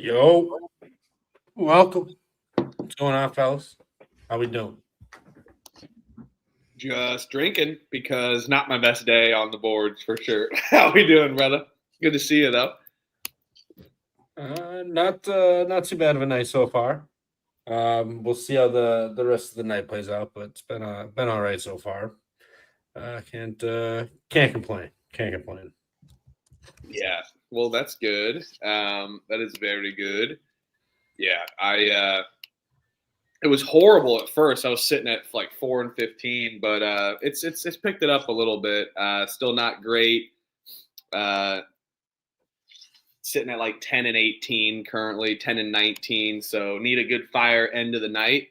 Yo, welcome. What's going on, fellas? How we doing? Just drinking because not my best day on the boards for sure. How we doing, brother? Good to see you though. Not too bad of a night so far. We'll see how the rest of the night plays out, but it's been all right so far. Can't complain. Can't complain. Yeah, well, that's good. That is very good. Yeah, it was horrible at first. I was sitting at like 4-15, but it's picked it up a little bit. Still not great. Sitting at like 10-18 currently, 10-19. So need a good fire end of the night.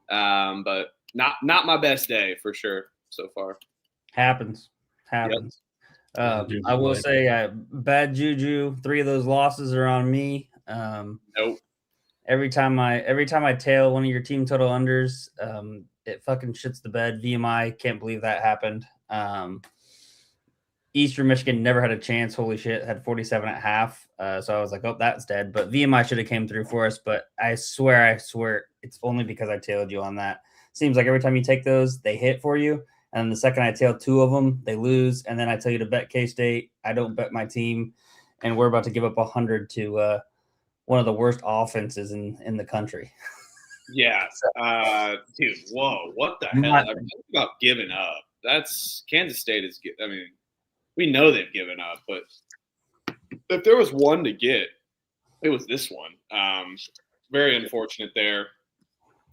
But not my best day for sure so far. Happens. I will say bad juju. 3 of those losses are on me. Nope. Every time I tail one of your team total unders, it fucking shits the bed. VMI, can't believe that happened. Eastern Michigan never had a chance. Holy shit, had 47 at half. So I was like, oh, that's dead. But VMI should have came through for us. But I swear, it's only because I tailed you on that. Seems like every time you take those, they hit for you. And the second I tail 2 of them, they lose. And then I tell you to bet K-State. I don't bet my team. And we're about to give up 100 to one of the worst offenses in the country. Yeah. Dude, whoa, what the hell? I'm talking about giving up. That's Kansas State is – I mean, we know they've given up. But if there was one to get, it was this one. Very unfortunate there.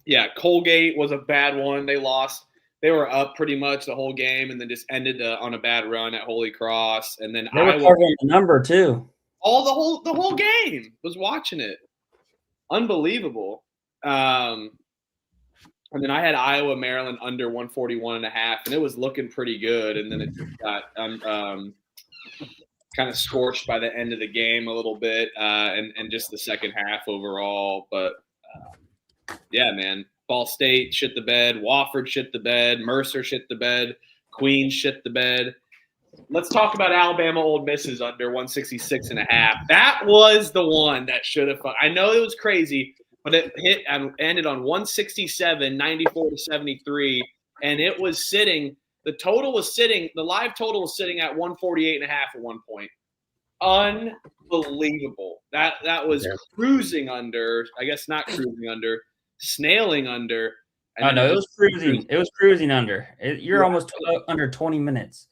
Yeah, Colgate was a bad one. They lost. They were up pretty much the whole game and then just ended on a bad run at Holy Cross. And then they were covering the number too. The whole game was watching it. Unbelievable. And then I had Iowa, Maryland under 141.5, and it was looking pretty good. And then it just got kind of scorched by the end of the game a little bit, and just the second half overall. But yeah, man. Ball State shit the bed. Wofford shit the bed. Mercer shit the bed. Queens shit the bed. Let's talk about Alabama Ole Miss's under 166.5. That was the one that should have – I know it was crazy, but it hit and ended on 167, 94-73, and it was sitting – the live total was sitting at 148.5 at one point. Unbelievable. That was cruising under – I guess not cruising under – snailing under. Oh, no, it was cruising. It was cruising under. You're almost under 20 minutes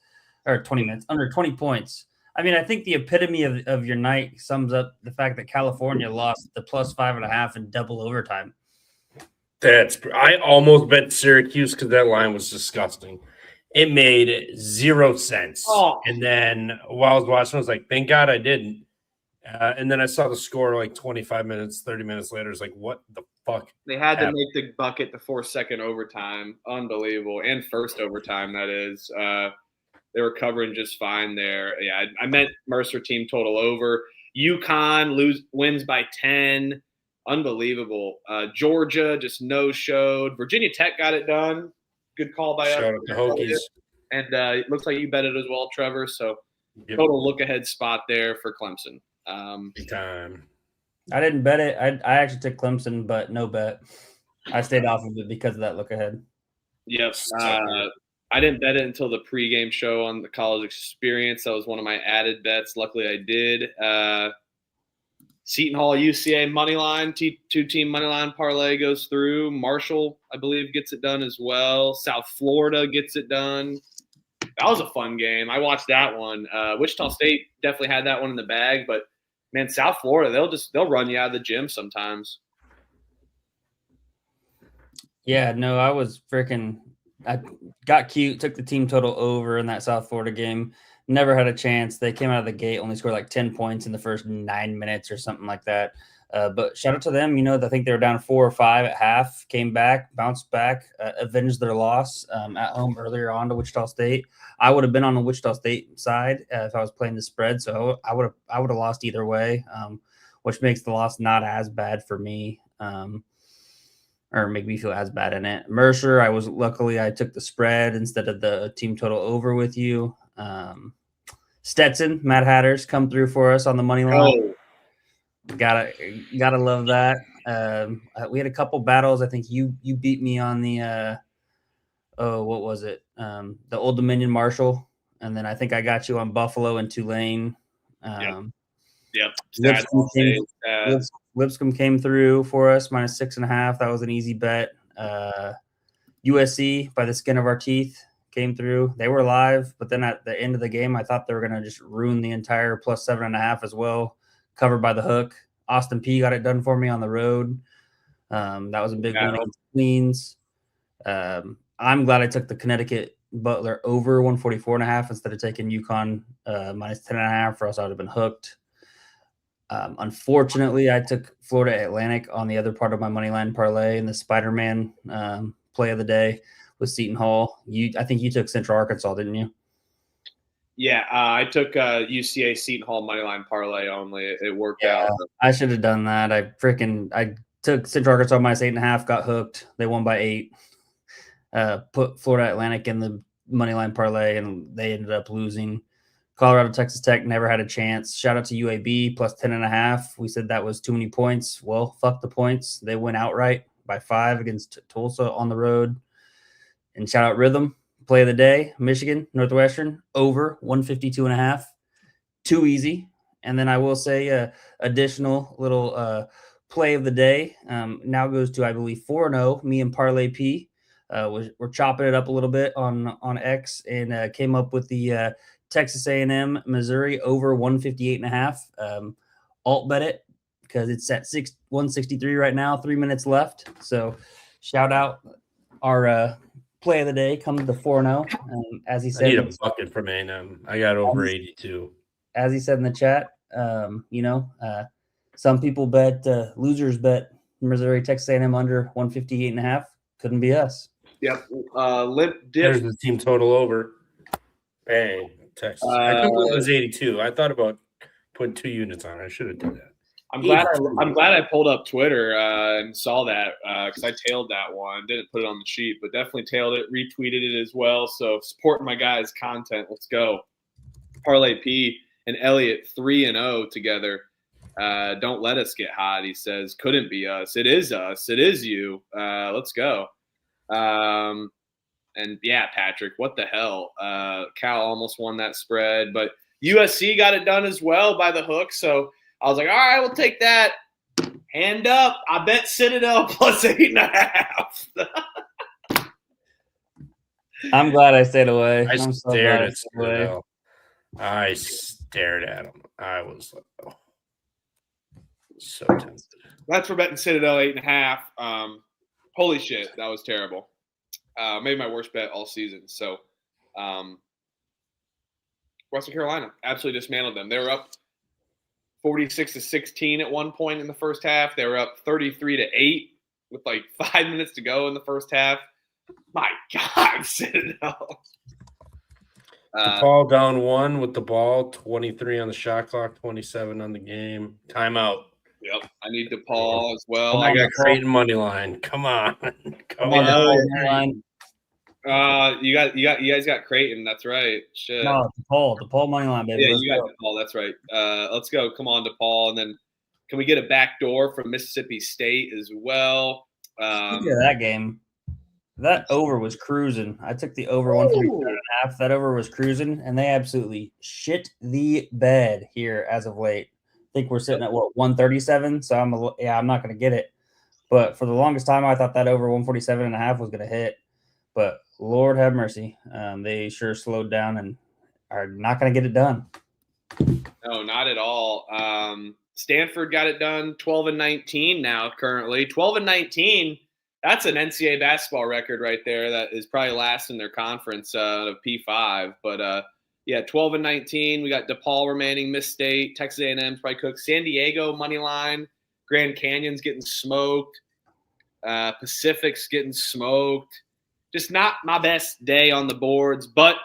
or 20 minutes, under 20 points. I mean, I think the epitome of your night sums up the fact that California lost the plus 5.5 in double overtime. I almost bet Syracuse because that line was disgusting. It made 0 sense. Oh. And then while I was watching, I was like, thank God I didn't. And then I saw the score like 25 minutes, 30 minutes later. It's like, what the fuck? They had to make the bucket the 4-second overtime. Unbelievable. And first overtime, that is. They were covering just fine there. Yeah, I meant Mercer team total over. UConn wins by 10. Unbelievable. Georgia just no-showed. Virginia Tech got it done. Good call by us. Shout out to Hokies. And it looks like you bet it as well, Trevor. So total look-ahead spot there for Clemson. Big time. I didn't bet it. I actually took Clemson, but no bet. I stayed off of it because of that look ahead. Yep. I didn't bet it until the pregame show on the College Experience. That was one of my added bets. Luckily, I did. Seton Hall UCA money line, two-team money line parlay goes through. Marshall, I believe, gets it done as well. South Florida gets it done. That was a fun game. I watched that one. Wichita State definitely had that one in the bag, but man, South Florida, they'll run you out of the gym sometimes. Yeah, no, I got cute, took the team total over in that South Florida game. Never had a chance. They came out of the gate, only scored like 10 points in the first 9 minutes or something like that. But shout out to them. I think they were down 4 or 5 at half, came back, bounced back, avenged their loss at home earlier on to Wichita State. I would have been on the Wichita State side if I was playing the spread, so I would have lost either way, which makes the loss not as bad for me, or make me feel as bad in it. Mercer, I took the spread instead of the team total over with you. Stetson, Matt Hatters come through for us on the money line. Gotta love that. We had a couple battles. I think you beat me on the what was it? The Old Dominion Marshall, and then I think I got you on Buffalo and Tulane. Yep. Lipscomb came through for us -6.5. That was an easy bet. USC by the skin of our teeth came through. They were live, but then at the end of the game, I thought they were going to just ruin the entire +7.5 as well, covered by the hook. Austin P got it done for me on the road. That was a big win against Queens. I'm glad I took the Connecticut Butler over 144.5 instead of taking UConn -10.5, or else I would have been hooked. Unfortunately, I took Florida Atlantic on the other part of my money line parlay in the Spider-Man play of the day with Seton Hall. I think you took Central Arkansas, didn't you? Yeah, I took UCA Seton Hall moneyline parlay only. It worked out. I should have done that. I took Central Arkansas -8.5, got hooked. They won by 8. Put Florida Atlantic in the moneyline parlay, and they ended up losing. Colorado Texas Tech never had a chance. Shout out to UAB +10.5. We said that was too many points. Well, fuck the points. They went outright by 5 against Tulsa on the road. And shout out Rhythm, play of the day, Michigan, Northwestern, over 152.5. Too easy. And then I will say additional little play of the day now goes to, I believe, 4-0. Me and Parlay P. We're chopping it up a little bit on X and came up with the Texas A&M Missouri over 158.5. Alt bet it because it's at 163 right now, 3 minutes left. So shout out our play of the day comes to 4-0. As he said, I need a bucket from A&M. I got over 82. As he said in the chat, some people bet losers bet Missouri Texas A&M under 158.5. Couldn't be us. Yep. Limp dip. There's the team total over. Bang. Texas. I couldn't believe it was 82. I thought about putting 2 units on it. I should have done that. I'm glad I pulled up Twitter and saw that because I tailed that one. Didn't put it on the sheet, but definitely tailed it, retweeted it as well. So supporting my guys' content. Let's go. Parlay P and Elliot 3-0 together. Don't let us get hot. He says, couldn't be us. It is us. It is you. Let's go. And yeah, Patrick, what the hell? Cal almost won that spread, but USC got it done as well by the hook. So I was like, all right, we'll take that. Hand up. I bet Citadel +8.5. I'm glad I stayed away. I stared at Citadel. I stared at him. I was like, oh, so tempted. That's for betting Citadel 8.5. Holy shit, that was terrible. Maybe my worst bet all season. So Western Carolina absolutely dismantled them. They were up 46-16 at one point in the first half. They were up 33-8 with like 5 minutes to go in the first half. My God, Citadel. DePaul down 1 with the ball, 23 on the shot clock, 27 on the game. Timeout. Yep, I need DePaul as well. I got Creighton money line. Come on, come on. You guys got Creighton. That's right. Shit. No, DePaul money line, baby. Yeah, you got DePaul. That's right. Let's go. Come on, DePaul, and then can we get a back door from Mississippi State as well? Speaking of that game, that over was cruising. I took the over 157.5. That over was cruising, and they absolutely shit the bed here as of late. I think we're sitting at 137. So I'm not going to get it. But for the longest time, I thought that over 147.5 was going to hit. But Lord have mercy, they sure slowed down and are not going to get it done. No, not at all. Stanford got it done 12-19 now currently. 12-19. That's an NCAA basketball record right there. That is probably last in their conference of P5. But, 12-19. We got DePaul remaining, Miss State, Texas A&M's probably cooked. San Diego money line. Grand Canyon's getting smoked. Pacific's getting smoked. Just not my best day on the boards. But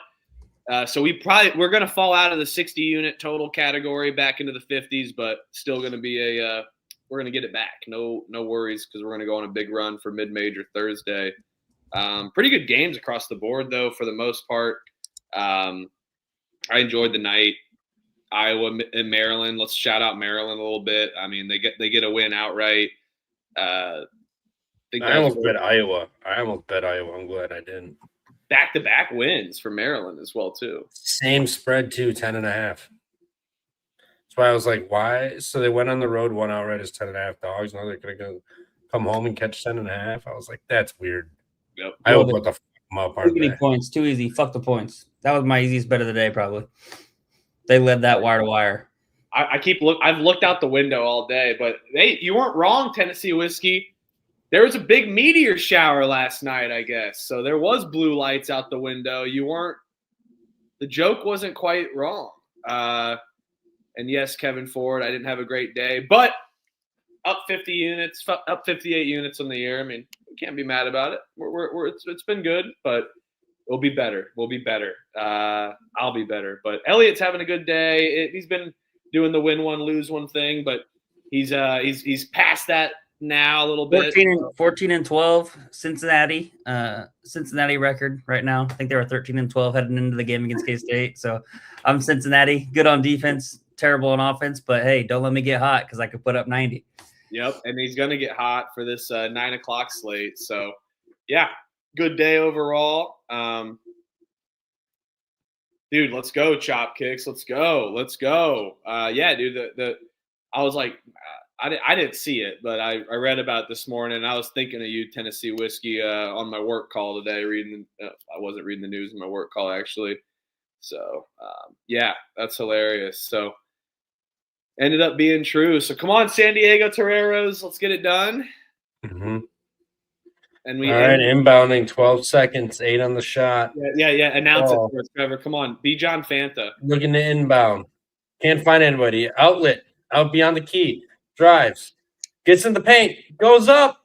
so we're going to fall out of the 60-unit total category back into the 50s, but still going to be we're going to get it back. No worries, because we're going to go on a big run for mid-major Thursday. Pretty good games across the board, though, for the most part. I enjoyed the night. Iowa and Maryland. Let's shout out Maryland a little bit. I mean, they get a win outright. I think I almost bet Iowa. I'm glad I didn't. Back-to-back wins for Maryland as well too. Same spread too, 10.5. That's why I was like, why? So they went on the road, one outright as 10.5 dogs. Now they're gonna come home and catch 10.5. I was like, that's weird. Yep. Iowa put the them up, aren't they? Points too easy. Fuck the points. That was my easiest bet of the day, probably. They led that wire to wire. I've looked out the window all day, but you weren't wrong, Tennessee Whiskey. There was a big meteor shower last night, I guess. So there was blue lights out the window. The joke wasn't quite wrong. And yes, Kevin Ford, I didn't have a great day, but up 50 units, up 58 units on the year. I mean, we can't be mad about it. It's been good, but we'll be better. We'll be better. I'll be better. But Elliot's having a good day. He's been doing the win one, lose one thing, but he's past that now a little bit. 14 and 12, Cincinnati record right now. I think they were 13 and 12 heading into the game against K-State. So I'm Cincinnati, good on defense, terrible on offense, but hey, don't let me get hot because I could put up 90. Yep, and he's going to get hot for this 9 o'clock slate. So, yeah, good day overall. Dude, let's go, Chop Kicks. Let's go. Yeah, dude, I was like, I didn't see it, but I read about it this morning. I was thinking of you, Tennessee Whiskey, on my work call today. I wasn't reading the news in my work call, actually. So, yeah, that's hilarious. So, ended up being true. So, come on, San Diego Toreros. Let's get it done. Mm-hmm. And all right, inbounding, 12 seconds, 8 on the shot. Yeah. Announce it for us, Trevor. Come on, be John Fanta. Looking to inbound. Can't find anybody. Outlet, out beyond the key. Drives. Gets in the paint. Goes up.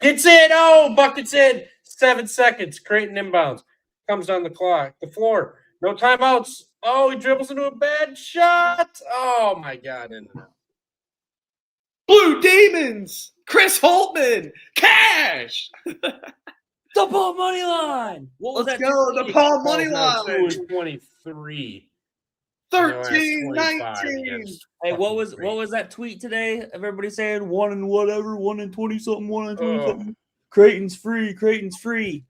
Gets in. Oh, buckets in. 7 seconds. Creighton inbounds. Comes on the clock. The floor. No timeouts. Oh, he dribbles into a bad shot. Oh, my God. In and out. Blue Demons. Chris Holtman. Cash. DePaul money line. Let's go. DePaul money line. 23. 13, 19. Hey, what was that tweet today of everybody saying 1 and whatever, 1 and 20 something, 1 and 20 something? Creighton's free.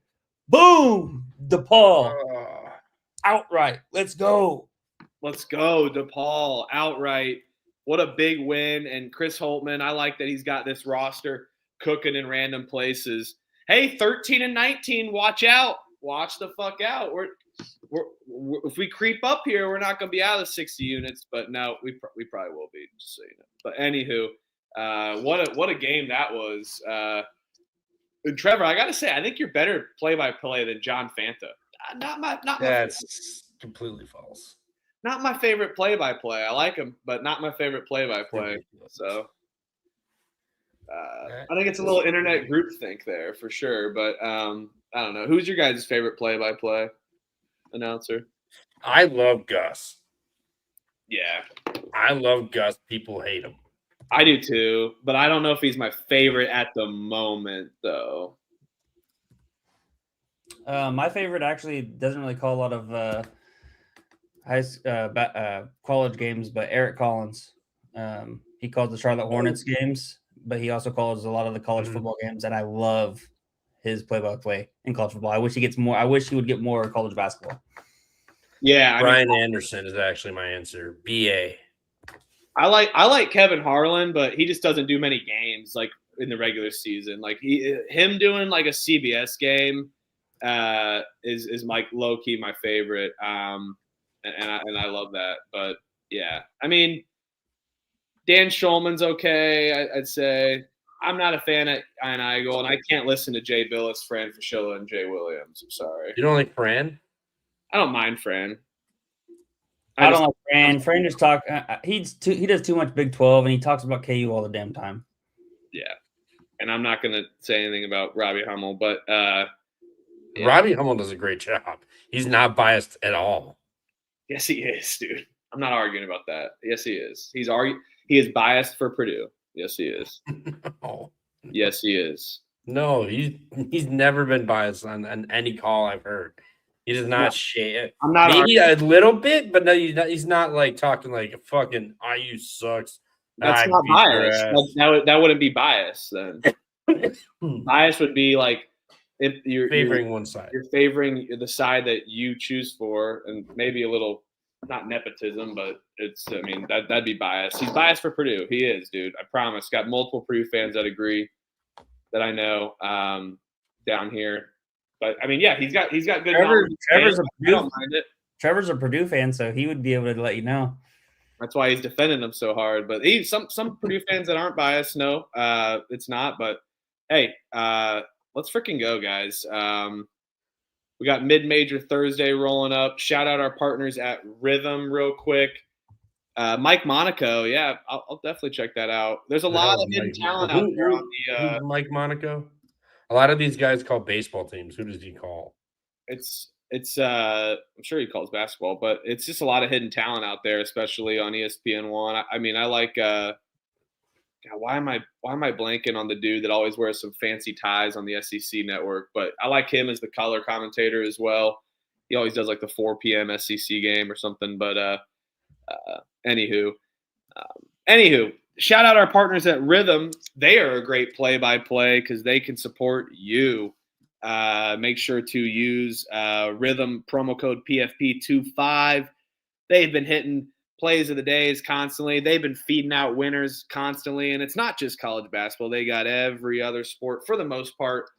Boom! DePaul. Outright. Let's go. DePaul. Outright. What a big win. And Chris Holtman, I like that he's got this roster cooking in random places. Hey, 13 and 19, watch out. Watch the fuck out. If we creep up here, we're not going to be out of 60 units, but no, we probably will be, just so you know. But anywho, what a game that was. And Trevor, I got to say, I think you're better play-by-play than John Fanta. That's completely false. Not my favorite play-by-play. I like him, but not my favorite play-by-play. So I think it's a little internet groupthink there for sure. But I don't know. Who's your guys' favorite play-by-play announcer? I love Gus. Yeah. I love Gus. People hate him. I do too, but I don't know if he's my favorite at the moment, though. My favorite actually doesn't really call a lot of college games, but Eric Collins. He calls the Charlotte Hornets games, but he also calls a lot of the college football games, and I love his play-by-play in college football. I wish he gets more. I wish he would get more college basketball. Yeah, Brian Anderson is actually my answer. BA. I like Kevin Harlan, but he just doesn't do many games like in the regular season. Like him doing like a CBS game is like low key my favorite. And I love that. But yeah, I mean, Dan Schulman's okay. I'd say I'm not a fan of Ian Eigel, and I can't listen to Jay Billis, Fran Fraschilla, and Jay Williams. I'm sorry. You don't like Fran? I don't mind Fran. I don't like Fran. Fran just talk. He does too much Big 12, and he talks about KU all the damn time. Yeah, and I'm not gonna say anything about Robbie Hummel, but yeah. Robbie Hummel does a great job. He's not biased at all. Yes, he is, dude. I'm not arguing about that. Yes, he is. He is biased for Purdue. Yes, he is. No. Yes, he is. No, he's never been biased on any call I've heard. He does not shade. I'm not maybe a little bit, but no, he's not like talking like fucking IU sucks. That's not bias. That wouldn't be bias then. Bias would be like if you're favoring one side. You're favoring the side that you choose for, and maybe a little not nepotism, but I mean that'd be bias. He's biased for Purdue. He is, dude. I promise. Got multiple Purdue fans that agree that I know down here. But I mean, yeah, he's got good knowledge. Trevor's a Purdue fan, so he would be able to let you know. That's why he's defending them so hard. But some Purdue fans that aren't biased, no, it's not. But hey, let's freaking go, guys. We got mid-major Thursday rolling up. Shout out our partners at Rhythm real quick. Mike Monaco, yeah, I'll definitely check that out. There's a lot of hidden talent out there on the Mike Monaco. A lot of these guys call baseball teams. Who does he call? It's I'm sure he calls basketball, but it's just a lot of hidden talent out there, especially on ESPN1. I mean, I like God, why am I blanking on the dude that always wears some fancy ties on the SEC network? But I like him as the color commentator as well. He always does like the 4 p.m. SEC game or something. But anywho, shout out our partners at Rhythm. They are a great play-by-play because they can support you. Make sure to use Rhythm promo code PFP25. They've been hitting plays of the days constantly. They've been feeding out winners constantly, and it's not just college basketball. They got every other sport for the most part,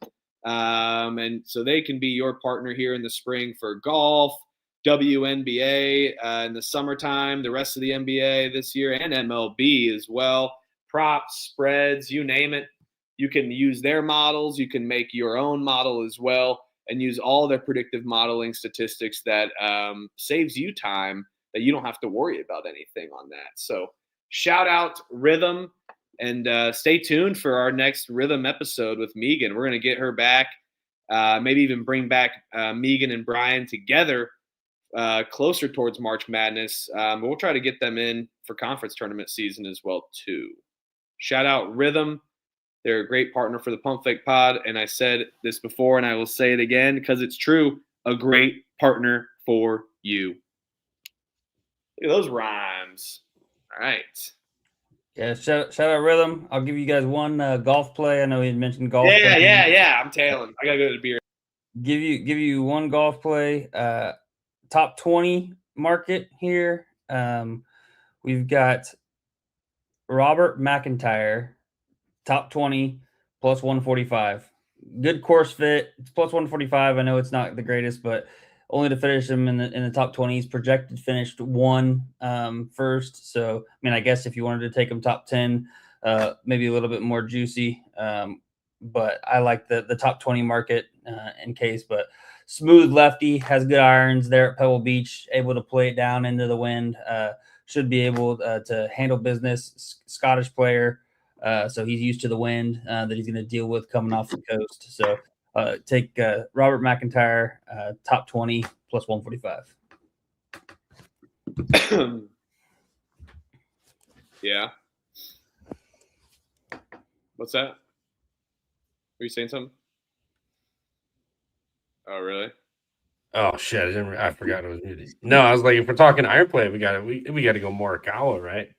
and so they can be your partner here in the spring for golf, WNBA in the summertime, the rest of the NBA this year, and MLB as well. Props, spreads, you name it. You can use their models. You can make your own model as well and use all their predictive modeling statistics that saves you time that you don't have to worry about anything on that. So shout out Rhythm and stay tuned for our next Rhythm episode with Megan. We're going to get her back, maybe even bring back Megan and Brian together closer towards March Madness. But we'll try to get them in for conference tournament season as well too. Shout out Rhythm. They're a great partner for the Pump Fake Pod, and I said this before, and I will say it again because it's true, a great partner for you. Look at those rhymes. All right. Yeah, shout out Rhythm. I'll give you guys one golf play. I know he had mentioned golf. Yeah. I'm tailing. I got to go to the beer. Give you one golf play. Top 20 market here. We've got Robert McIntyre. Top 20 plus 145. Good course fit. It's plus 145. I know it's not the greatest, but only to finish him in the top 20. He's projected finished first. So, I mean, I guess if you wanted to take him top 10, maybe a little bit more juicy. But I like the top 20 market in case. But smooth lefty, has good irons there at Pebble Beach, able to play it down into the wind. Should be able to handle business. Scottish player. So he's used to the wind that he's going to deal with coming off the coast. So take Robert McIntyre, top 20 plus 145. Yeah. What's that? Are you saying something? Oh, really? Oh shit! I forgot it was muted. No, I was like, if we're talking iron play, we got to go Morikawa, right?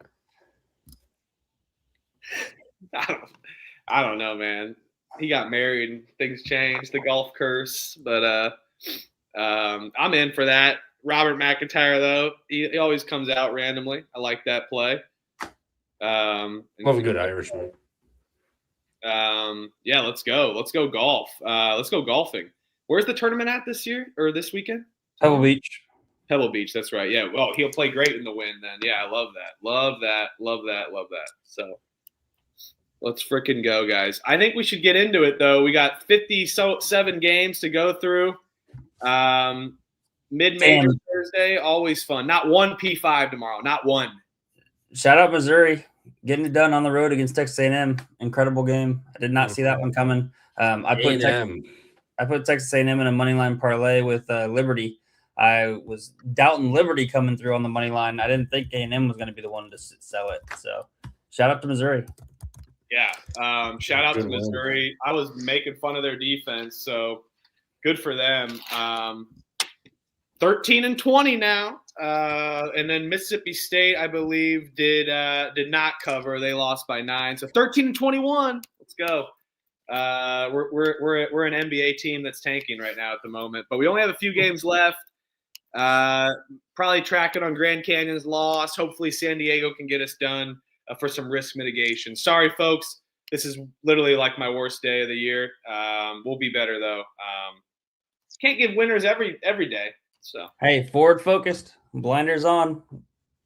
I don't know, man. He got married and things changed, the golf curse. But I'm in for that. Robert McIntyre, though, he always comes out randomly. I like that play. Love a good Irishman. Yeah, let's go. Let's go golf. Let's go golfing. Where's the tournament at this year or this weekend? Pebble Beach. Pebble Beach, that's right. Yeah, well, he'll play great in the wind then. Yeah, I love that. Love that. So let's freaking go, guys. I think we should get into it, though. We got 57 games to go through. Mid-major Thursday, always fun. Not one P5 tomorrow. Not one. Shout out Missouri. Getting it done on the road against Texas A&M. Incredible game. I did not see that one coming. I put Texas A&M in a money line parlay with Liberty. I was doubting Liberty coming through on the money line. I didn't think A&M was going to be the one to sell it. So shout out to Missouri. Yeah. Shout out to Missouri. I was making fun of their defense, so good for them. 13-20 now. And then Mississippi State, I believe, did not cover. They lost by 9. So 13-21. Let's go. We're an NBA team that's tanking right now at the moment, but we only have a few games left. Probably tracking on Grand Canyon's loss. Hopefully San Diego can get us done for some risk mitigation. Sorry, folks. This is literally like my worst day of the year. We'll be better though. Can't give winners every day. So hey, forward focused, blinders on.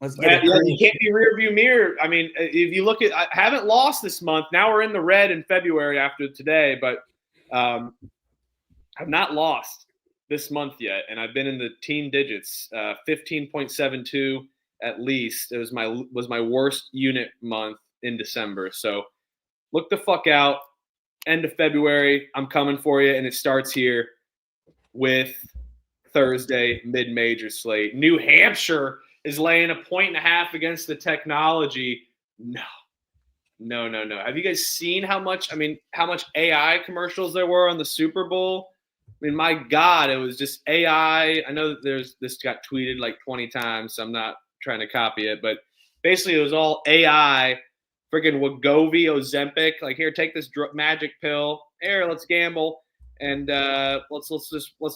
Let's get it. You can't be rear view mirror. I mean, if you look at, I haven't lost this month. Now we're in the red in February after today, but I've not lost this month yet, and I've been in the teen digits, 15.72 at least. It was my worst unit month in December. So look the fuck out. End of February, I'm coming for you, and it starts here with Thursday mid-major slate. New Hampshire is laying 1.5 against the Technology. No. Have you guys seen how much AI commercials there were on the Super Bowl? I mean, my God, it was just AI. I know that this got tweeted like 20 times, so I'm not trying to copy it, but basically it was all AI, freaking Wegovy, Ozempic. Like, here, take this magic pill. Here, let's gamble, and let's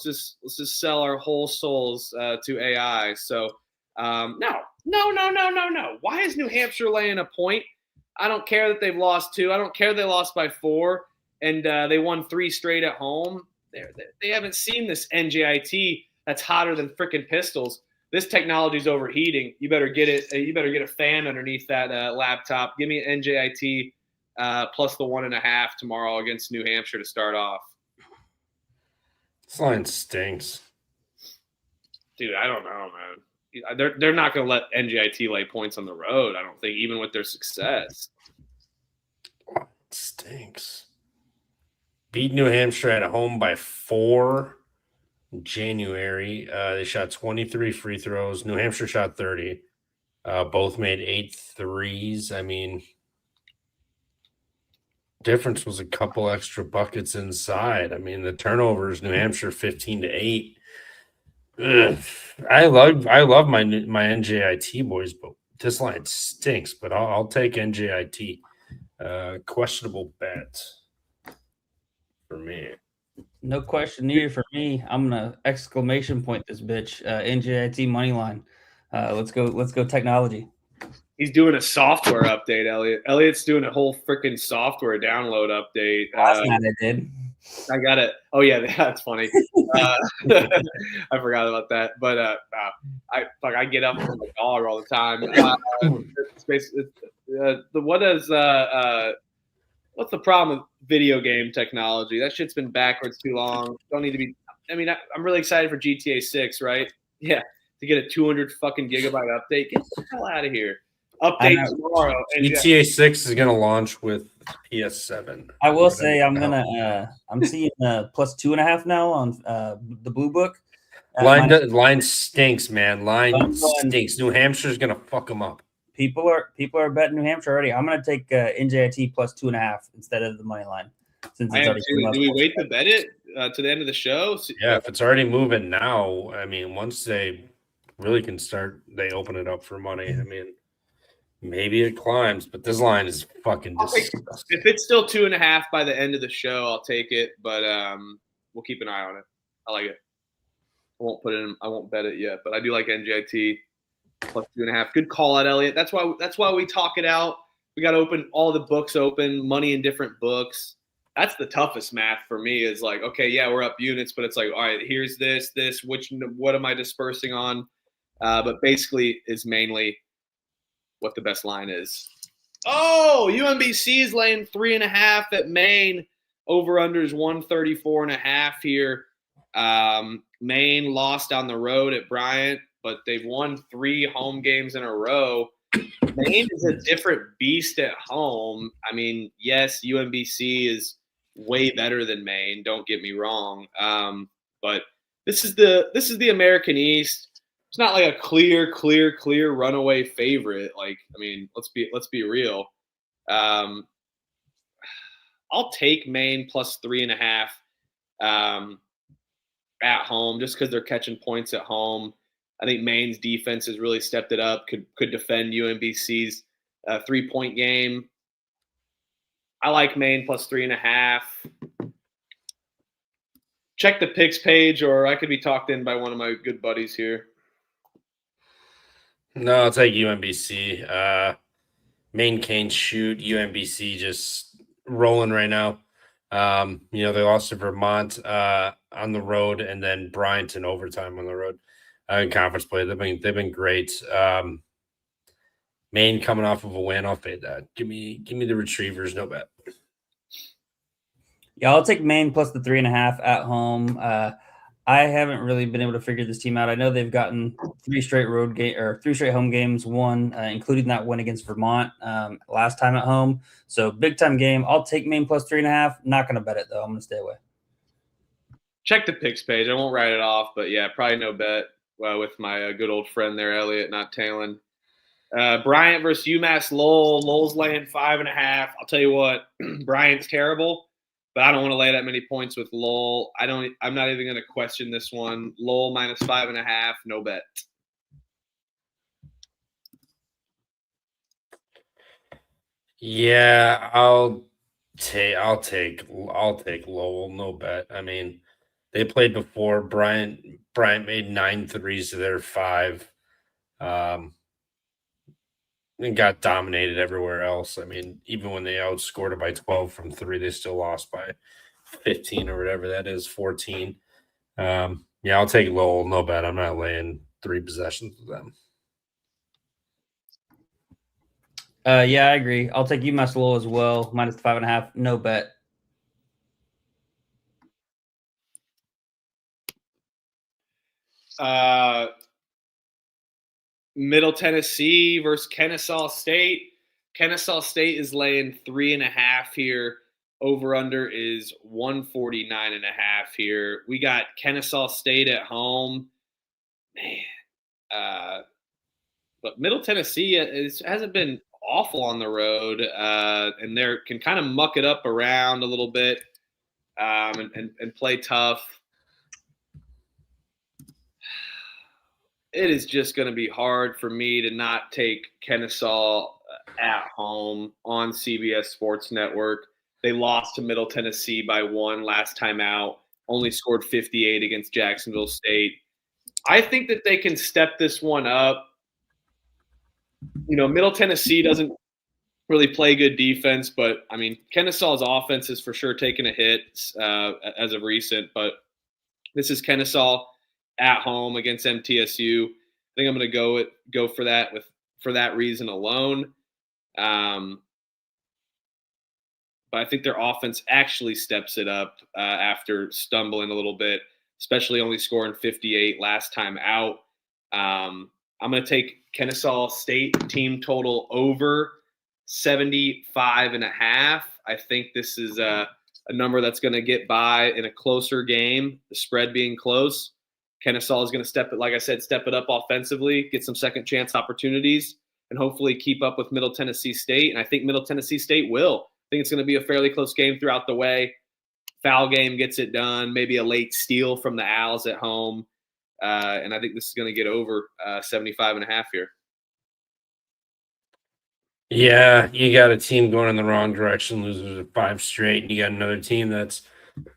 just sell our whole souls to AI. So no. Why is New Hampshire laying a point? I don't care that they've lost 2. I don't care they lost by 4, and they won 3 straight at home. They haven't seen this NJIT that's hotter than freaking pistols. This technology's overheating. You better get it. You better get a fan underneath that laptop. Give me an NJIT plus the 1.5 tomorrow against New Hampshire to start off. This line stinks. Dude, I don't know, man. They're not going to let NJIT lay points on the road, I don't think, even with their success. It stinks. Beat New Hampshire at home by 4 in January. They shot 23 free throws. New Hampshire shot 30. Both made 8 threes. I mean, difference was a couple extra buckets inside. I mean, the turnovers, New Hampshire 15-8. Ugh. I love my NJIT boys, but this line stinks. But I'll take NJIT. Questionable bet for me. No question needed for me. I'm gonna exclamation point this bitch. NJIT money line. Let's go Technology. He's doing a software update, Elliot. Elliot's doing a whole freaking software download update. Last night I did. I got it. Oh yeah, that's funny. I forgot about that. But I get up from the dog all the time. What's the problem with video game technology? That shit's been backwards too long. Don't need to be. I mean, I'm really excited for GTA 6, right? Yeah, to get a 200 fucking gigabyte update. Get the hell out of here. Update tomorrow. GTA 6 is going to launch with PS7. I will say I'm seeing plus 2.5 now on the Blue Book. Line stinks, man. Line stinks. New Hampshire's going to fuck them up. People are betting New Hampshire already. I'm going to take NJIT plus 2.5 instead of the money line. Since it's already do we wait to bet it to the end of the show? Yeah, if it's already moving now, I mean, once they really can start, they open it up for money. I mean, maybe it climbs, but this line is fucking disgusting. If it's still 2.5 by the end of the show, I'll take it. But we'll keep an eye on it. I like it. I won't bet it yet, but I do like NJIT plus 2.5. Good call out, Elliot. That's why we talk it out. We got to open all the books open, money in different books. That's the toughest math for me. Is like, okay, yeah, we're up units, but it's like, all right, here's this, what am I dispersing on? But basically, is mainly what the best line is. Oh, UMBC is laying 3.5 at Maine. Over under is 134.5 here. Maine lost on the road at Bryant, but they've won 3 home games in a row. Maine is a different beast at home. I mean, yes, UMBC is way better than Maine. Don't get me wrong. But this is the American East. It's not like a clear runaway favorite. Like, I mean, let's be real. I'll take Maine plus 3.5. at home just because they're catching points at home. I think Maine's defense has really stepped it up. Could defend UMBC's 3-point game. I like Maine plus 3.5. Check the picks page, or I could be talked in by one of my good buddies here. No, I'll take UMBC. Maine can't shoot. UMBC just rolling right now. They lost to Vermont on the road, and then Bryant in overtime on the road in conference play. They've been great. Maine coming off of a win. I'll fade that. Give me the Retrievers. No bet. Yeah, I'll take Maine plus the 3.5 at home. I haven't really been able to figure this team out. I know they've gotten 3 straight home games, one including that win against Vermont last time at home. So big time game. I'll take Maine plus 3.5. Not going to bet it though. I'm going to stay away. Check the picks page. I won't write it off, but yeah, probably no bet with my good old friend there, Elliot, not Talon. Bryant versus UMass Lowell. Lowell's laying 5.5. I'll tell you what, Bryant's terrible. But I don't want to lay that many points with Lowell. I'm not even going to question this one. Lowell minus 5.5, no bet. Yeah, I'll take Lowell, no bet. I mean, they played before. Bryant made 9 threes to their 5. And got dominated everywhere else. I mean, even when they outscored it by 12 from 3, they still lost by 15 or whatever that is, 14. Yeah, I'll take Lowell, no bet. I'm not laying 3 possessions with them. Yeah, I agree. I'll take UMass Lowell as well, minus the 5.5, no bet. Middle Tennessee versus Kennesaw State. Kennesaw State is laying 3.5 here. Over under is 149.5 here. We got Kennesaw State at home. Man. But Middle Tennessee hasn't been awful on the road. And they can kind of muck it up around a little bit and play tough. It is just going to be hard for me to not take Kennesaw at home on CBS Sports Network. They lost to Middle Tennessee by 1 last time out, only scored 58 against Jacksonville State. I think that they can step this one up. Middle Tennessee doesn't really play good defense, but, I mean, Kennesaw's offense is for sure taking a hit as of recent, but this is Kennesaw at home against MTSU. I think I'm going to go for that for that reason alone. But I think their offense actually steps it up after stumbling a little bit, especially only scoring 58 last time out. I'm going to take Kennesaw State team total over 75.5. I think this is a number that's going to get by in a closer game, the spread being close. Kennesaw is going to step it up offensively, get some second chance opportunities, and hopefully keep up with Middle Tennessee State. And I think Middle Tennessee State will. I think it's going to be a fairly close game throughout the way. Foul game gets it done, maybe a late steal from the Owls at home. And I think this is going to get over 75.5 here. Yeah, you got a team going in the wrong direction, losing 5 straight, and you got another team that's,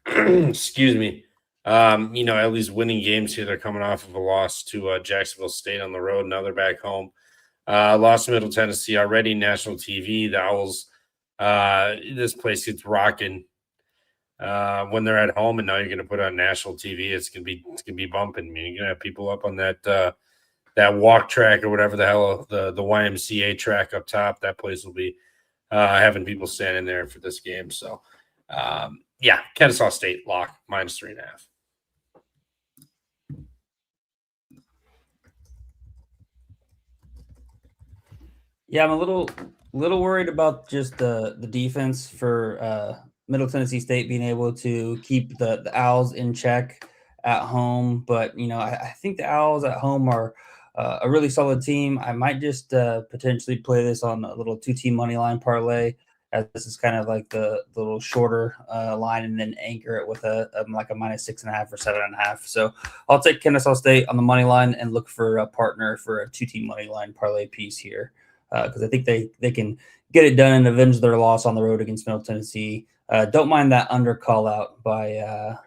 excuse me, at least winning games here. They're coming off of a loss to Jacksonville State on the road. Now they're back home. Lost to Middle Tennessee already, national TV. The Owls, this place gets rocking when they're at home, and now you're going to put on national TV. It's going to be bumping. I mean, you're going to have people up on that walk track or whatever the hell, the YMCA track up top. That place will be having people standing there for this game. So, yeah, Kennesaw State lock minus 3.5. Yeah, I'm a little worried about just the defense for Middle Tennessee State being able to keep the Owls in check at home. But, I think the Owls at home are a really solid team. I might just potentially play this on a little 2-team money line parlay as this is kind of like the little shorter line, and then anchor it with a -6.5 or 7.5. So I'll take Kennesaw State on the money line and look for a partner for a 2-team money line parlay piece here, because I think they can get it done and avenge their loss on the road against Middle Tennessee. Don't mind that under call out by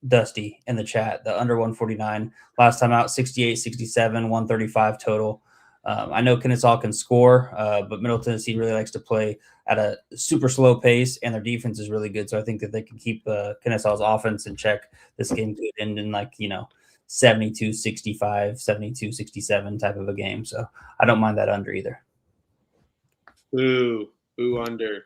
Dusty in the chat, the under 149 last time out, 68, 67, 135 total. I know Kennesaw can score, but Middle Tennessee really likes to play at a super slow pace, and their defense is really good. So I think that they can keep Kennesaw's offense in check. This game could end in 72-65, 72-67 type of a game. So I don't mind that under either. Ooh, under.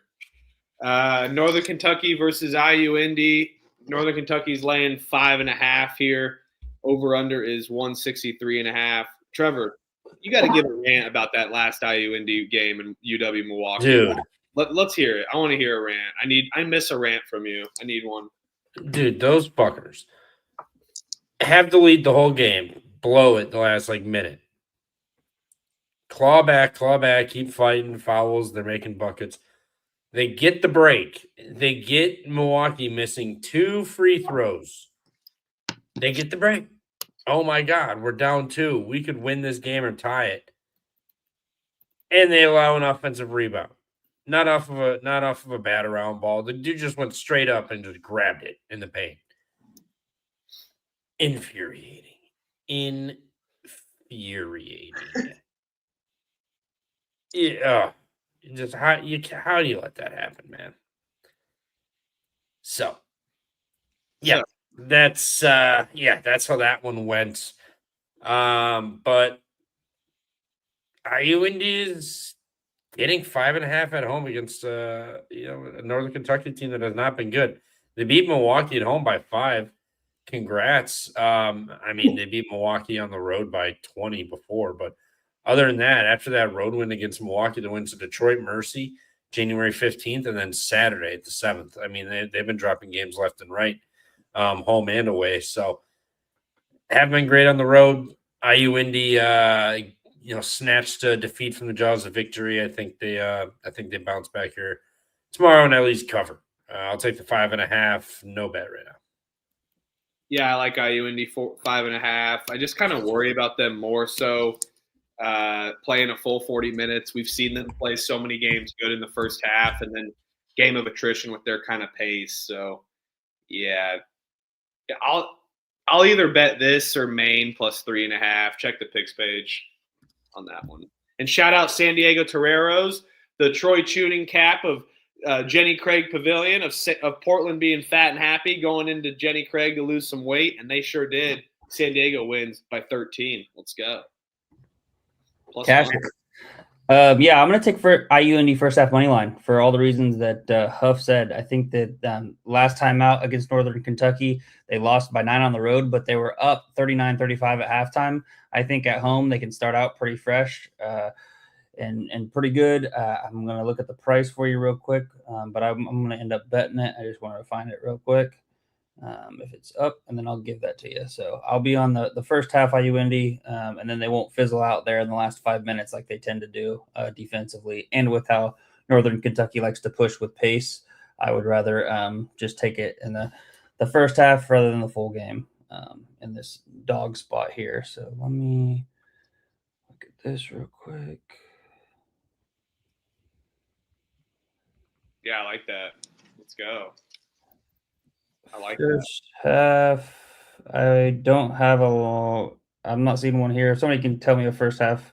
Northern Kentucky versus IU Indy. Northern Kentucky's laying 5.5 here. Over under is 163.5. Trevor, you got to give a rant about that last IU Indy game in UW Milwaukee. Dude. Let's hear it. I want to hear a rant. I miss a rant from you. I need one. Dude, those fuckers have to lead the whole game. Blow it the last minute. Claw back, keep fighting, fouls, they're making buckets. They get the break. They get Milwaukee missing 2 free throws. They get the break. Oh my God, we're down 2. We could win this game or tie it. And they allow an offensive rebound. Not off of a bat around ball. The dude just went straight up and just grabbed it in the paint. Infuriating. Yeah. Just how do you let that happen, man? So, yeah, that's how that one went. But IU Indies getting 5.5 at home against a Northern Kentucky team that has not been good. They beat Milwaukee at home by 5. Congrats. They beat Milwaukee on the road by 20 before, but other than that, after that road win against Milwaukee, the wins to Detroit Mercy, January 15th, and then Saturday the 7th. They've been dropping games left and right, home and away. So have been great on the road. IU Indy, snatched a defeat from the jaws of victory. I think they bounce back here tomorrow and at least cover. I'll take the 5.5. No bet right now. Yeah, I like IU Indy 5.5. I just kind of worry about them more so playing a full 40 minutes. We've seen them play so many games good in the first half and then game of attrition with their kind of pace. So, yeah, I'll either bet this or Maine plus 3.5. Check the picks page on that one. And shout out San Diego Toreros, the Troy Tuning cap of Jenny Craig Pavilion of Portland being fat and happy, going into Jenny Craig to lose some weight, and they sure did. San Diego wins by 13. Let's go. Plus Cash it. I'm going to take for IU Indy first half money line for all the reasons that Huff said. I think that last time out against Northern Kentucky, they lost by 9 on the road, but they were up 39-35 at halftime. I think at home they can start out pretty fresh and pretty good. I'm going to look at the price for you real quick, but I'm going to end up betting it. I just wanted to find it real quick. If it's up, and then I'll give that to you. So I'll be on the first half IU Indy, and then they won't fizzle out there in the last 5 minutes like they tend to do defensively. And with how Northern Kentucky likes to push with pace, I would rather just take it in the first half rather than the full game in this dog spot here. So let me look at this real quick. Yeah, I like that. Let's go. I like first half. I don't have I'm not seeing one here. If somebody can tell me a first half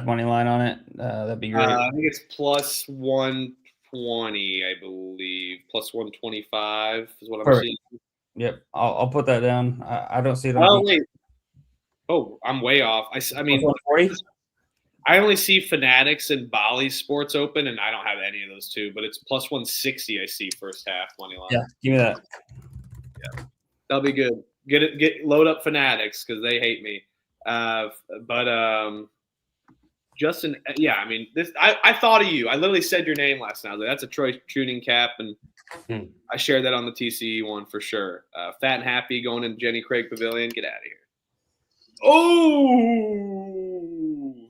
money line on it, that'd be great. I think it's plus 120, I believe. Plus 125 is what I'm seeing. Yep, I'll put that down. I don't see it on. I'm way off. I mean, 140. I only see Fanatics and Bali Sports Open, and I don't have any of those two. But it's plus 160. I see first half money line. Yeah, give me that. Yeah, that'll be good. Load up Fanatics because they hate me. Justin, yeah, I mean this. I thought of you. I literally said your name last night. That's a Troy Tuning cap, and I shared that on the TCE one for sure. Fat and happy going in Jenny Craig Pavilion. Get out of here. Oh,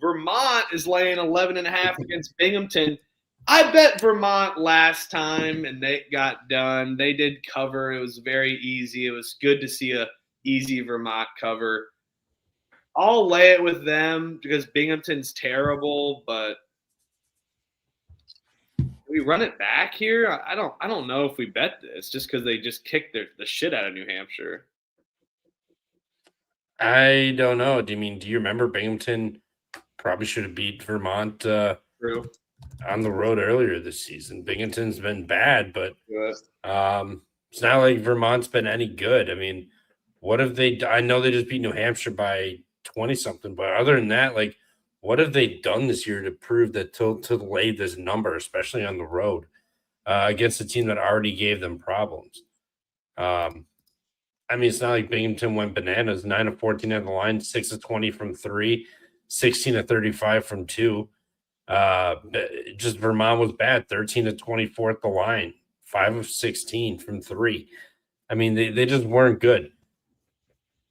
Vermont is laying 11.5 against Binghamton. I bet Vermont last time, and they got done. They did cover. It was very easy. It was good to see a easy Vermont cover. I'll lay it with them because Binghamton's terrible, but we run it back here. I don't know if we bet this just because they just kicked the shit out of New Hampshire. I don't know. Do you remember Binghamton probably should have beat Vermont True. on the road earlier this season? Binghamton's been bad, but Yeah. it's not like Vermont's been any good. I mean, what have they? I know they just beat New Hampshire by 20 something, but other than that, like, what have they done this year to prove that to lay this number, especially on the road against a team that already gave them problems? I mean, it's not like Binghamton went bananas. 9 of 14 at the line, 6 of 20 from 3, 16 of 35 from 2. Just Vermont was bad. 13 of 24 at the line, 5 of 16 from 3. I mean, they just weren't good.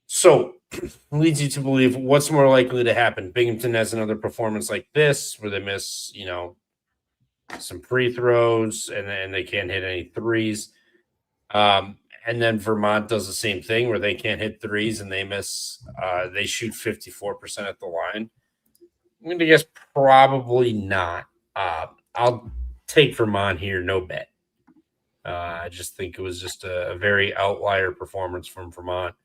So leads you to believe what's more likely to happen. Binghamton has another performance like this where they miss, some free throws and they can't hit any threes. And then Vermont does the same thing where they can't hit threes and they miss. They shoot 54% at the line. I'm going to guess probably not. I'll take Vermont here, no bet. I just think it was just a very outlier performance from Vermont.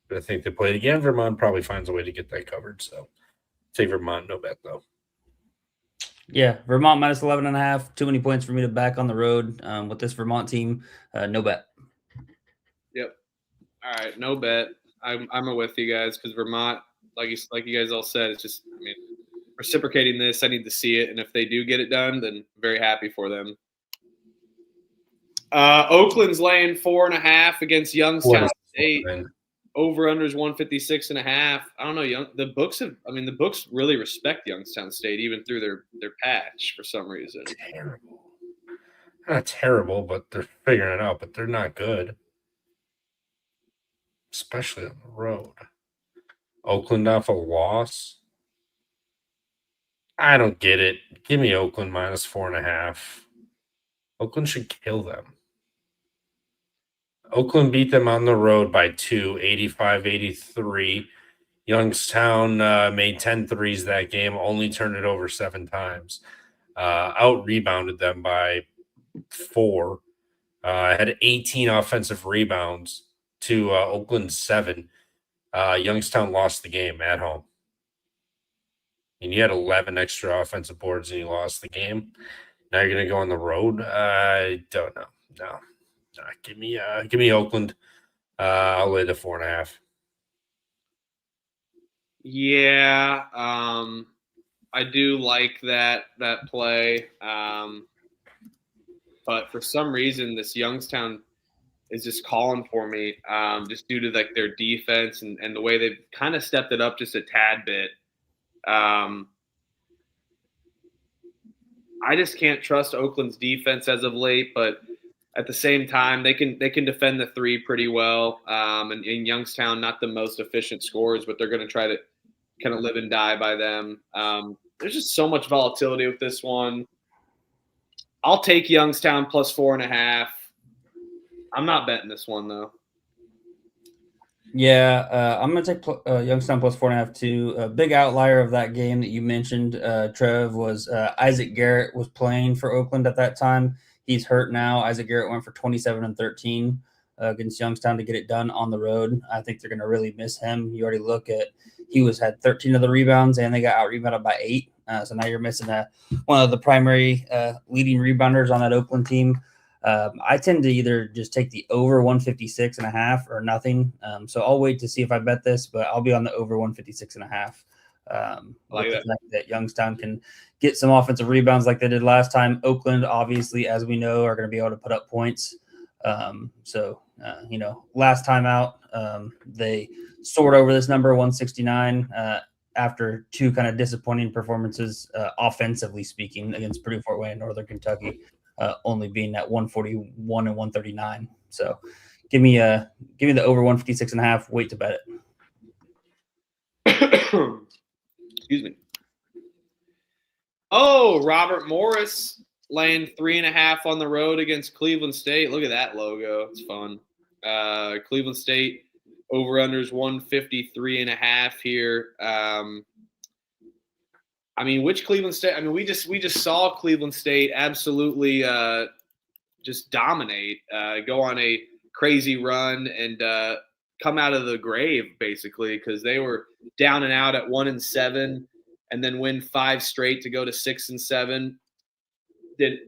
But I think they played again. Vermont probably finds a way to get that covered. So take Vermont, no bet though. Yeah, Vermont minus 11.5. Too many points for me to back on the road with this Vermont team. No bet. Yep. All right, no bet. I'm with you guys because Vermont, like you guys all said, it's just reciprocating this. I need to see it, and if they do get it done, then I'm very happy for them. Oakland's laying 4.5 against Youngstown State. Over/under is 156.5. I don't know. The books really respect Youngstown State even through their patch for some reason. Terrible. Not terrible, but they're figuring it out. But they're not good, especially on the road. Oakland off a loss. I don't get it. Give me Oakland minus 4.5. Oakland should kill them. Oakland beat them on the road by 2, 85-83. Youngstown made 10 threes that game, only turned it over 7 times. Out-rebounded them by 4. Had 18 offensive rebounds to Oakland's 7. Youngstown lost the game at home. And you had 11 extra offensive boards and you lost the game. Now you're going to go on the road? I don't know. No. Give me Oakland. I'll lay the 4.5. Yeah, I do like that play, but for some reason this Youngstown is just calling for me, just due to like their defense and the way they've kind of stepped it up just a tad bit. I just can't trust Oakland's defense as of late, but at the same time, they can defend the 3 pretty well. And in Youngstown, not the most efficient scorers, but they're going to try to kind of live and die by them. There's just so much volatility with this one. I'll take Youngstown plus 4.5. I'm not betting this one though. Yeah, I'm going to take Youngstown plus 4.5 too. A big outlier of that game that you mentioned, Trev, was Isaac Garrett was playing for Oakland at that time. He's hurt now. Isaac Garrett went for 27 and 13 against Youngstown to get it done on the road. I think they're going to really miss him. You already look at had 13 of the rebounds, and they got out-rebounded by 8. So now you're missing one of the primary leading rebounders on that Oakland team. I tend to either just take the over 156.5 or nothing. So I'll wait to see if I bet this, but I'll be on the over 156.5. Like the fact that Youngstown can get some offensive rebounds like they did last time. Oakland, obviously, as we know, are going to be able to put up points. Last time out, they soared over this number 169 after 2 kind of disappointing performances, offensively speaking, against Purdue, Fort Wayne, and Northern Kentucky, only being at 141 and 139. So give me the over 156.5. Wait to bet it. Excuse me. Oh, Robert Morris laying 3.5 on the road against Cleveland State. Look at that logo. It's fun. Cleveland State over-unders 153.5 here. I mean, which Cleveland State? I mean, we just saw Cleveland State absolutely just dominate, go on a crazy run, and come out of the grave basically, because they were down and out at 1-7, and then win 5 straight to go to 6-7.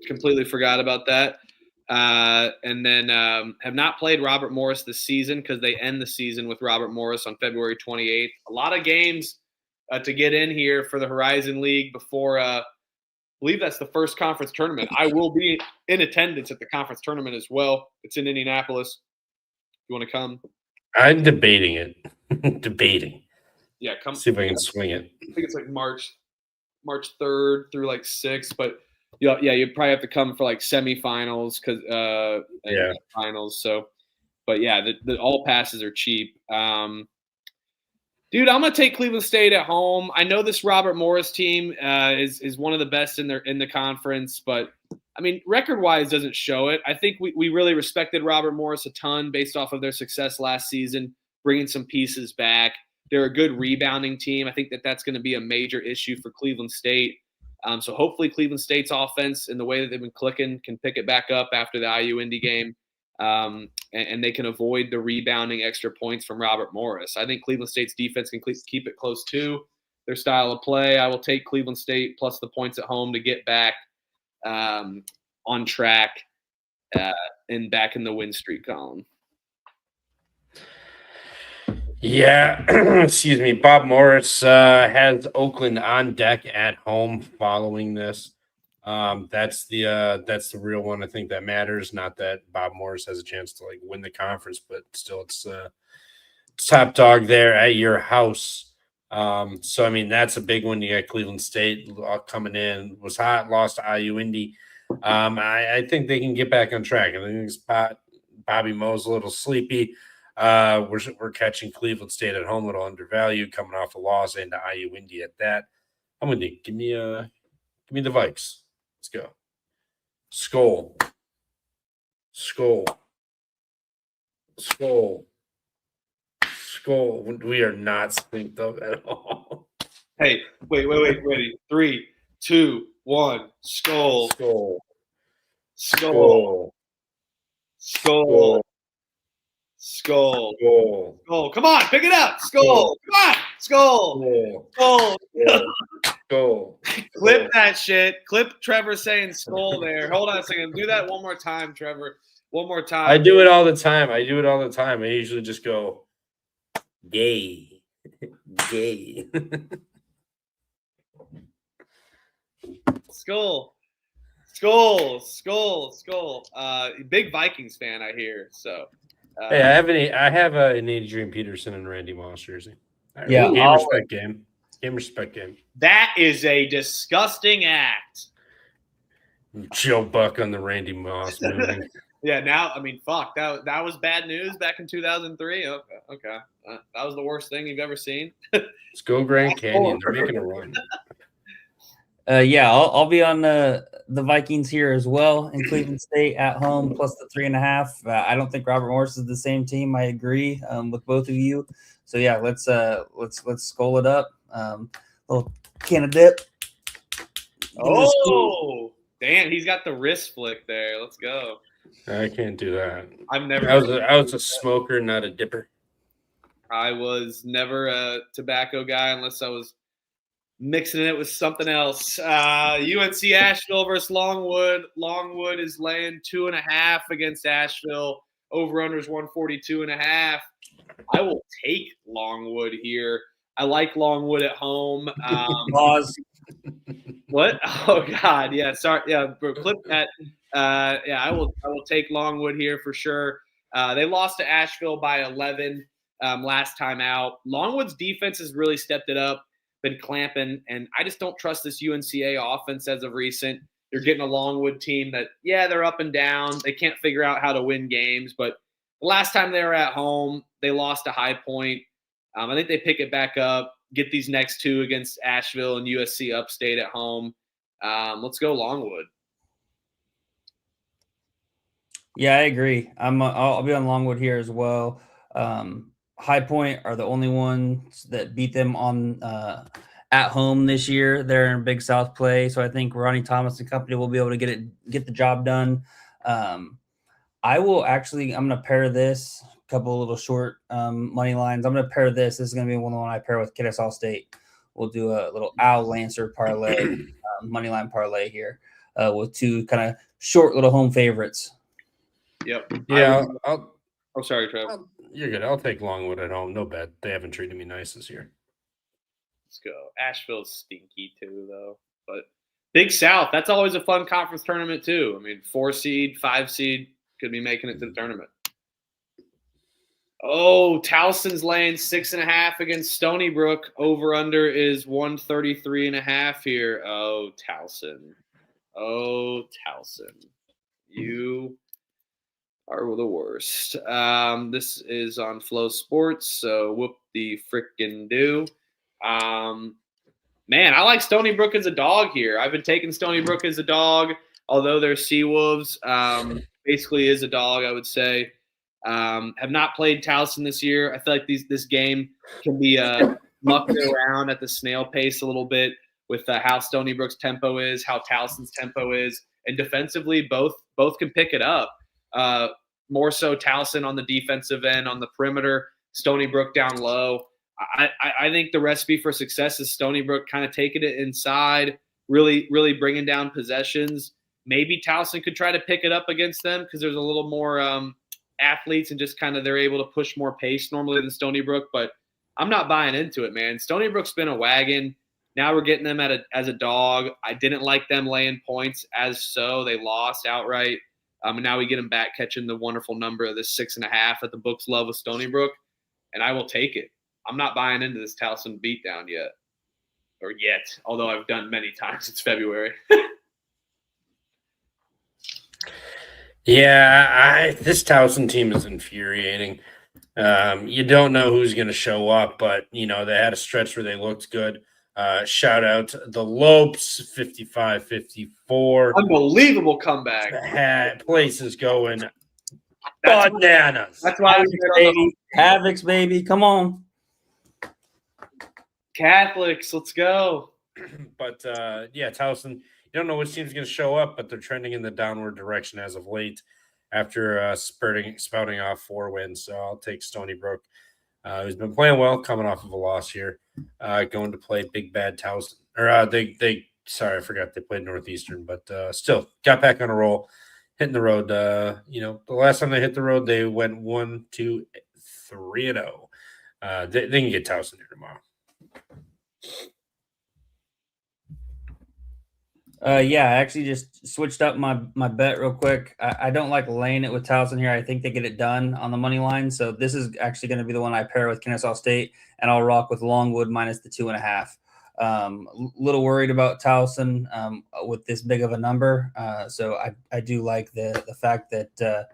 Completely forgot about that. And then have not played Robert Morris this season because they end the season with Robert Morris on February 28th. A lot of games to get in here for the Horizon League before I believe that's the first conference tournament. I will be in attendance at the conference tournament as well. It's in Indianapolis. You want to come? I'm debating it. Debating. Yeah, come. See if I can swing it. I think it's like March 3rd through like 6th, but yeah, you probably have to come for like semifinals and finals. So, but yeah, the all passes are cheap. Dude, I'm gonna take Cleveland State at home. I know this Robert Morris team is one of the best in the conference, but I mean, record-wise doesn't show it. I think we really respected Robert Morris a ton based off of their success last season, bringing some pieces back. They're a good rebounding team. I think that's going to be a major issue for Cleveland State. So hopefully Cleveland State's offense and the way that they've been clicking can pick it back up after the IU Indy game. And they can avoid the rebounding extra points from Robert Morris. I think Cleveland State's defense can keep it close to their style of play. I will take Cleveland State plus the points at home to get back on track and back in the win streak column. Yeah, excuse me. Bob Morris has Oakland on deck at home following this. That's the real one. I think that matters. Not that Bob Morris has a chance to like win the conference, but still, it's top dog there at your house. So I mean, that's a big one. You got Cleveland State coming in, was hot, lost to IU Indy. I think they can get back on track. I think Bobby Moe's a little sleepy. We're catching Cleveland State at home, a little undervalued, coming off a loss, and to IU Indy at that. I'm gonna give me the Vikes. Let's go. Skull. We are not synced up at all. Hey, wait. Ready? 3, 2, 1. Skull. Come on, pick it up. Skull. Come on. Skull. Clip that shit. Clip Trevor saying skull there. Hold on a second. Do that one more time, Trevor. One more time. I do it all the time. I usually just go gay. Skull. Big Vikings fan, I hear. So hey, I have an Adrian Peterson and Randy Moss jersey. Right, yeah, game respect game. That is a disgusting act. Joe Buck on the Randy Moss movie. Yeah, now I mean, fuck that was bad news back in 2003. Okay, that was the worst thing you've ever seen. Let's go Grand Canyon. They're making a run. Yeah, I'll be on the Vikings here as well in Cleveland State at home plus the 3.5. I don't think Robert Morris is the same team. I agree with both of you. So yeah, let's skull it up. Little can of dip. Oh, damn! He's got the wrist flick there. Let's go. I can't do that. I was a smoker, not a dipper. I was never a tobacco guy unless I was mixing it with something else. UNC Asheville versus Longwood. Longwood is laying 2.5 against Asheville. Over-unders 142.5. I will take Longwood here. I like Longwood at home. Pause. What? Oh God, yeah. Sorry, yeah. Clip that. Yeah, I will take Longwood here for sure. They lost to Asheville by 11 last time out. Longwood's defense has really stepped it up, been clamping, and I just don't trust this UNCA offense as of recent. You're getting a Longwood team that, yeah, they're up and down. They can't figure out how to win games, but the last time they were at home, they lost to High Point. I think they pick it back up, get these next two against Asheville and USC Upstate at home. Let's go Longwood. Yeah, I agree. I'll be on Longwood here as well. High Point are the only ones that beat them on at home this year. They're in Big South play, so I think Ronnie Thomas and company will be able to get the job done. I'm going to pair this couple of little short money lines. I'm going to pair this. This is going to be one I pair with Kennesaw State. We'll do a little Al Lancer parlay, money line parlay here with two kind of short little home favorites. Yep. Yeah. Sorry, Trev. You're good. I'll take Longwood at home. No bet. They haven't treated me nice this year. Let's go. Asheville's stinky too, though. But Big South, that's always a fun conference tournament too. I mean, 4 seed, 5 seed could be making it to the tournament. Oh, Towson's laying 6.5 against Stony Brook. Over under is 133.5 here. Oh, Towson. You are the worst. This is on Flow Sports, so whoop the frickin' do. Man, I like Stony Brook as a dog here. I've been taking Stony Brook as a dog, although they're Seawolves. Basically is a dog, I would say. Have not played Towson this year. I feel like this game can be mucked around at the snail pace a little bit with how Stony Brook's tempo is, how Towson's tempo is, and defensively both can pick it up. More so Towson on the defensive end, on the perimeter, Stony Brook down low. I think the recipe for success is Stony Brook kind of taking it inside, really bringing down possessions. Maybe Towson could try to pick it up against them because there's a little more athletes and just kind of they're able to push more pace normally than Stony Brook. But I'm not buying into it, man. Stony Brook's been a wagon. Now we're getting them as a dog. I didn't like them laying points they lost outright. And now we get them back catching the wonderful number of this 6.5 that the books love with Stony Brook, and I will take it. I'm not buying into this Towson beatdown yet, although I've done many times. It's February. Yeah, this Towson team is infuriating. You don't know who's going to show up, but, they had a stretch where they looked good. Shout out to the Lopes, 55-54. Unbelievable comeback. Place is going bananas. That's why Havocs, baby. Come on. Catholics, let's go. But, Towson, you don't know which team's going to show up, but they're trending in the downward direction as of late after spouting off 4 wins. So I'll take Stony Brook, who's been playing well, coming off of a loss here, going to play Big Bad Towson. Sorry, I forgot they played Northeastern, but still got back on a roll, hitting the road. The last time they hit the road, they went 1-2-3-0. They can get Towson here tomorrow. I actually just switched up my bet real quick. I don't like laying it with Towson here. I think they get it done on the money line. So this is actually going to be the one I pair with Kennesaw State, and I'll rock with Longwood minus the 2.5. Little worried about Towson with this big of a number. So I do like the fact that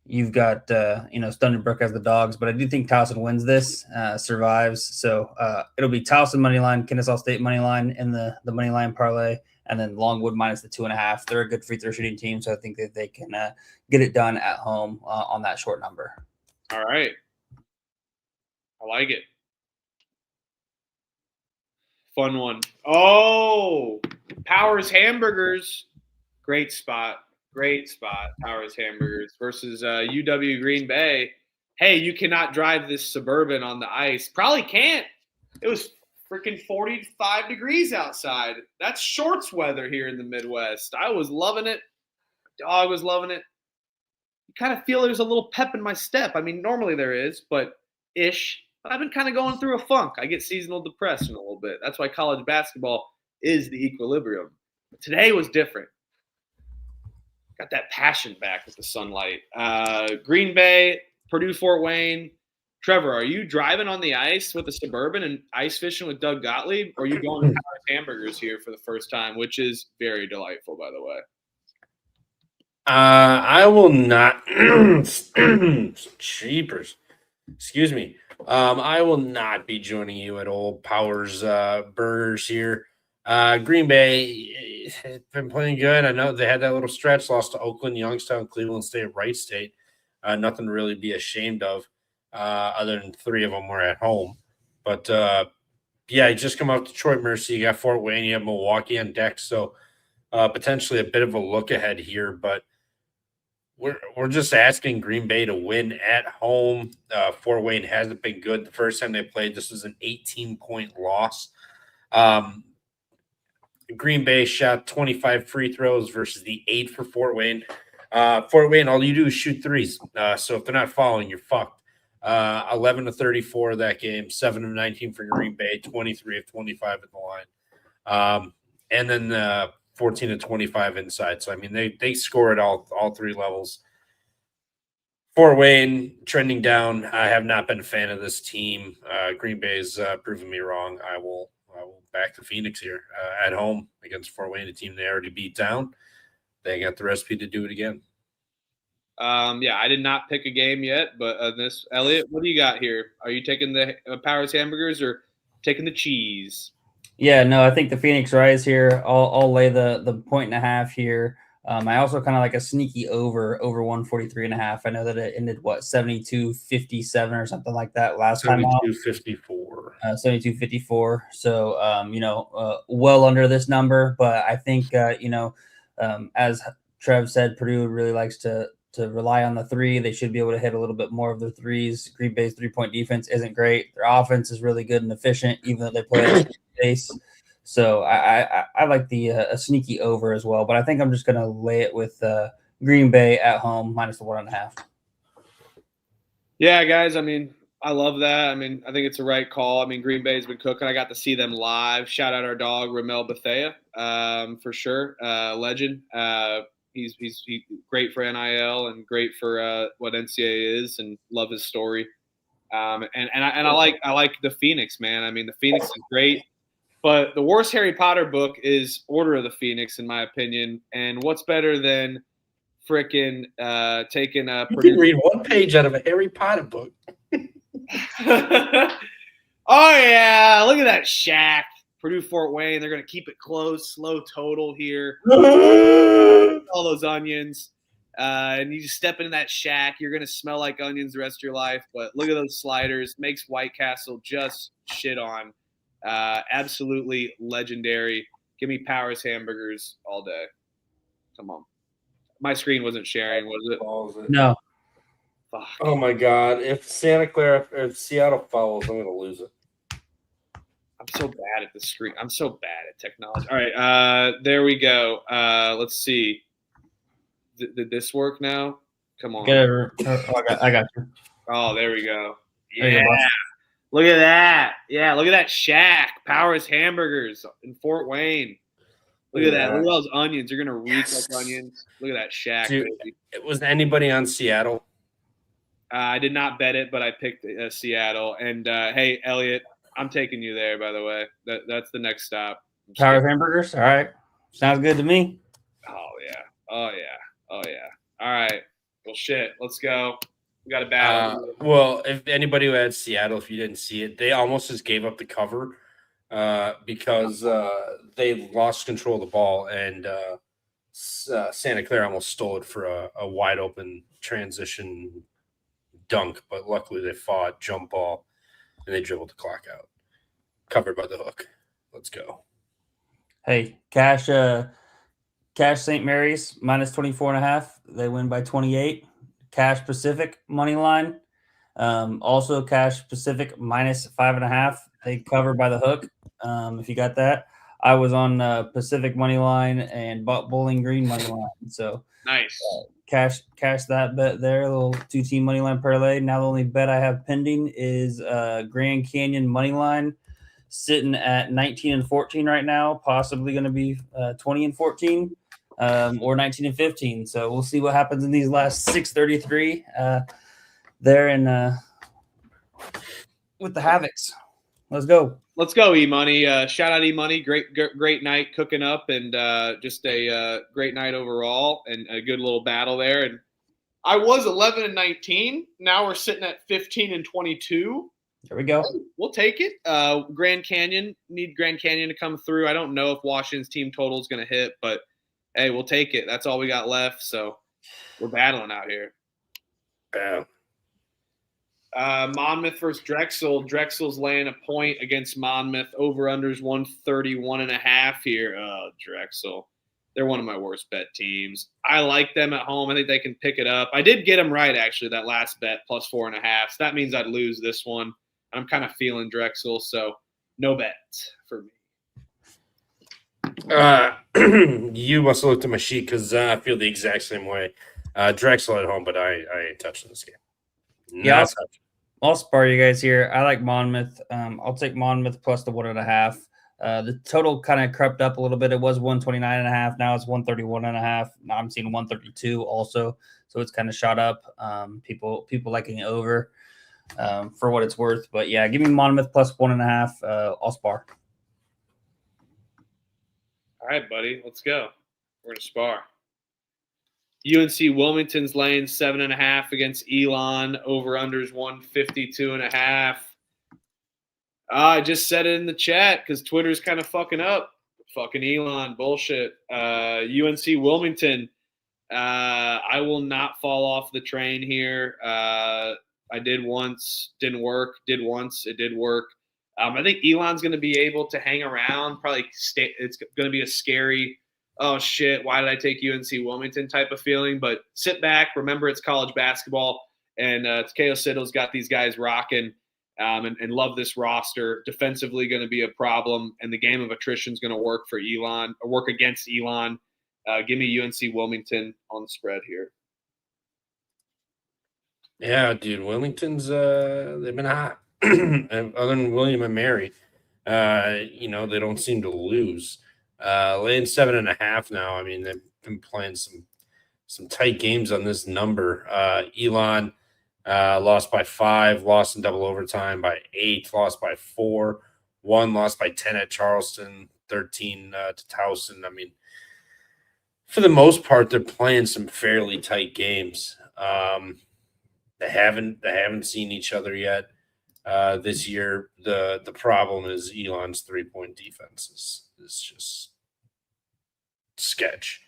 you've got Stony Brook as the dogs, but I do think Towson wins this, survives. So it'll be Towson money line, Kennesaw State money line in the money line parlay, and then Longwood minus the 2.5. They're a good free throw shooting team, so I think that they can get it done at home on that short number. All right. I like it. Fun one. Oh, Powers Hamburgers. Great spot. Powers Hamburgers versus UW Green Bay. Hey, you cannot drive this Suburban on the ice. Probably can't. It was freaking 45 degrees outside. That's shorts weather here in the Midwest. I was loving it. Dog was loving it. You kind of feel there's a little pep in my step. I mean, normally there is, but ish. I've been kind of going through a funk. I get seasonal depression a little bit. That's why college basketball is the equilibrium. But today was different. Got that passion back with the sunlight. Green Bay, Purdue, Fort Wayne. Trevor, are you driving on the ice with a Suburban and ice fishing with Doug Gottlieb? Or are you going to Powers Hamburgers here for the first time, which is very delightful, by the way? I will not. Cheapers. Excuse me. I will not be joining you at Old Powers Burgers here. Green Bay has been playing good. I know they had that little stretch, lost to Oakland, Youngstown, Cleveland State, Wright State. Nothing to really be ashamed of, other than 3 of them were at home. But yeah, you just come out Detroit Mercy. You got Fort Wayne, you have Milwaukee on deck, so potentially a bit of a look ahead here. But we're just asking Green Bay to win at home. Fort Wayne hasn't been good. The first time they played, this was an 18-point loss. Green Bay shot 25 free throws versus the 8 for Fort Wayne. Fort Wayne, all you do is shoot threes. So if they're not following, you're fucked. 11 to 34 of that game, 7 of 19 for Green Bay, 23 of 25 at the line. And then 14 to 25 inside. So, I mean, they score at all 3 levels. Fort Wayne trending down. I have not been a fan of this team. Green Bay's proven me wrong. I will back the Phoenix here at home against Fort Wayne, a team they already beat down. They got the recipe to do it again. Yeah, I did not pick a game yet, but this Elliot, what do you got here? Are you taking the Powers hamburgers or taking the cheese? Yeah, no, I think the Phoenix Rise here. I'll lay the 1.5 here. I also kind of like a sneaky over 143.5. I know that it ended 72-57 or something like that last time out. 72-54. 72-54. So well under this number, but I think as Trev said, Purdue really likes to rely on the 3. They should be able to hit a little bit more of their threes. Green Bay's 3-point defense isn't great. Their offense is really good and efficient, even though they play at base. So I like the a sneaky over as well, but I think I'm just going to lay it with Green Bay at home minus the 1.5. Yeah, guys. I mean, I love that. I mean, I think it's the right call. I mean, Green Bay's been cooking. I got to see them live. Shout out our dog Ramel Bethea, for sure, legend. He's great for NIL and great for what NCAA is, and love his story. And I like the Phoenix, man. I mean, the Phoenix is great. But the worst Harry Potter book is Order of the Phoenix, in my opinion. And what's better than frickin' taking a You can read one page out of a Harry Potter book. Oh, yeah. Look at that shack. Purdue Fort Wayne. They're going to keep it close, slow total here. All those onions. And you just step into that shack. You're going to smell like onions the rest of your life. But look at those sliders. Makes White Castle just shit on. Absolutely legendary. Give me Powers hamburgers all day. Come on. My screen wasn't sharing, was it? No. Fuck. Oh my God! If Seattle follows, I'm gonna lose it. I'm so bad at the screen. I'm so bad at technology. All right, there we go. Let's see. Did this work now? Come on. I got you. Oh, there we go. There you Yeah. go, boss. Look at that. Yeah, look at that shack. Powers Hamburgers in Fort Wayne. Look at that. Look at those onions. You're going to reek like onions. Look at that shack, Dude, baby. was anybody on Seattle? I did not bet it, but I picked Seattle. And, hey, Elliot, I'm taking you there, by the way. That's the next stop. Powers hamburgers. All right. Sounds good to me. Oh, yeah. Oh, yeah. Oh, yeah. All right. Well, shit. Let's go. We got a battle. Well, if anybody who had Seattle, if you didn't see it, they almost just gave up the cover because they lost control of the ball, and Santa Clara almost stole it for a wide open transition dunk. But luckily, they fought jump ball, and they dribbled the clock out. Covered by the hook. Let's go. Hey, Cash St. Mary's minus 24.5. They win by 28. Cash Pacific money line. Also Cash Pacific minus 5.5. They cover by the hook. If you got that, I was on Pacific money line and Bowling Green money line. So Nice. Cash that bet there. A little 2-team money line parlay. Now the only bet I have pending is Grand Canyon money line, sitting at 19-14 right now. Possibly going to be 20-14. Or 19-15. So we'll see what happens in these last 6:33 there in with the Havocs. Let's go. Let's go, E-Money. Shout out E-Money. Great night cooking up, and just a great night overall, and a good little battle there. And I was 11-19. Now we're sitting at 15-22. There we go. We'll take it. Grand Canyon, need Grand Canyon to come through. I don't know if Washington's team total is going to hit, but hey, we'll take it. That's all we got left. So we're battling out here. Yeah. Monmouth versus Drexel. Drexel's laying a point against Monmouth. Over-unders 131.5 here. Oh, Drexel. They're one of my worst bet teams. I like them at home. I think they can pick it up. I did get them right, actually, that last bet, plus 4.5. So that means I'd lose this one. I'm kind of feeling Drexel, so no bet for me. You must have looked at my sheet because I feel the exact same way. Drexel at home, but I ain't touching this game. Yeah, I'll spar you guys here. I like Monmouth. I'll take Monmouth plus the 1.5. The total kind of crept up a little bit. It was 129.5. Now it's 131.5. Now I'm seeing 132 also. So it's kind of shot up. People liking it over for what it's worth. But yeah, give me Monmouth plus 1.5. I'll spar. All right, buddy. Let's go. We're going to spar. UNC Wilmington's laying 7.5 against Elon. Over-unders 152.5. I just said it in the chat because Twitter's kind of fucking up. Fucking Elon. Bullshit. UNC Wilmington. I will not fall off the train here. I did once. Didn't work. Did once. It did work. I think Elon's going to be able to hang around. Probably it's going to be a scary, oh, shit, why did I take UNC Wilmington type of feeling. But sit back. Remember, it's college basketball. And Takeo Sito's got these guys rocking. And love this roster. Defensively going to be a problem, and the game of attrition is going to work for Elon or work against Elon. Give me UNC Wilmington on the spread here. Yeah, dude, Wilmington's they've been hot. And other than William and Mary, they don't seem to lose. Laying 7.5 now. I mean, they've been playing some tight games on this number. Elon. Lost by 5, lost in double overtime by 8, lost by 4, 1 lost by 10 at Charleston, 13 to Towson. I mean, for the most part, they're playing some fairly tight games. They haven't seen each other yet this year. The problem is Elon's 3-point defense is just sketch.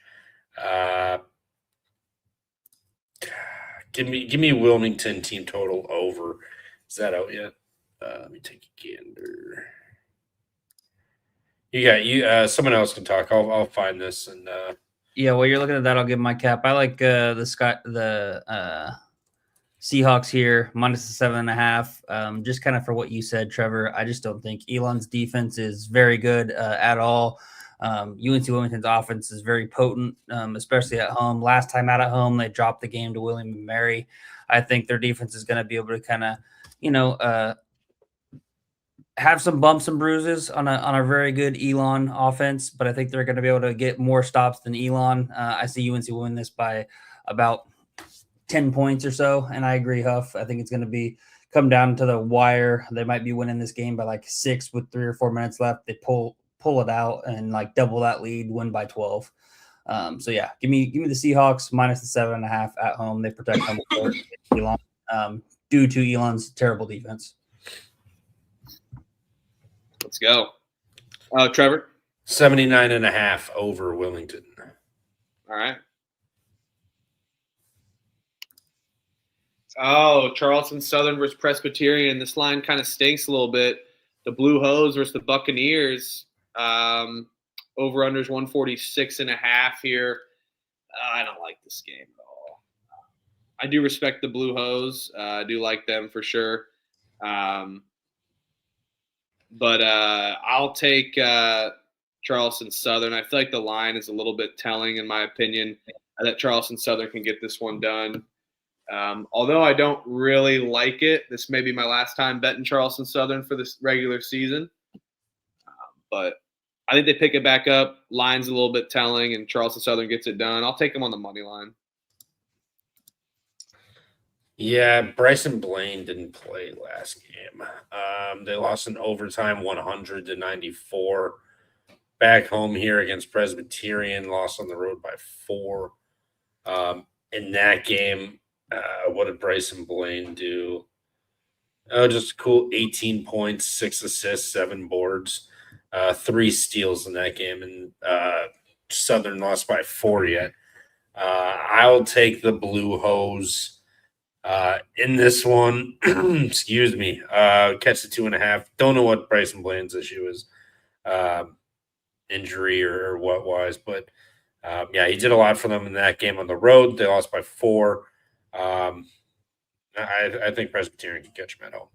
Give me Wilmington team total over. Is that out yet? Let me take a gander. You someone else can talk. I'll find this and yeah, while you're looking at that, I'll give my cap. I like the Seahawks here minus the 7.5. Just kind of for what you said, Trevor. I just don't think Elon's defense is very good at all. UNC Wilmington's offense is very potent, especially at home. Last time out at home, they dropped the game to William and Mary. I think their defense is going to be able to kind of, have some bumps and bruises on a very good Elon offense, but I think they're going to be able to get more stops than Elon. I see UNC win this by about 10 points or so, and I agree, Huff. I think it's going to come down to the wire. They might be winning this game by like 6 with 3 or 4 minutes left. They pull it out and like double that lead, win by 12. So yeah, give me the Seahawks minus the 7.5 at home. They protect home court Elon, due to Elon's terrible defense. Let's go. Trevor? 79.5 over Wilmington. All right. Oh, Charleston Southern versus Presbyterian. This line kind of stinks a little bit. The Blue Hose versus the Buccaneers. Over-unders 146.5 here. I don't like this game at all. I do respect the Blue Hose. I do like them for sure. But I'll take Charleston Southern. I feel like the line is a little bit telling, in my opinion, that Charleston Southern can get this one done. Although I don't really like it, this may be my last time betting Charleston Southern for this regular season. But I think they pick it back up. Line's a little bit telling, and Charleston Southern gets it done. I'll take them on the money line. Yeah, Bryson Blaine didn't play last game. They lost in overtime 100-94. Back home here against Presbyterian, lost on the road by 4. In that game, what did Bryson Blaine do? Just a cool 18 points, 6 assists, 7 boards, 3 steals in that game, and Southern lost by 4 yet. I'll take the Blue Hose in this one. Excuse me. Catch the 2.5. Don't know what Bryson Bland's issue is, injury or what was, but yeah, he did a lot for them in that game on the road. They lost by 4. I think Presbyterian can catch him at home.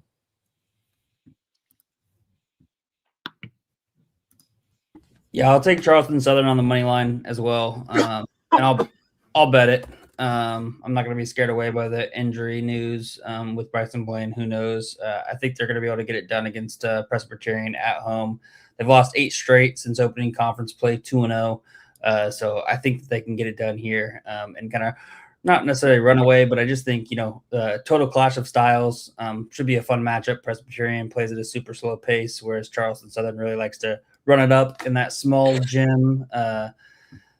Yeah, I'll take Charleston Southern on the money line as well, and I'll bet it. I'm not going to be scared away by the injury news with Bryson Blaine. Who knows? I think they're going to be able to get it done against Presbyterian at home. They've lost 8 straight since opening conference play, 2-0. So I think they can get it done here and kind of not necessarily run away, but I just think, the total clash of styles should be a fun matchup. Presbyterian plays at a super slow pace, whereas Charleston Southern really likes to run it up in that small gym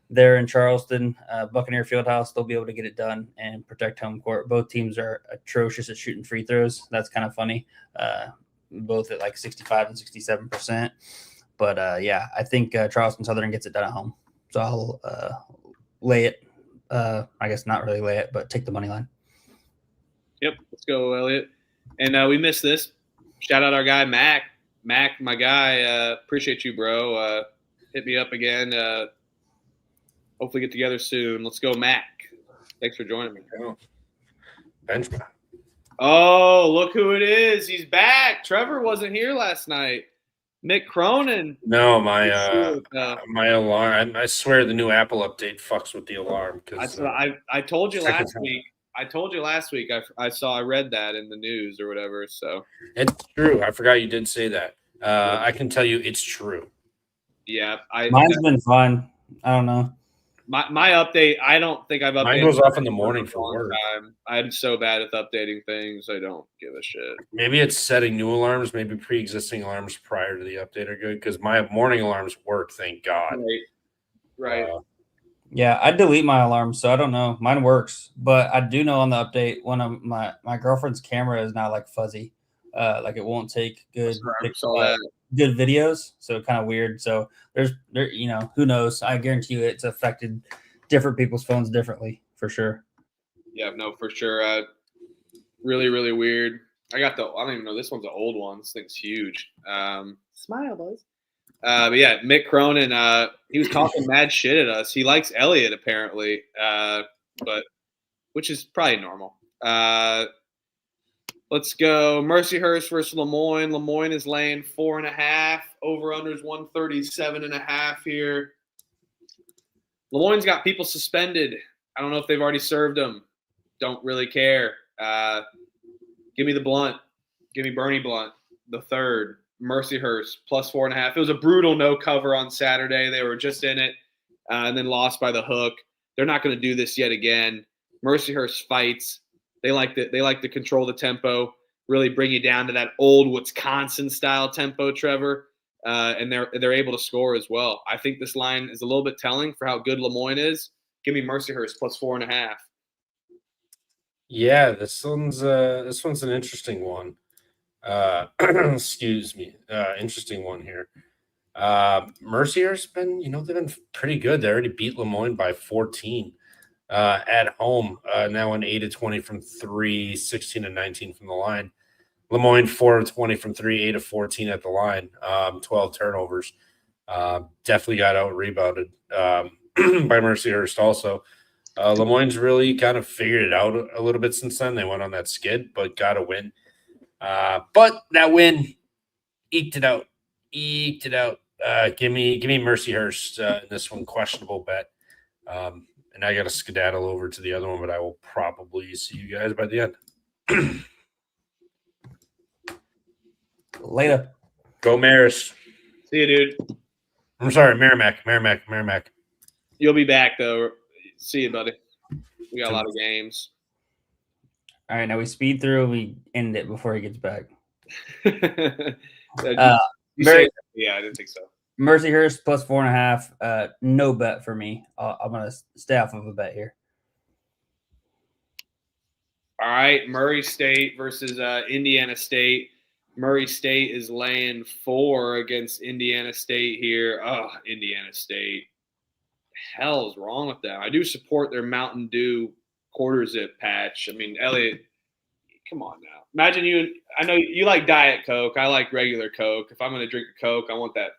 there in Charleston, Buccaneer Fieldhouse. They'll be able to get it done and protect home court. Both teams are atrocious at shooting free throws. That's kind of funny. Both at like 65 and 67%. But yeah, I think Charleston Southern gets it done at home. So I'll lay it. I guess not really lay it, but take the money line. Yep, let's go, Elliot. And we missed this. Shout out our guy Mac. Mac, my guy. Appreciate you, bro. Hit me up again. Hopefully get together soon. Let's go, Mac. Thanks for joining me. Benjamin. Oh, look who it is. He's back. Trevor wasn't here last night. Mick Cronin. No, my alarm. I swear the new Apple update fucks with the alarm. I told you last week. I read that in the news or whatever. So it's true. I forgot you did say that. I can tell you it's true. Yeah, mine's been fun. I don't know. My update, I don't think I've updated. Mine goes off in the morning for work. I'm so bad at updating things. I don't give a shit. Maybe it's setting new alarms. Maybe pre-existing alarms prior to the update are good because my morning alarms work. Thank God. Right. Yeah, I delete my alarms, so I don't know. Mine works, but I do know on the update one of my girlfriend's camera is now like fuzzy, like it won't take good videos, so kind of weird. So there, who knows? I guarantee you, it's affected different people's phones differently for sure. Yeah, no, for sure. Really, really weird. I don't even know. This one's an old one. This thing's huge. Smile, boys. But yeah, Mick Cronin, he was talking mad shit at us. He likes Elliot apparently, but which is probably normal. Let's go. Mercyhurst versus Lemoyne. Lemoyne is laying 4.5. Over/under is 137.5 here. Lemoyne's got people suspended. I don't know if they've already served them. Don't really care. Give me the Blunt. Give me Bernie Blunt, the third. Mercyhurst plus 4.5. It was a brutal no cover on Saturday. They were just in it and then lost by the hook. They're not going to do this yet again. Mercyhurst fights. They like to control the tempo, really bring you down to that old Wisconsin style tempo, Trevor. And they're able to score as well. I think this line is a little bit telling for how good Lemoyne is. Give me Mercyhurst plus 4.5. Yeah, this one's an interesting one. Excuse me. Interesting one here. Mercier's been, they've been pretty good. They already beat Lemoyne by 14 at home. Now an 8-20 from 3, 16-19 from the line. Lemoyne 4-20 from 3, 8-14 at the line. 12 turnovers. Definitely got out rebounded by Mercyhurst also. Lemoyne's really kind of figured it out a little bit since then. They went on that skid, but got a win. But that win eked it out. Give me Mercyhurst in this one. Questionable bet. And I got to skedaddle over to the other one, but I will probably see you guys by the end. Later. Go Maris. See you, dude. I'm sorry, Merrimack. You'll be back though. See you, buddy. We got a lot of games. All right, now we speed through. We end it before he gets back. Yeah, I didn't think so. Mercyhurst plus 4.5. No bet for me. I'm gonna stay off of a bet here. All right, Murray State versus Indiana State. Murray State is laying 4 against Indiana State here. Oh, Indiana State. Hell is wrong with them? I do support their Mountain Dew quarter zip patch. I mean, Elliot, come on now. Imagine you. I know you like Diet Coke. I like regular Coke. If I'm going to drink a Coke, I want that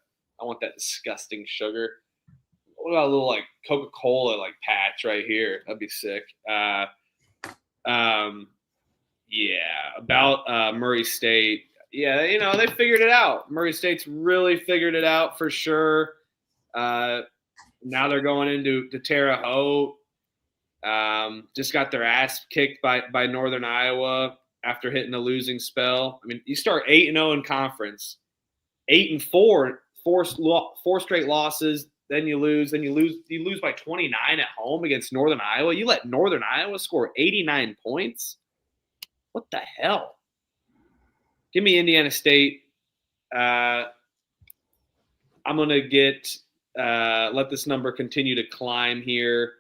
disgusting sugar. What about a little like Coca-Cola like patch right here? That'd be sick. Yeah, about Murray State. Yeah, they figured it out. Murray State's really figured it out for sure. Now they're going into Terre Haute. Just got their ass kicked by Northern Iowa after hitting a losing spell. I mean, you start 8-0 in conference, 8-4, four straight losses. Then you lose. You lose by 29 at home against Northern Iowa. You let Northern Iowa score 89 points. What the hell? Give me Indiana State. I'm gonna let this number continue to climb here,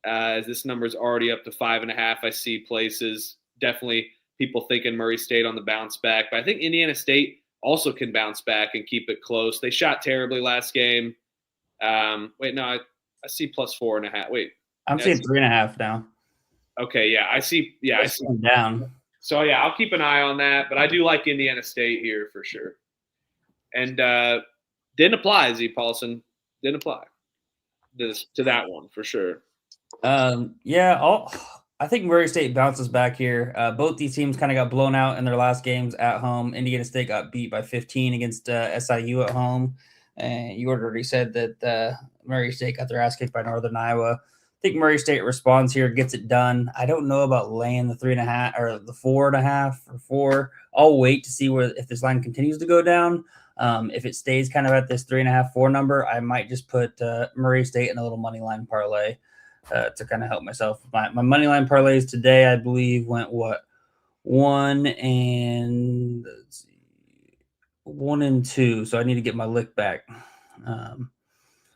as this number is already up to 5.5. I see places definitely people thinking Murray State on the bounce back, but I think Indiana State also can bounce back and keep it close. They shot terribly last game. Wait, no, I see plus 4.5. Wait, I'm seeing 3.5 now. Okay, yeah, I see. Yeah, I see down. So yeah, I'll keep an eye on that. But I do like Indiana State here for sure. And didn't apply, Z Paulson. Didn't apply to that one for sure. Yeah, I think Murray State bounces back here. Both these teams kind of got blown out in their last games at home. Indiana State got beat by 15 against SIU at home. And you already said that Murray State got their ass kicked by Northern Iowa. I think Murray State responds here, gets it done. I don't know about laying the 3.5 or the 4.5 or 4. I'll wait to see if this line continues to go down. If it stays kind of at this 3.5, 4 number, I might just put Murray State in a little money line parlay to kind of help myself. My money line parlays today, I believe, went 1 and 2. So I need to get my lick back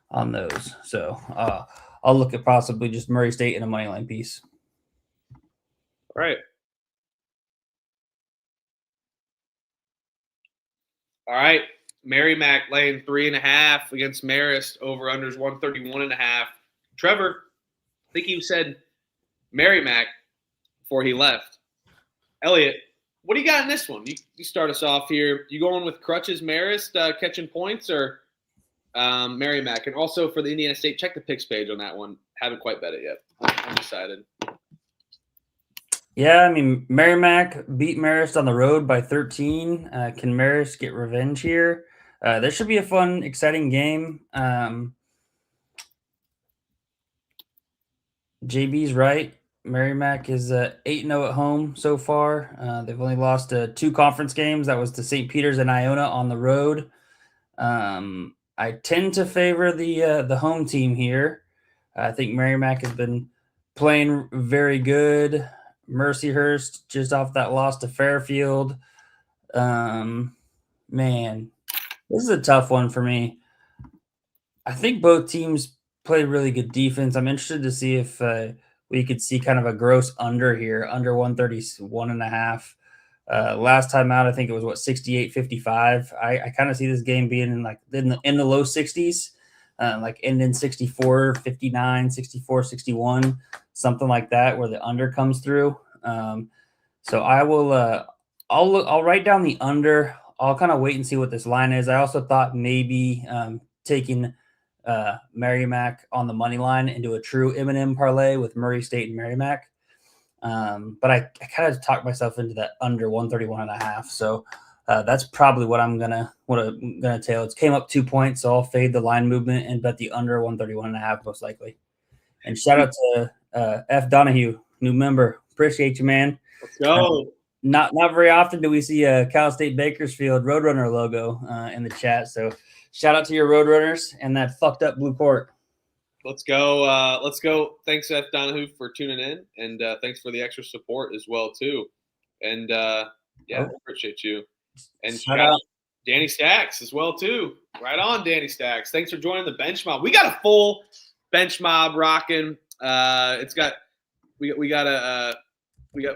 on those. So I'll look at possibly just Murray State in a money line piece. All right. All right. Merrimack laying 3.5 against Marist. Over unders 131.5. Trevor, I think you said Merrimack before he left. Elliot, what do you got in this one? You start us off here. You going with Crutches Marist catching points, or Merrimack? And also for the Indiana State, check the picks page on that one. Haven't quite bet it yet. I'm excited. Yeah, I mean, Merrimack beat Marist on the road by 13. Can Marist get revenge here? There should be a fun, exciting game. JB's right. Merrimack is 8-0 at home so far. They've only lost 2 conference games. That was to St. Peter's and Iona on the road. I tend to favor the home team here. I think Merrimack has been playing very good. Mercyhurst just off that loss to Fairfield. Man, this is a tough one for me. I think both teams play really good defense. I'm interested to see if we could see kind of a gross under here, under 131.5. Last time out, I think it was 68-55. I kind of see this game being in the low 60s, like ending 64-59, 64-61, something like that, where the under comes through. So I will. I'll write down the under. I'll kind of wait and see what this line is. I also thought maybe taking Merrimack on the money line into a true M&M parlay with Murray State and Merrimack. But I kind of talked myself into that under 131.5. So that's probably what I'm gonna tail. It came up 2 points, so I'll fade the line movement and bet the under 131.5 most likely. And shout out to F Donahue, new member. Appreciate you, man. Let's go. Not very often do we see a Cal State Bakersfield Roadrunner logo in the chat. So shout out to your Roadrunners and that fucked up blue court. Let's go. Let's go. Thanks, F Donahue, for tuning in, and thanks for the extra support as well too. And appreciate you. And shout out Danny Stacks as well too. Right on, Danny Stacks. Thanks for joining the bench mob. We got a full bench mob rocking. We got a we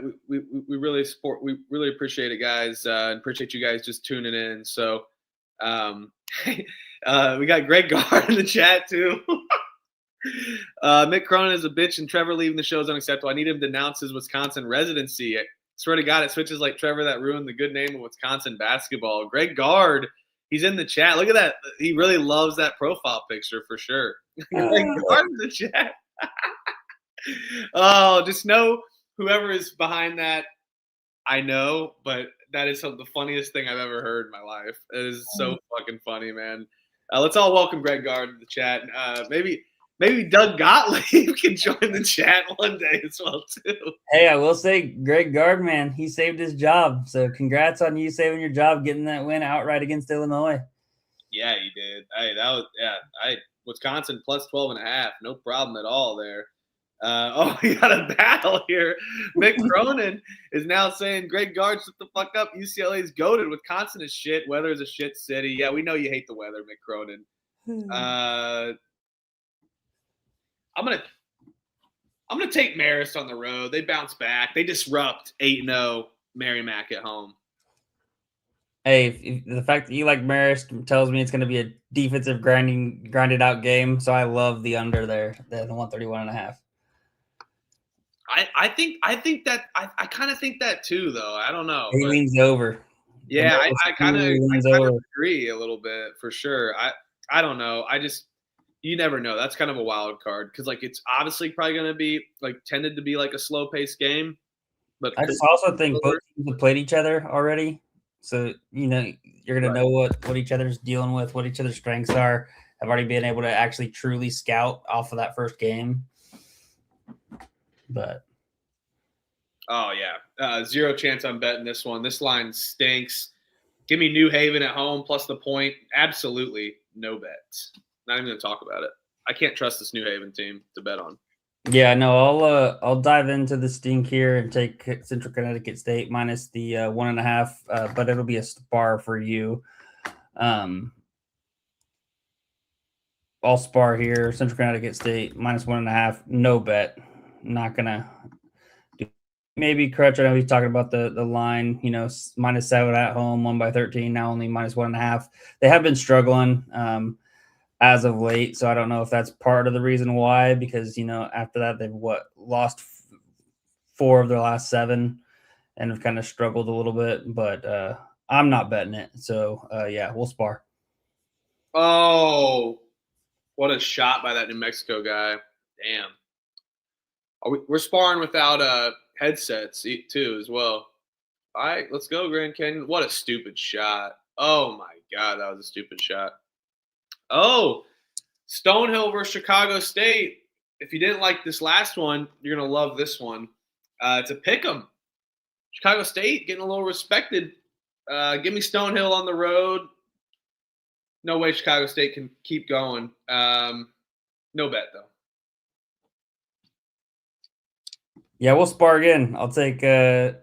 really support. We really appreciate it, guys. And appreciate you guys just tuning in. So, we got Greg Gard in the chat too. Mick Cronin is a bitch, and Trevor leaving the show is unacceptable. I need him to announce his Wisconsin residency. I swear to God, it switches like Trevor that ruined the good name of Wisconsin basketball. Greg Gard, he's in the chat. Look at that. He really loves that profile picture for sure. Greg Gard in the chat. Oh, just know whoever is behind that, I know, but that is the funniest thing I've ever heard in my life. It is so fucking funny, man. Let's all welcome Greg Gard to the chat. Maybe Doug Gottlieb can join the chat one day as well too. Hey, I will say, Greg Gard, man, he saved his job. So congrats on you saving your job, getting that win outright against Illinois. Yeah, he did. Hey, that was Wisconsin plus 12.5. No problem at all there. We got a battle here. Mick Cronin is now saying, Greg Gard, shut the fuck up. UCLA is goated. Wisconsin is shit. Weather is a shit city. Yeah, we know you hate the weather, Mick Cronin. I'm gonna take Marist on the road. They bounce back. They disrupt 8-0 Merrimack at home. Hey, the fact that you like Marist tells me it's going to be a defensive grinded out game. So I love the under there, the 131.5. I kind of think that too, though. I don't know. He leans over. Yeah, I kind of agree a little bit for sure. I don't know. You never know. That's kind of a wild card because like it's obviously probably going to be like tended to be like a slow paced game. But I just also think both teams have played each other already, so you're going to know what each other's dealing with, what each other's strengths are. Have already been able to actually truly scout off of that first game. But zero chance I'm betting this one. This line stinks. Give me New Haven at home plus the point. Absolutely no bets. Not even gonna talk about it. I can't trust this New Haven team to bet on. Yeah, no, I'll dive into the stink here and take Central Connecticut State minus the 1.5, but it'll be a spar for you. I'll spar here. Central Connecticut State minus 1.5. No bet. Not gonna do. Maybe Crutch. I know he's talking about the line. Minus 7 at home, 1 by 13. Now only minus 1.5. They have been struggling as of late, so I don't know if that's part of the reason why. Because after that they've lost 4 of their last 7 and have kind of struggled a little bit. But I'm not betting it. So we'll spar. Oh, what a shot by that New Mexico guy! Damn. We're sparring without headsets too as well. All right, let's go, Grand Canyon. What a stupid shot. Oh, my God, that was a stupid shot. Oh, Stonehill versus Chicago State. If you didn't like this last one, you're going to love this one. It's a pick 'em. Chicago State getting a little respected. Give me Stonehill on the road. No way Chicago State can keep going. No bet, though. Yeah, we'll spar again. I'll take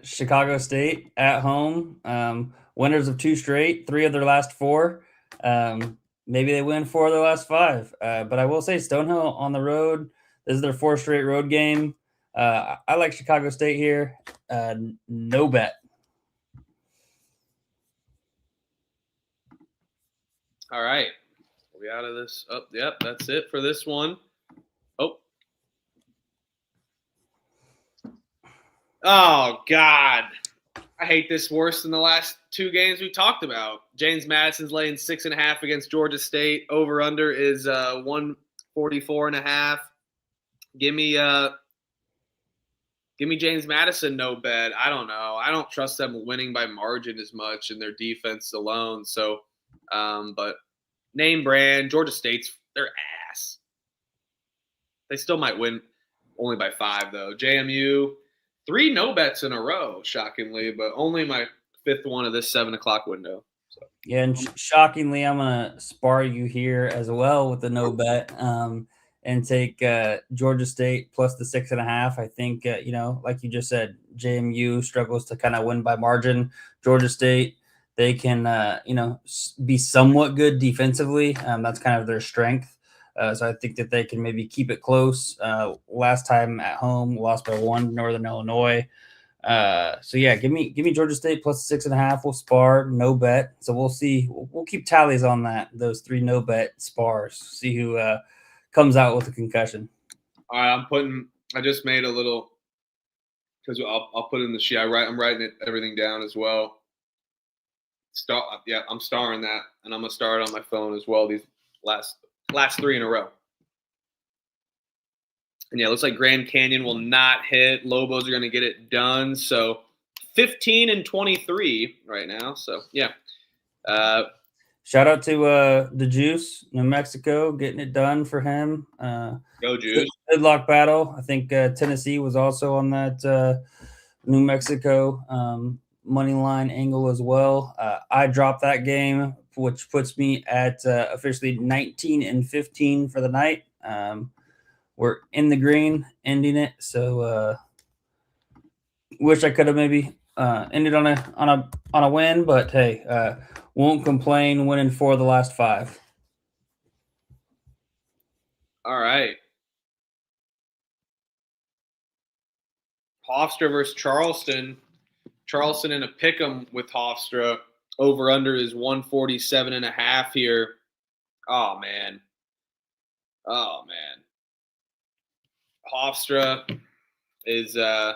Chicago State at home. Winners of 2 straight, 3 of their last 4. Maybe they win 4 of their last 5. But I will say Stonehill on the road. This is their 4th straight road game. I like Chicago State here. No bet. All right. Are we out of this? Oh, yep, that's it for this one. Oh, God. I hate this worse than the last 2 games we talked about. James Madison's laying 6.5 against Georgia State. Over-under is 144.5. Give me James Madison, no bet. I don't know. I don't trust them winning by margin as much in their defense alone. So, but name brand, Georgia State's their ass. They still might win only by 5, though. JMU. 3 no bets in a row, shockingly, but only my 5th one of this 7 o'clock window. So. Yeah, and shockingly, I'm gonna spar you here as well with the no bet, and take Georgia State plus the 6.5. I think like you just said, JMU struggles to kind of win by margin. Georgia State, they can be somewhat good defensively. That's kind of their strength. So I think that they can maybe keep it close. Last time at home, lost by 1 to Northern Illinois. So yeah, give me Georgia State plus 6.5. We'll spar, no bet. So we'll see. We'll keep tallies on that. Those 3 no bet spars. See who comes out with a concussion. All right, I just made a little because I'll put in the sheet. I'm writing everything down as well. I'm starring that, and I'm gonna star it on my phone as well. These last 3 in a row. And yeah, it looks like Grand Canyon will not hit. Lobos are going to get it done. So 15 and 23 right now. So yeah. Shout out to the Juice, New Mexico, getting it done for him. Go Juice. Good luck battle. I think Tennessee was also on that New Mexico money line angle as well. I dropped that game, which puts me at officially 19 and 15 for the night. We're in the green, ending it. So wish I could have maybe ended on a win, but hey, won't complain. Winning 4 of the last 5. All right. Hofstra versus Charleston. Charleston in a pick'em with Hofstra. Over under is 147.5 here. Oh man. Hofstra is been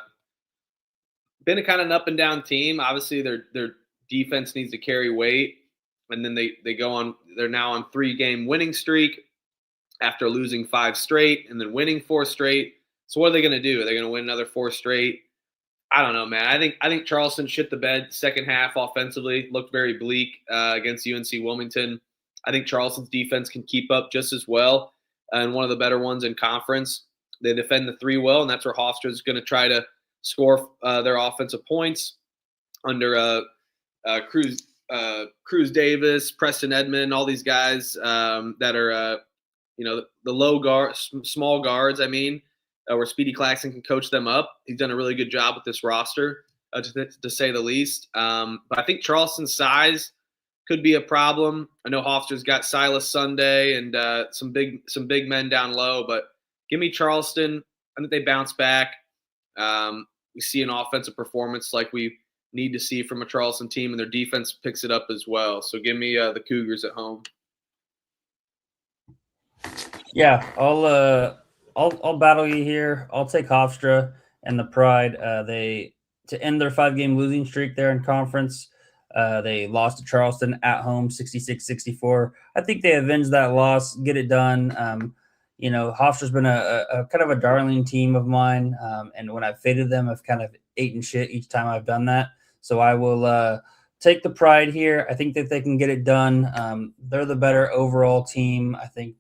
a kind of an up and down team. Obviously, their defense needs to carry weight, and then they go on. They're now on 3-game winning streak after losing 5 straight and then winning 4 straight. So what are they going to do? Are they going to win another 4 straight? I don't know, man. I think Charleston shit the bed second half offensively. Looked very bleak against UNC Wilmington. I think Charleston's defense can keep up just as well, and one of the better ones in conference. They defend the 3 well, and that's where Hofstra is going to try to score their offensive points under Cruz Davis, Preston Edmond, all these guys that are the small guards. I mean, where Speedy Claxton can coach them up. He's done a really good job with this roster, to say the least. But I think Charleston's size could be a problem. I know Hofstra's got Silas Sunday and some big men down low, but give me Charleston. I think they bounce back. We see an offensive performance like we need to see from a Charleston team, and their defense picks it up as well. So give me the Cougars at home. Yeah, I'll battle you here. I'll take Hofstra and the Pride. They to end their 5-game losing streak there in conference. They lost to Charleston at home, 66-64. I think they avenged that loss, get it done. Hofstra's been a kind of a darling team of mine, and when I've faded them, I've kind of eaten shit each time I've done that. So I will take the Pride here. I think that they can get it done. They're the better overall team. I think,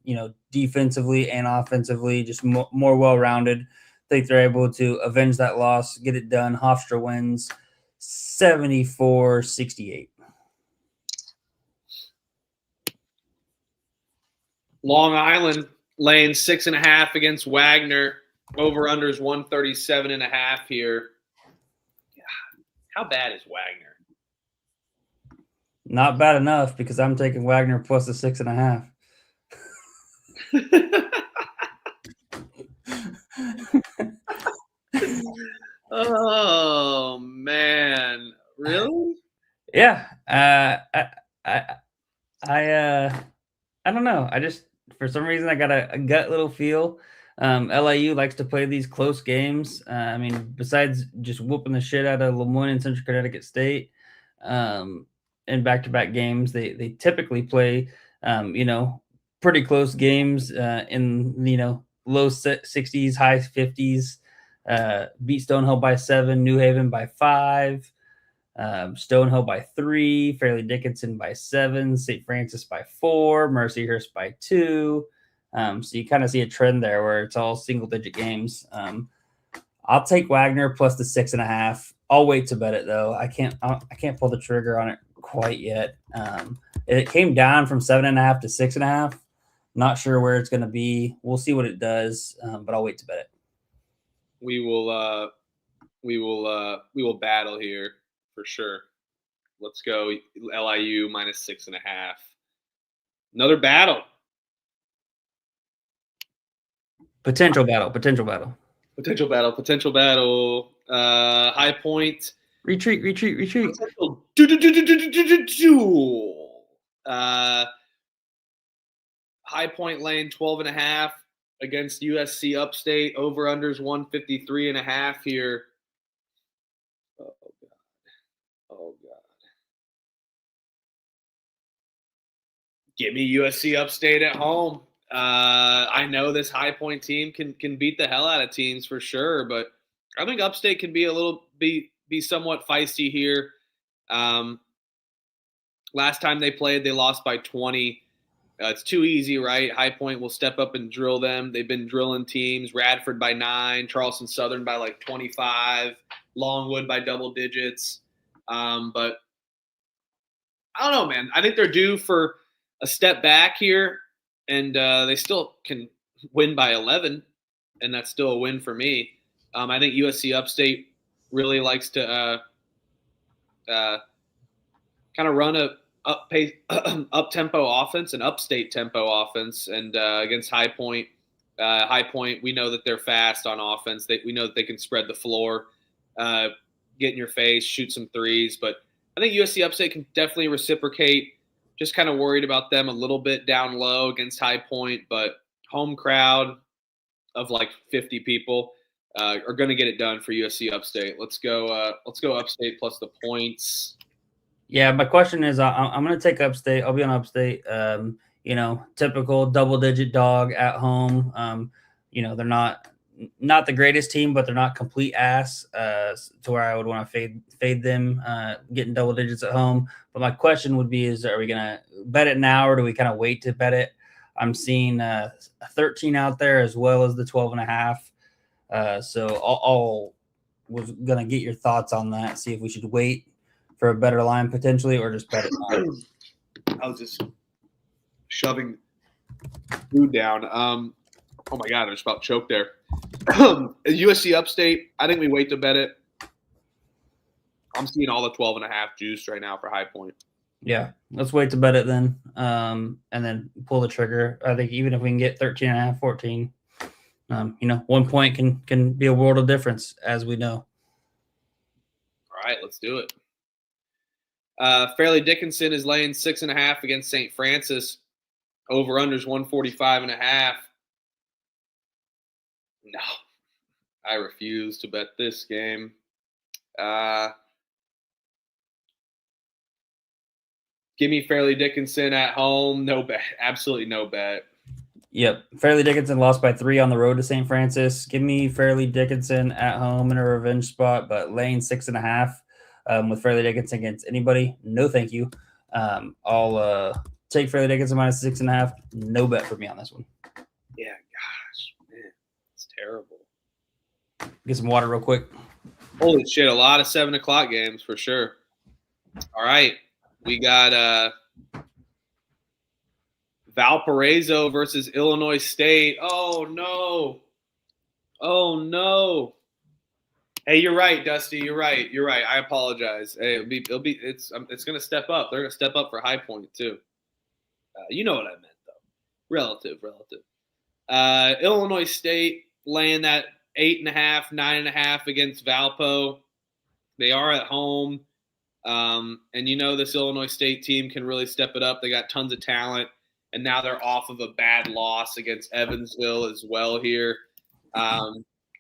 defensively and offensively, just more well-rounded. I think they're able to avenge that loss, get it done. Hofstra wins 74-68. Long Island laying 6.5 against Wagner. Over under is 137.5 here. How bad is Wagner? Not bad enough, because I'm taking Wagner plus the 6.5. Oh man, really? Yeah. I don't know. I just, for some reason, I got a gut little feel. LIU likes to play these close games. Besides just whooping the shit out of Lemoyne and Central Connecticut State, in back-to-back games, they typically play, pretty close games in low 60s, high 50s. Beat Stonehill by 7, New Haven by 5. Stonehill by 3, Fairleigh Dickinson by 7, St. Francis by 4, Mercyhurst by 2. So you kind of see a trend there where it's all single-digit games. I'll take Wagner plus the 6.5. I'll wait to bet it though. I can't pull the trigger on it quite yet. It came down from 7.5 to 6.5. Not sure where it's going to be. We'll see what it does, but I'll wait to bet it. We will battle here for sure. Let's go LIU minus 6.5. Another battle. Potential battle. Potential battle. High Point. Retreat. High Point laying 12.5 against USC Upstate. Over-unders 153.5 here. Oh, God. Give me USC Upstate at home. I know this High Point team can beat the hell out of teams for sure, but I think Upstate can be somewhat feisty here. Last time they played, they lost by 20. It's too easy, right? High Point will step up and drill them. They've been drilling teams. Radford by 9, Charleston Southern by like 25, Longwood by double digits. But I don't know, man. I think they're due for a step back here, and they still can win by 11, and that's still a win for me. I think USC Upstate really likes to kind of run a up-tempo offense and upstate tempo offense, and against High Point, we know that they're fast on offense. We know that they can spread the floor, get in your face, shoot some threes, but I think USC Upstate can definitely reciprocate. Just kind of worried about them a little bit down low against High Point, but home crowd of like 50 people are going to get it done for USC Upstate. Let's go Upstate plus the points. Yeah, my question is, I'm going to take Upstate. I'll be on Upstate. Typical double-digit dog at home. They're not the greatest team, but they're not complete ass to where I would want to fade them getting double digits at home. But my question would be: are we going to bet it now, or do we kind of wait to bet it? I'm seeing 13 out there as well as the 12.5. So I'll was going to get your thoughts on that. See if we should wait for a better line potentially, or just bet it now. I was just shoving food down. Oh my God, I just about choked there. USC Upstate, I think we wait to bet it. I'm seeing all the 12.5 juice right now for High Point. Yeah, let's wait to bet it then, and then pull the trigger. I think even if we can get 13.5, 14, 1 point can be a world of difference, as we know. All right, let's do it. Fairleigh Dickinson is laying 6.5 against St. Francis. Over-unders 145.5. No, I refuse to bet this game. Give me Fairleigh Dickinson at home. No bet. Absolutely no bet. Yep. Fairleigh Dickinson lost by 3 on the road to St. Francis. Give me Fairleigh Dickinson at home in a revenge spot, but laying 6.5 with Fairleigh Dickinson against anybody. No, thank you. I'll take Fairleigh Dickinson minus 6.5. No bet for me on this one. Yeah, gosh, man, it's terrible. Get some water real quick. Holy shit, a lot of 7 o'clock games for sure. All right, we got Valparaiso versus Illinois State. Oh no. Hey, you're right, Dusty. You're right. I apologize. Hey, it's going to step up. They're going to step up for High Point too. You know what I meant though. Relative. Illinois State laying that 8.5, 9.5 against Valpo. They are at home. And this Illinois State team can really step it up. They got tons of talent, and now they're off of a bad loss against Evansville as well here.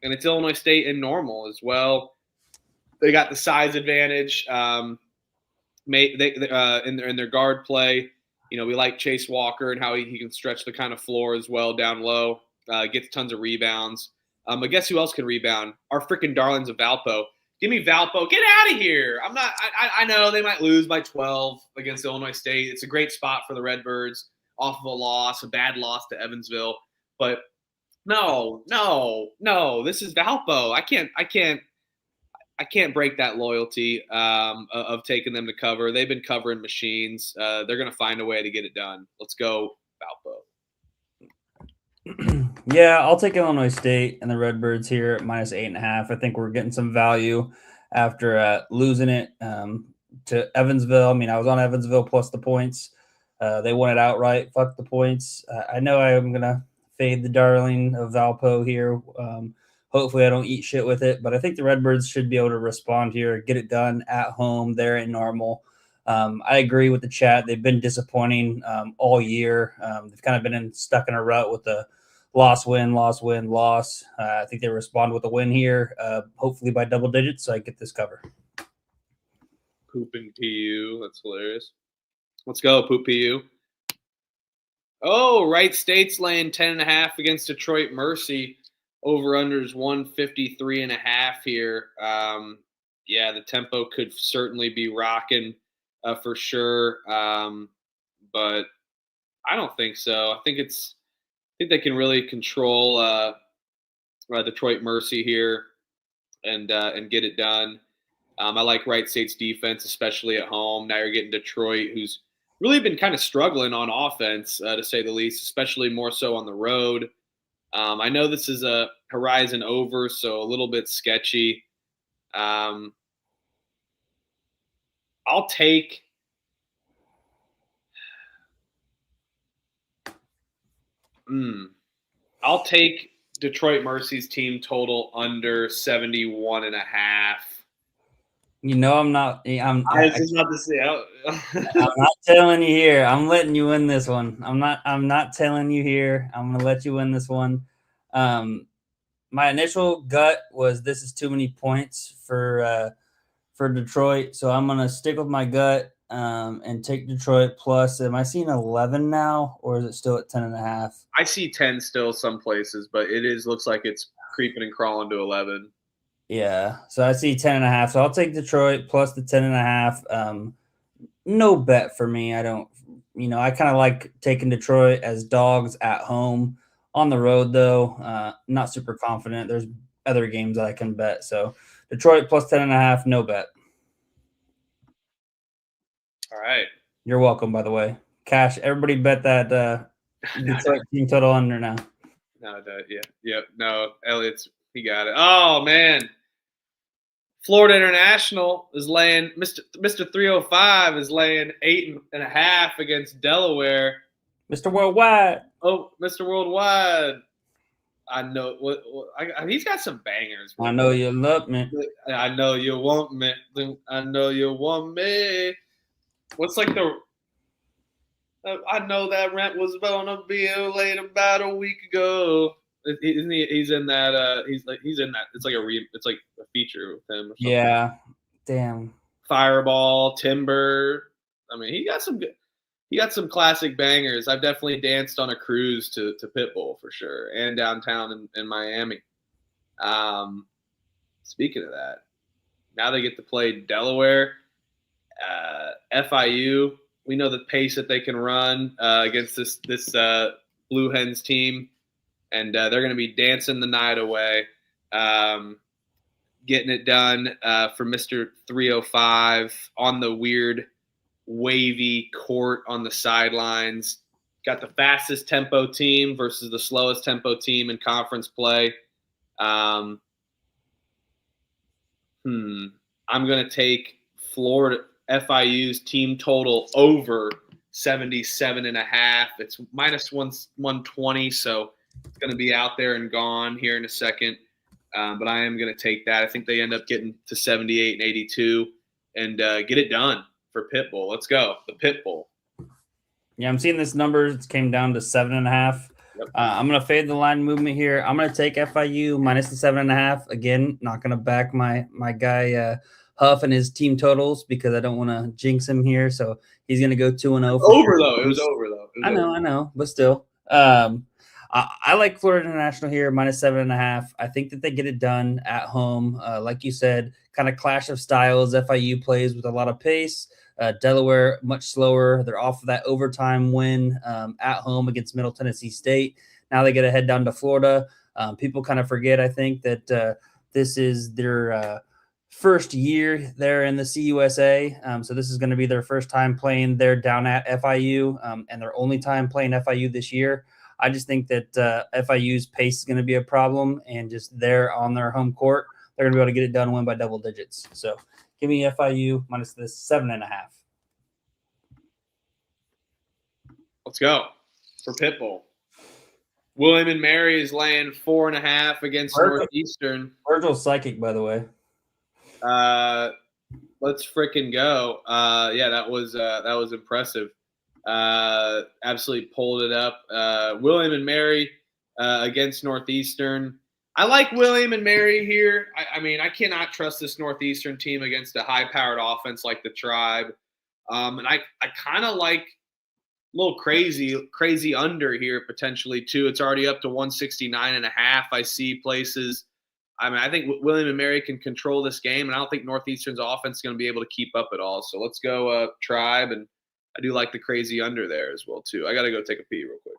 And it's Illinois State in normal as well. They got the size advantage. In their guard play, we like Chase Walker and how he can stretch the kind of floor as well down low. Gets tons of rebounds. But guess who else can rebound? Our freaking darlings of Valpo. Give me Valpo. Get out of here. I know they might lose by 12 against Illinois State. It's a great spot for the Redbirds off of a bad loss to Evansville. But no. This is Valpo. I can't break that loyalty of taking them to cover. They've been covering machines. They're going to find a way to get it done. Let's go, Valpo. Yeah, I'll take Illinois State and the Redbirds here at minus 8.5. I think we're getting some value after losing it to Evansville. I mean, I was on Evansville plus the points. They won it outright. Fuck the points. I know I'm going to fade the darling of Valpo here Hopefully I don't eat shit with it, but I think the Redbirds should be able to respond here, get it done at home. They're in normal. I agree with the chat. They've been disappointing all year. They've kind of been stuck in a rut with the loss, win, loss, win, loss. I think they respond with a win here, hopefully by double digits, so I get this cover. Pooping PU. That's hilarious. Let's go, Poop PU. Oh, Wright State's laying 10.5 against Detroit Mercy. Over-unders 153.5 here. Yeah, the tempo could certainly be rocking for sure. But I don't think so. I think they can really control Detroit Mercy here and get it done. I like Wright State's defense, especially at home. Now you're getting Detroit, who's really been kind of struggling on offense, to say the least, especially more so on the road. I know this is a Horizon over, so a little bit sketchy. I'll take Detroit Mercy's team total under 71.5. I'm not. I'm not telling you here. I'm letting you win this one. I'm not telling you here. I'm gonna let you win this one. My initial gut was this is too many points for Detroit, so I'm gonna stick with my gut and take Detroit plus. Am I seeing 11 now, or is it still at 10.5? I see 10 still some places, but looks like it's creeping and crawling to 11. Yeah, so I see 10.5. So I'll take Detroit plus the 10.5. No bet for me. I don't, I kind of like taking Detroit as dogs at home. On the road, though, not super confident. There's other games that I can bet. So Detroit plus 10.5, no bet. All right. You're welcome, by the way. Cash, everybody bet that Detroit team total under now. No, Elliott's, he got it. Oh, man. Florida International is laying, Mr. 305 is laying 8.5 against Delaware. Mr. Worldwide. Oh, Mr. Worldwide. I know he's got some bangers. I know you love me. I know you want me. I know you want me. What's like I know that rent was gonna be late about a week ago. Isn't he? He's in that. He's in that. It's like a feature with him. Or something. Yeah. Damn. Fireball, Timber. I mean, he got some classic bangers. I've definitely danced on a cruise to Pitbull for sure, and downtown in Miami. Speaking of that, now they get to play Delaware, FIU. We know the pace that they can run against this Blue Hens team, and they're going to be dancing the night away, getting it done for Mr. 305 on the weird wavy court on the sidelines. Got the fastest tempo team versus the slowest tempo team in conference play. I'm going to take Florida FIU's team total over 77.5. It's minus 120, so it's going to be out there and gone here in a second. But I am going to take that. I think they end up getting to 78 and 82 and get it done for Pitbull. Let's go. The Pitbull. Yeah, I'm seeing this number. It came down to 7.5. Yep. I'm going to fade the line movement here. I'm going to take FIU minus the 7.5. Again, not going to back my guy Huff and his team totals because I don't want to jinx him here. So he's going to go 2-0. Over, though. It was over, though. I know. But still. I like Florida International here, minus 7.5. I think that they get it done at home. Like you said, kind of clash of styles. FIU plays with a lot of pace. Delaware, much slower. They're off of that overtime win at home against Middle Tennessee State. Now they get to head down to Florida. People kind of forget, I think, that this is their first year there in the CUSA. So this is going to be their first time playing there down at FIU and their only time playing FIU this year. I just think that FIU's pace is going to be a problem, and just there on their home court, they're going to be able to get it done, win by double digits. So give me FIU minus this 7.5. Let's go for Pitbull. William and Mary is laying 4.5 against Northeastern. Virgil's psychic, by the way. Let's freaking go. Yeah, that was impressive. Absolutely pulled it up. William and Mary against Northeastern. I like William and Mary here. I mean, I cannot trust this Northeastern team against a high-powered offense like the Tribe. And I kind of like a little crazy under here potentially too. It's already up to 169.5. I see places. I mean, I think William and Mary can control this game, and I don't think Northeastern's offense is going to be able to keep up at all. So let's go Tribe, and I do like the crazy under there as well too. I got to go take a pee real quick.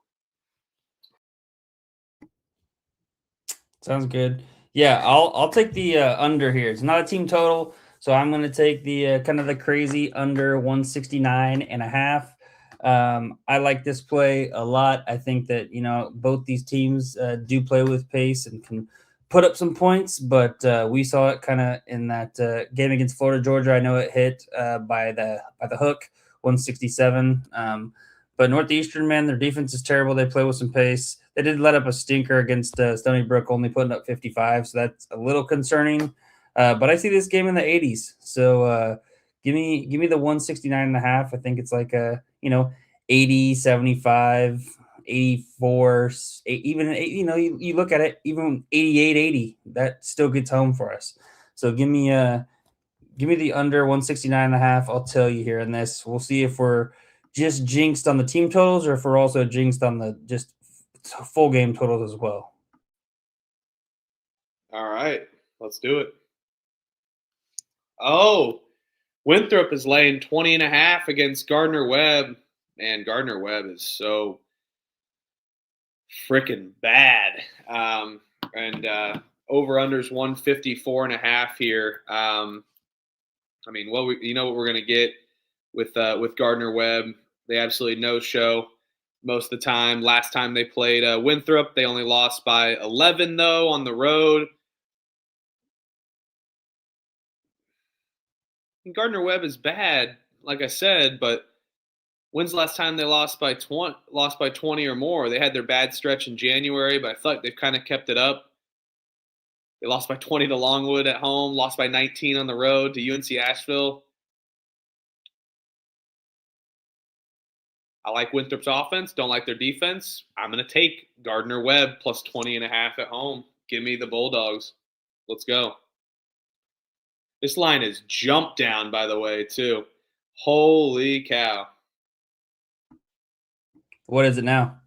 Sounds good. Yeah, I'll take the under here. It's not a team total, so I'm going to take the kind of the crazy under 169.5. I like this play a lot. I think that both these teams do play with pace and can put up some points, but we saw it kind of in that game against Florida Georgia. I know it hit by the hook, 167. But Northeastern, man, their defense is terrible. They play with some pace. They did let up a stinker against Stony Brook, only putting up 55, so that's a little concerning. But I see this game in the 80s. So give me the 169.5. I think it's like 80, 75, 84, even you look at it, even 88, 80. That still gets home for us. So give me the under 169.5. I'll tell you here in this. We'll see if we're just jinxed on the team totals or if we're also jinxed on the just full game totals as well. All right, let's do it. Oh, Winthrop is laying 20.5 against Gardner-Webb. Man, Gardner-Webb is so freaking bad. And over-under's 154.5 here. I mean, what we're going to get with Gardner-Webb. They absolutely no-show most of the time. Last time they played Winthrop, they only lost by 11, though, on the road. And Gardner-Webb is bad, like I said, but when's the last time they lost by 20 or more? They had their bad stretch in January, but I feel like they've kind of kept it up. They lost by 20 to Longwood at home, lost by 19 on the road to UNC Asheville. I like Winthrop's offense, don't like their defense. I'm going to take Gardner-Webb plus 20.5 at home. Give me the Bulldogs. Let's go. This line is jumped down, by the way, too. Holy cow. What is it now?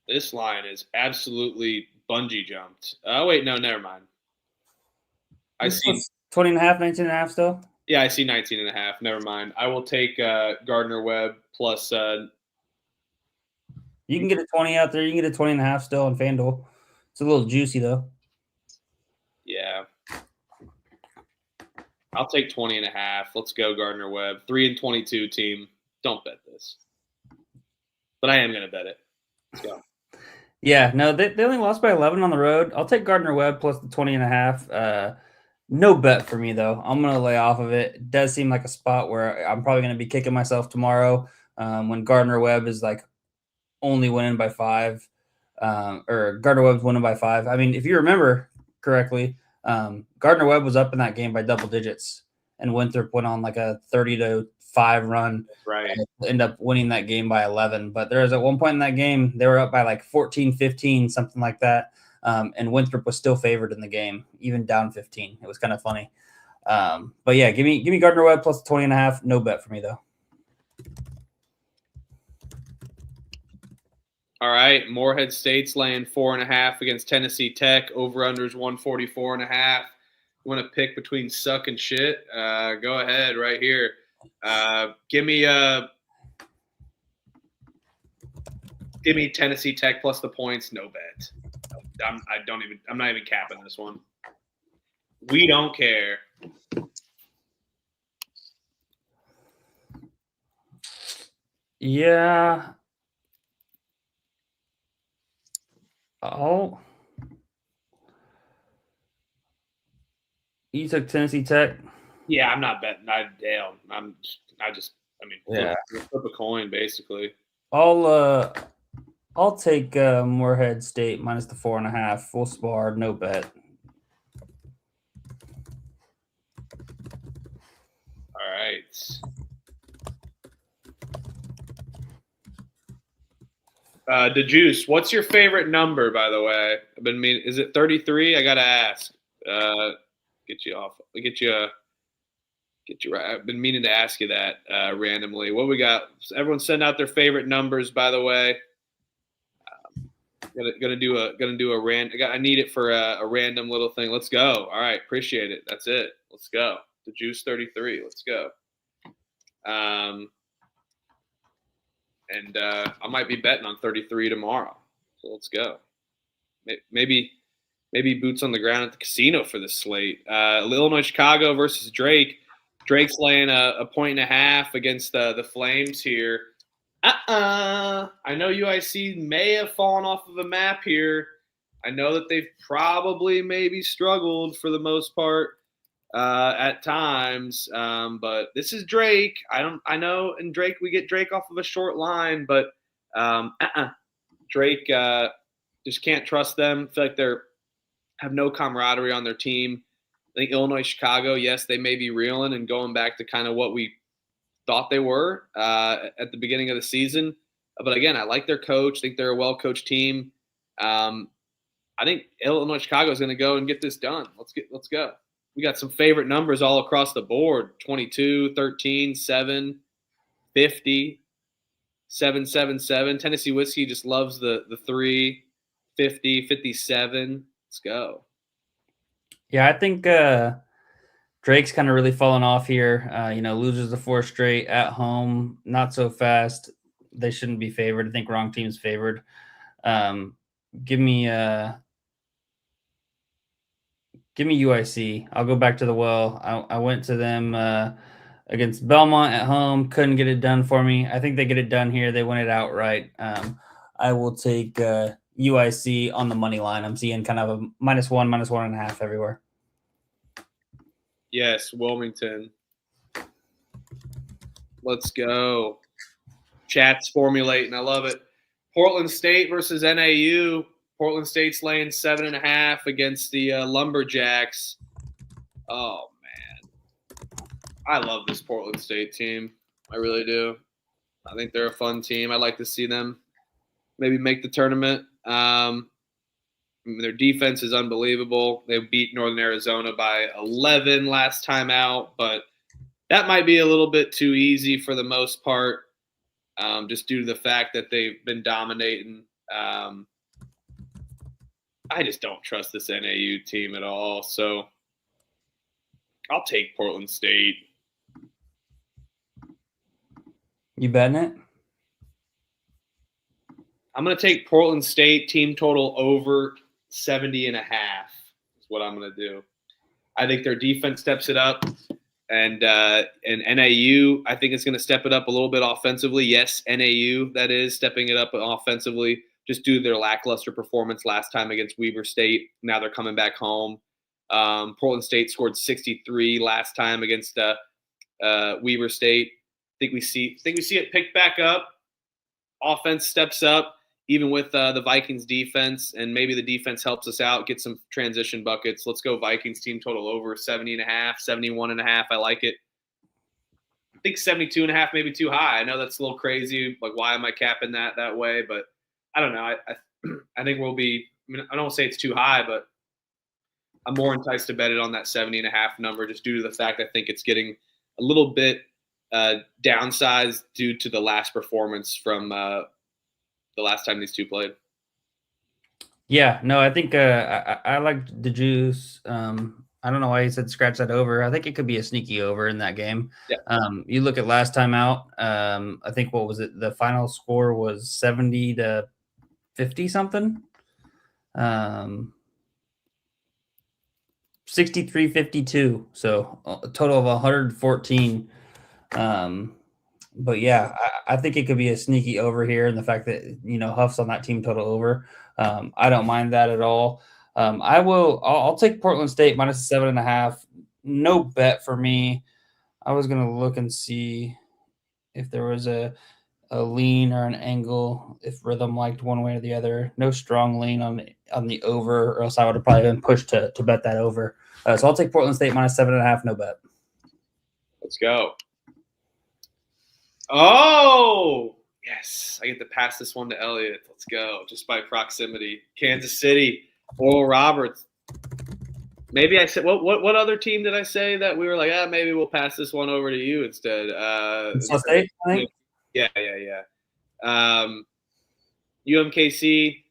This line is absolutely bungee jumped. Oh, wait, no, never mind. I see 20.5, 19.5 still? Yeah, I see 19.5. Never mind. I will take Gardner-Webb plus you can get a 20 out there. You can get a 20.5 still on FanDuel. It's a little juicy, though. Yeah. I'll take 20.5. Let's go Gardner-Webb. 3-22 team. Don't bet this. But I am going to bet it. Let's go. Yeah, no, they only lost by 11 on the road. I'll take Gardner-Webb plus the 20.5. No bet for me, though. I'm going to lay off of it. It does seem like a spot where I'm probably going to be kicking myself tomorrow when Gardner-Webb is like only winning by 5, or Gardner-Webb's winning by 5. I mean, if you remember correctly, Gardner-Webb was up in that game by double digits, and Winthrop went on like a 30-5 run. Right. And end up winning that game by 11. But there was at one point in that game, they were up by like 14, 15, something like that. And Winthrop was still favored in the game, even down 15. It was kind of funny. But yeah, give me Gardner-Webb plus 20.5. No bet for me, though. All right, Morehead State's laying 4.5 against Tennessee Tech. Over/unders 144.5. You want to pick between suck and shit? Go ahead, right here. Give me Tennessee Tech plus the points. No bet. I'm not even capping this one. We don't care. Yeah. You took Tennessee Tech? Yeah, I'm not betting. Flip a coin basically. I'll I'll take Moorhead State minus the 4.5. Full spar, no bet. All right. DeJuice, what's your favorite number, by the way? Is it 33? I gotta ask. Get you off. Get you right. I've been meaning to ask you that randomly. What we got? Everyone send out their favorite numbers, by the way. Gonna do a random. I need it for a random little thing. Let's go. All right, appreciate it. That's it. Let's go. DeJuice 33. Let's go. And I might be betting on 33 tomorrow. So let's go. Maybe boots on the ground at the casino for this slate. Illinois Chicago versus Drake. Drake's laying a 1.5 against the Flames here. I know UIC may have fallen off of a map here. I know that they've probably maybe struggled for the most part at times, but this is Drake. I know in Drake we get Drake off of a short line, but Drake just can't trust them. I feel like they have no camaraderie on their team. I think Illinois Chicago, yes, they may be reeling and going back to kind of what we thought they were at the beginning of the season. But again, I like their coach. I think they're a well-coached team. I think Illinois Chicago is going to go and get this done. Let's go. We got some favorite numbers all across the board: 22, 13, 7, 50, 7, 7, 7. Tennessee Whiskey just loves the 3, 50, 57. Let's go. Yeah, I think Drake's kind of really fallen off here. Loses the 4 straight at home. Not so fast. They shouldn't be favored. I think wrong team's favored. Give me UIC. I'll go back to the well. I went to them against Belmont at home. Couldn't get it done for me. I think they get it done here. They win it outright. I will take UIC on the money line. I'm seeing kind of a -1, -1.5 everywhere. Yes, Wilmington. Let's go. Chat's formulating. I love it. Portland State versus NAU. Portland State's laying 7.5 against the Lumberjacks. Oh, man. I love this Portland State team. I really do. I think they're a fun team. I'd like to see them maybe make the tournament. Their defense is unbelievable. They beat Northern Arizona by 11 last time out, but that might be a little bit too easy for the most part, just due to the fact that they've been dominating. I just don't trust this NAU team at all, so I'll take Portland State. You betting it? I'm going to take Portland State team total over 70.5 is what I'm going to do. I think their defense steps it up, and NAU, I think it's going to step it up a little bit offensively. Yes, NAU, that is, stepping it up offensively just due to their lackluster performance last time against Weber State. Now they're coming back home. Portland State scored 63 last time against Weber State. I think we see it pick back up. Offense steps up. Even with the Vikings defense, and maybe the defense helps us out, get some transition buckets. Let's go Vikings team total over 70.5, 71.5. I like it. I think 72.5 maybe too high. I know that's a little crazy. Like, why am I capping that way? But I don't know. I think we'll be. I don't say it's too high, but I'm more enticed to bet it on that 70.5 number, just due to the fact I think it's getting a little bit downsized due to the last performance from the last time these two played. Yeah, no, I think I like the juice. I don't know why he said scratch that over. I think it could be a sneaky over in that game. Yeah. You look at last time out. I think what was it? The final score was 70-50 something. 63-52. So a total of 114. But yeah, I think it could be a sneaky over here, and the fact that Huff's on that team total over, I don't mind that at all. I'll take Portland State minus 7.5. No bet for me. I was gonna look and see if there was a lean or an angle if rhythm liked one way or the other. No strong lean on the over, or else I would have probably been pushed to bet that over. So I'll take Portland State minus 7.5, no bet. Let's go. Oh, yes. I get to pass this one to Elliot. Let's go. Just by proximity. Kansas City, Oral Roberts. Maybe I said, what other team did I say that we were like, maybe we'll pass this one over to you instead? State, I think. Yeah. UMKC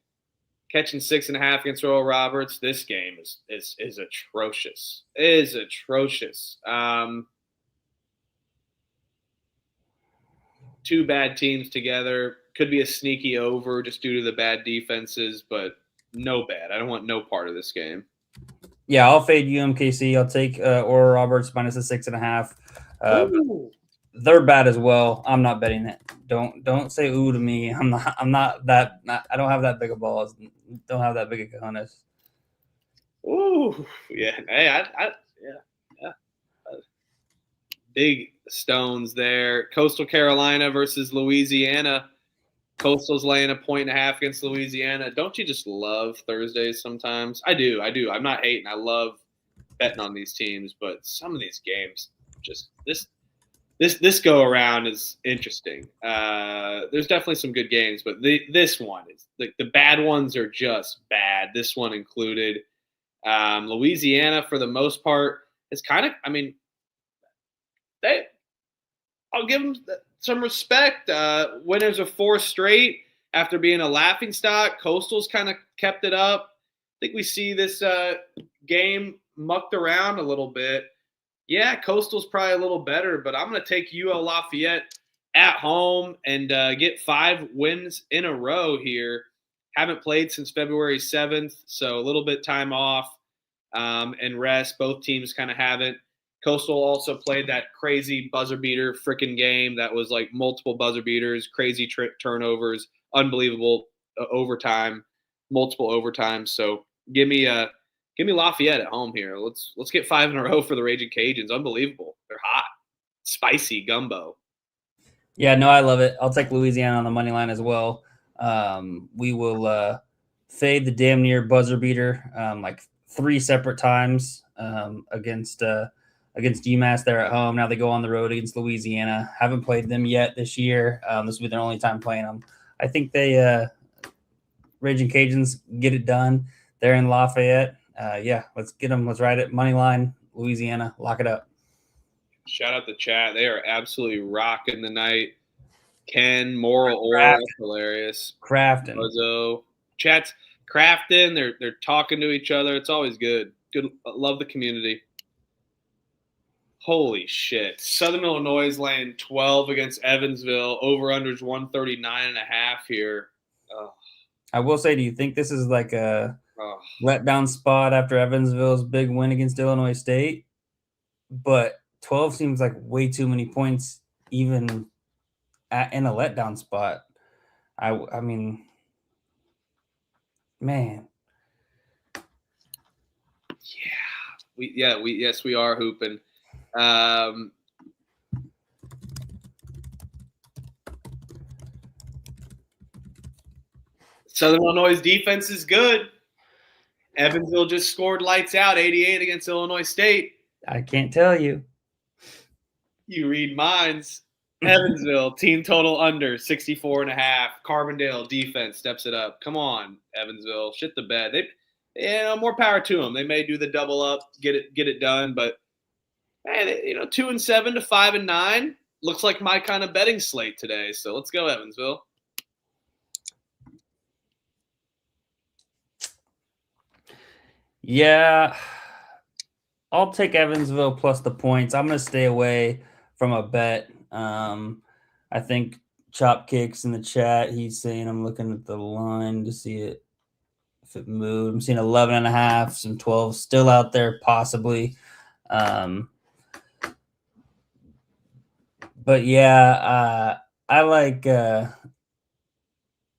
catching 6.5 against Oral Roberts. This game is atrocious. Two bad teams together. Could be a sneaky over just due to the bad defenses, but no bad. I don't want no part of this game. Yeah, I'll fade UMKC. I'll take Oral Roberts minus the 6.5. They're bad as well. I'm not betting it. Don't say ooh to me. I'm not that. I don't have that big of balls. Don't have that big of cojones. Ooh, yeah. Hey, yeah. Big stones there. Coastal Carolina versus Louisiana. Coastal's laying 1.5 against Louisiana. Don't you just love Thursdays sometimes? I do. I'm not hating. I love betting on these teams, but some of these games, just this go around is interesting. There's definitely some good games, but this one is the bad ones are just bad. This one included. Louisiana, for the most part, is kind of. I mean, I'll give them some respect. Winners of 4 straight after being a laughingstock. Coastal's kind of kept it up. I think we see this game mucked around a little bit. Yeah, Coastal's probably a little better, but I'm going to take UL Lafayette at home and get 5 wins in a row here. Haven't played since February 7th, so a little bit time off and rest. Both teams kind of haven't. Coastal also played that crazy buzzer beater freaking game that was like multiple buzzer beaters, crazy turnovers, unbelievable overtime, multiple overtimes. So give me Lafayette at home here. Let's get 5 in a row for the Raging Cajuns. Unbelievable. They're hot, spicy gumbo. Yeah, no, I love it. I'll take Louisiana on the money line as well. We will fade the damn near buzzer beater like 3 separate times against UMass there at home. Now they go on the road against Louisiana. Haven't played them yet this year. This will be their only time playing them. I think they Raging Cajuns get it done. They're in Lafayette. Let's get them. Let's ride it. Money line, Louisiana. Lock it up. Shout out the chat. They are absolutely rocking the night. Ken, Moral Oral, hilarious. Crafton. Bozo. Chat's crafting. They're talking to each other. It's always good. Good. Love the community. Holy shit. Southern Illinois is laying 12 against Evansville. Over-under's 139.5 here. I will say, do you think this is like a letdown spot after Evansville's big win against Illinois State? But 12 seems like way too many points even in a letdown spot. I mean, man. Yeah. We are hooping. Southern Illinois' defense is good. Evansville just scored lights out, 88 against Illinois State. I can't tell you. You read minds. Evansville, team total under 64.5. Carbondale defense steps it up. Come on, Evansville, shit the bed. More power to them. They may do the double up, get it done, but man, 2-7 to 5-9 looks like my kind of betting slate today. So let's go, Evansville. Yeah, I'll take Evansville plus the points. I'm going to stay away from a bet. I think Chop Kicks in the chat, he's saying I'm looking at the line to see it if it moved. I'm seeing 11.5, some 12 still out there possibly. But yeah, I like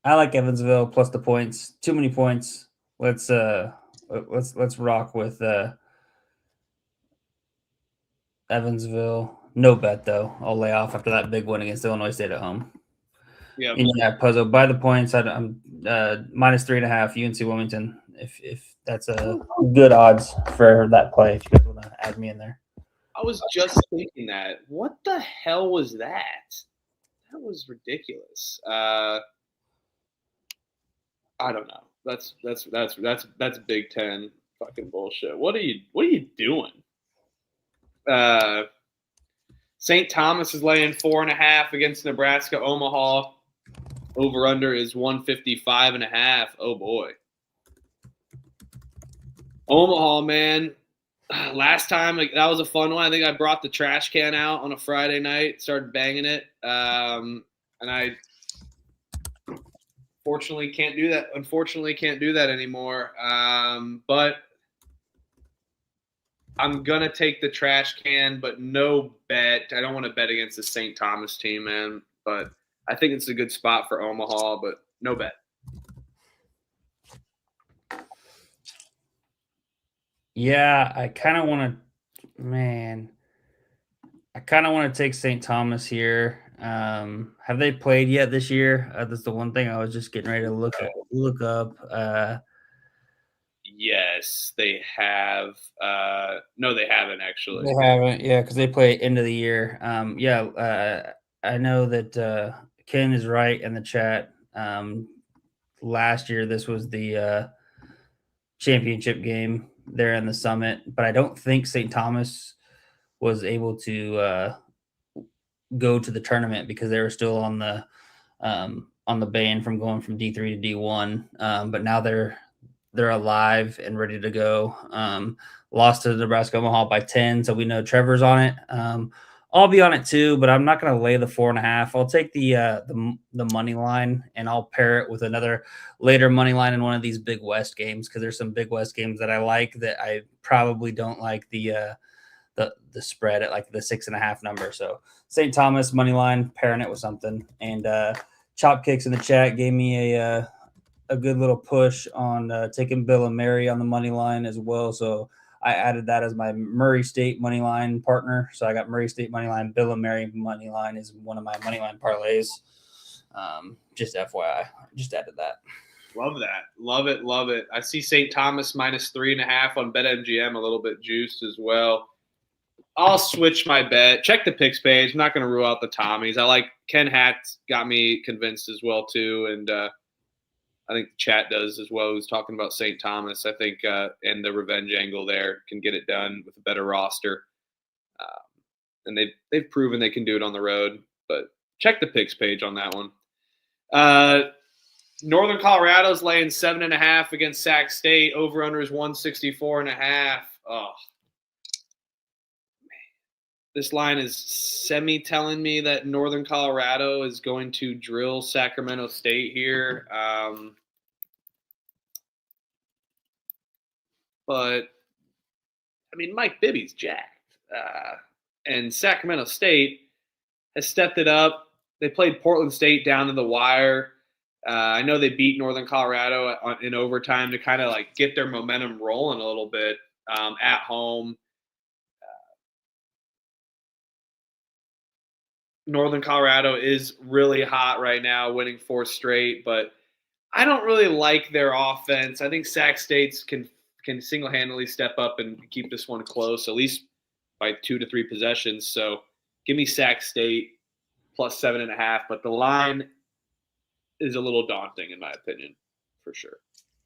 Evansville plus the points. Too many points. Let's rock with Evansville. No bet though. I'll lay off after that big win against Illinois State at home. Yeah. Puzzle by the points. I'm minus 3.5. UNC Wilmington. If that's a good odds for that play, if you guys want to add me in there. I was just thinking that. What the hell was that? That was ridiculous. I don't know. That's Big Ten fucking bullshit. What are you doing? St. Thomas is laying 4.5 against Nebraska. Omaha over under is 155.5. Oh boy. Omaha, man. Last time, that was a fun one. I think I brought the trash can out on a Friday night, started banging it, and I unfortunately can't do that anymore. But I'm gonna take the trash can, but no bet. I don't want to bet against the St. Thomas team, man. But I think it's a good spot for Omaha, but no bet. Yeah, I kind of want to take St. Thomas here. Have they played yet this year? That's the one thing I was just getting ready to look up. Yes, they have. No, they haven't actually. They haven't, yeah, because they play end of the year. I know that Ken is right in the chat. Last year, this was the championship game there in the Summit, but I don't think St. Thomas was able to go to the tournament because they were still on the ban from going from D3 to D1. But now they're alive and ready to go. Lost to Nebraska Omaha by 10, so we know Trevor's on it. I'll be on it too, but I'm not going to lay the 4.5. I'll take the money line, and I'll pair it with another later money line in one of these Big West games, because there's some Big West games that I like that I probably don't like the spread at like the 6.5 number. So St. Thomas money line, pairing it with something. And Chop Kicks in the chat gave me a good little push on taking Bill and Mary on the money line as well. So I added that as my Murray State money line partner. So I got Murray State money line. Bill and Mary money line is one of my money line parlays. Just FYI, just added that. Love that. Love it. Love it. I see St. Thomas minus 3.5 on BetMGM, a little bit juiced as well. I'll switch my bet. Check the picks page. I'm not going to rule out the Tommies. I like Ken Hatz, got me convinced as well too, and I think the chat does as well. Who's talking about St. Thomas? I think and the revenge angle there can get it done with a better roster, and they've proven they can do it on the road. But check the picks page on that one. Northern Colorado's laying 7.5 against Sac State. Over under is 164.5. Oh. This line is telling me that Northern Colorado is going to drill Sacramento State here. But, I mean, Mike Bibby's jacked. And Sacramento State has stepped it up. They played Portland State down to the wire. I know they beat Northern Colorado in overtime to kind of like get their momentum rolling a little bit at home. Northern Colorado is really hot right now, winning 4 straight, but I don't really like their offense. I think Sac State's can single-handedly step up and keep this one close, at least by 2 to 3 possessions. So give me Sac State plus 7.5, but the line is a little daunting in my opinion, for sure.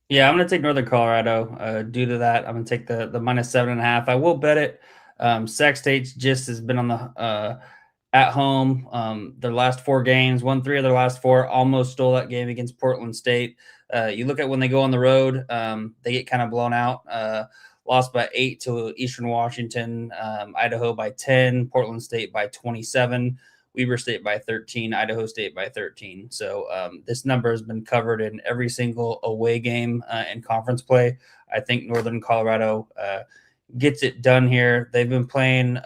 Yeah, I'm going to take Northern Colorado. Due to that, I'm going to take the minus 7.5. I will bet it. Sac State just has been on the at home. Their last 4 games, won 3 of their last 4, almost stole that game against Portland State. You look at when they go on the road, they get kind of blown out. Lost by 8 to Eastern Washington, Idaho by 10, Portland State by 27, Weber State by 13, Idaho State by 13. So this number has been covered in every single away game in conference play. I think Northern Colorado gets it done here. They've been playing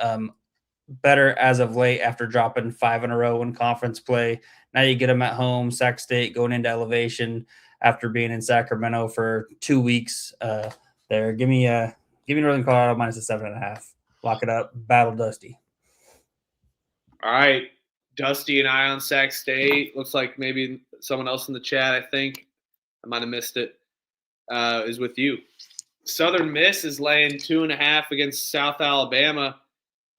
better as of late after dropping 5 in a row in conference play. Now you get them at home. Sac State going into elevation after being in Sacramento for 2 weeks. There, give me Northern Colorado minus a 7.5. Lock it up. Battle Dusty. All right, Dusty and I on Sac State. Looks like maybe someone else in the chat, I think. I might have missed it. Is with you. Southern Miss is laying 2.5 against South Alabama.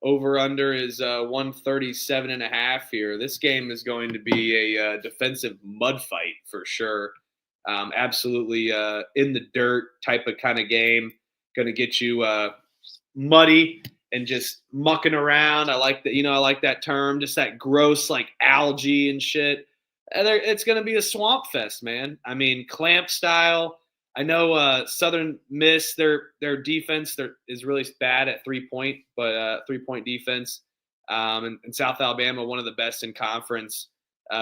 Over under is 137.5 here. This game is going to be a defensive mud fight for sure. Absolutely in the dirt type of kind of game. Going to get you muddy and just mucking around. I like that. I like that term. Just that gross like algae and shit. And it's going to be a swamp fest, man. I mean, clamp style. I know Southern Miss, their defense is really bad at 3-point, but 3-point defense. And South Alabama, one of the best in conference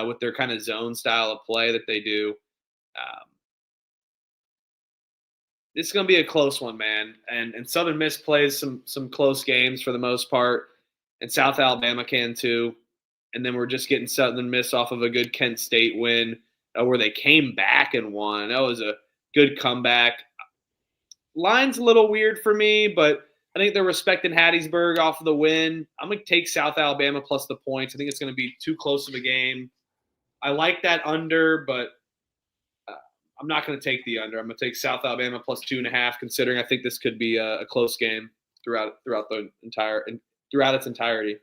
with their kind of zone style of play that they do. It's going to be a close one, man. And Southern Miss plays some close games for the most part, and South Alabama can too. And then we're just getting Southern Miss off of a good Kent State win where they came back and won. That was a good comeback. Line's a little weird for me, but I think they're respecting Hattiesburg off of the win. I'm going to take South Alabama plus the points. I think it's going to be too close of a game. I like that under, but I'm not going to take the under. I'm going to take South Alabama plus 2.5, considering I think this could be a close game throughout its entirety.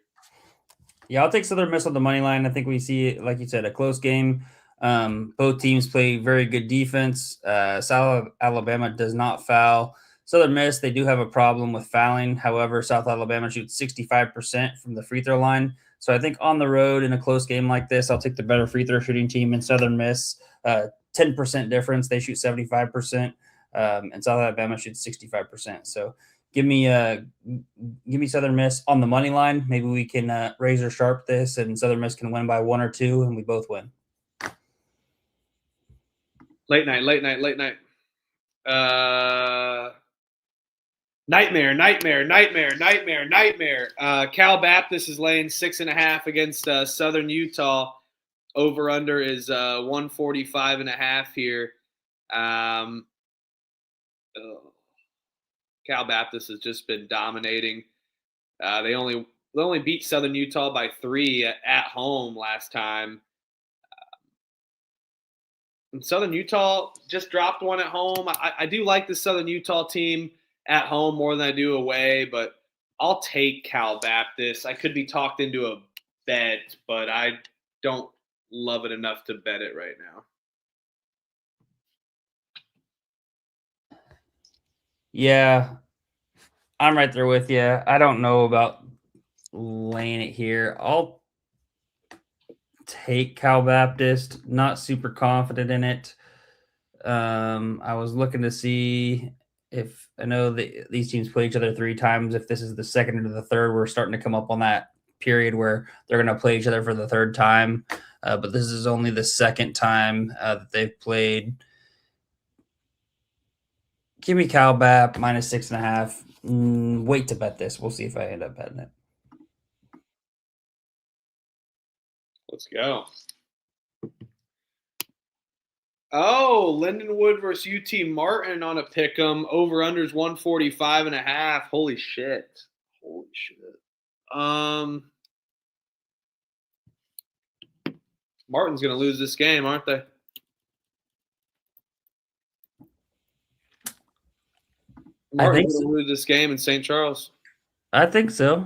Yeah, I'll take Southern Miss on the money line. I think we see, like you said, a close game. Both teams play very good defense. South Alabama does not foul. Southern Miss, they do have a problem with fouling. However, South Alabama shoots 65% from the free throw line. So I think on the road in a close game like this, I'll take the better free throw shooting team in Southern Miss. 10% difference. They shoot 75%, and South Alabama shoots 65%. So give me Southern Miss on the money line. Maybe we can razor sharp this, and Southern Miss can win by 1 or 2, and we both win. Late night. Nightmare. Cal Baptist is laying 6.5 against Southern Utah. Over under is 145.5 here. Cal Baptist has just been dominating. They only beat Southern Utah by 3 at home last time. And Southern Utah just dropped one at home. I do like the Southern Utah team at home more than I do away, but I'll take Cal Baptist. I could be talked into a bet, but I don't love it enough to bet it right now. Yeah, I'm right there with you. I don't know about laying it here. I'll take Cal Baptist. Not super confident in it. I was looking to see if I know that these teams play each other 3 times. If this is the second or the third, we're starting to come up on that period where they're going to play each other for the 3rd time. But this is only the 2nd time that they've played. Give me Cal Bap minus 6.5. Wait to bet this. We'll see if I end up betting it. Let's go. Oh, Lindenwood versus UT Martin on a pick'em. Over unders 145.5. Holy shit. Martin's gonna lose this game, aren't they? Martin's gonna lose this game in St. Charles. I think so.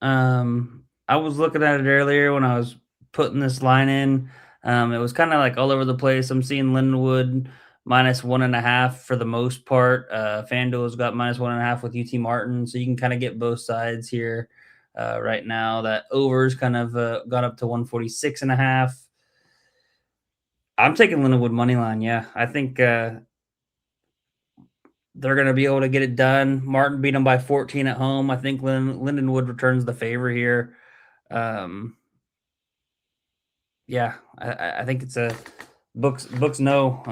I was looking at it earlier when I was putting this line in. It was kind of like all over the place. I'm seeing Lindenwood minus 1.5 for the most part. FanDuel's got minus 1.5 with UT Martin, so you can kind of get both sides here right now. That over's kind of gone up to 146.5. I'm taking Lindenwood money line. Yeah, I think they're going to be able to get it done. Martin beat them by 14 at home. I think Lindenwood returns the favor here. Yeah, I think it's a books no.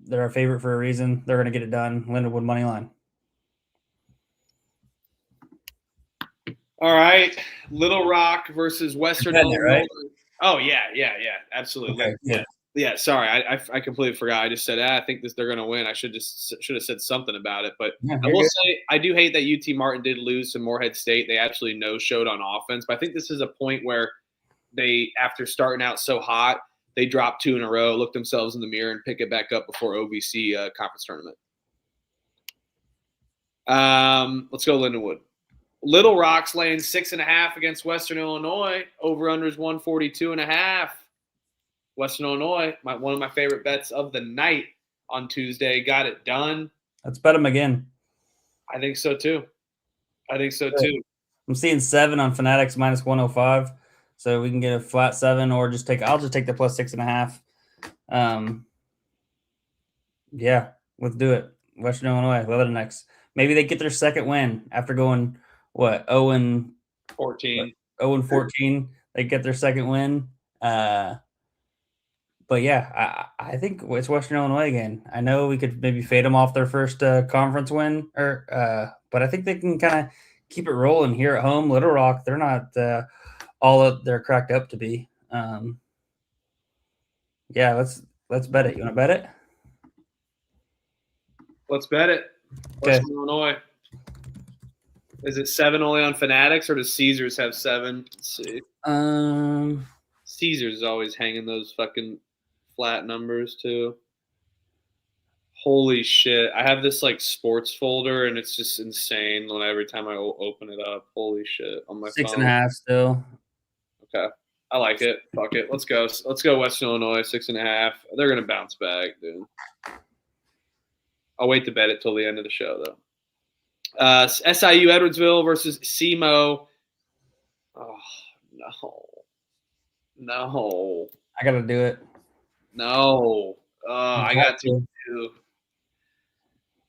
They're a favorite for a reason. They're going to get it done. Lindenwood money line. All right, Little Rock versus Western Illinois. Right? Oh yeah, absolutely. Okay, yeah. Yeah, sorry, I completely forgot. I just said, I think they're going to win. I should have said something about it. But Yeah, I will say, I do hate that UT Martin did lose to Morehead State. They actually no-showed on offense. But I think this is a point where they, after starting out so hot, they drop 2 in a row, look themselves in the mirror, and pick it back up before OVC conference tournament. Let's go Lindenwood. Little Rock's laying 6.5 against Western Illinois. Over-under is 142.5. Western Illinois, one of my favorite bets of the night on Tuesday, got it done. Let's bet them again. I think so too. I'm seeing 7 on Fanatics minus 105, so we can get a flat 7, or I'll just take the plus 6.5. Yeah, let's do it. Western Illinois, Leathernecks. Maybe they get their second win after going 0-14. 0-14. They get their second win. But yeah, I think it's Western Illinois again. I know we could maybe fade them off their first conference win, but I think they can kind of keep it rolling here at home. Little Rock, they're not all that they're cracked up to be. Yeah, let's bet it. You want to bet it? Let's bet it. Okay. Western Illinois. Is it 7 only on Fanatics, or does Caesars have 7? Let's see. Caesars is always hanging those fucking flat numbers too. Holy shit. I have this like sports folder and it's just insane every time I open it up. Holy shit. On my 6.5 still. Okay. I like it. Fuck it. Let's go. Let's go Western Illinois, 6.5. They're going to bounce back, dude. I'll wait to bet it till the end of the show, though. SIU Edwardsville versus SEMO. Oh, no. I got to do it. No. I got to do.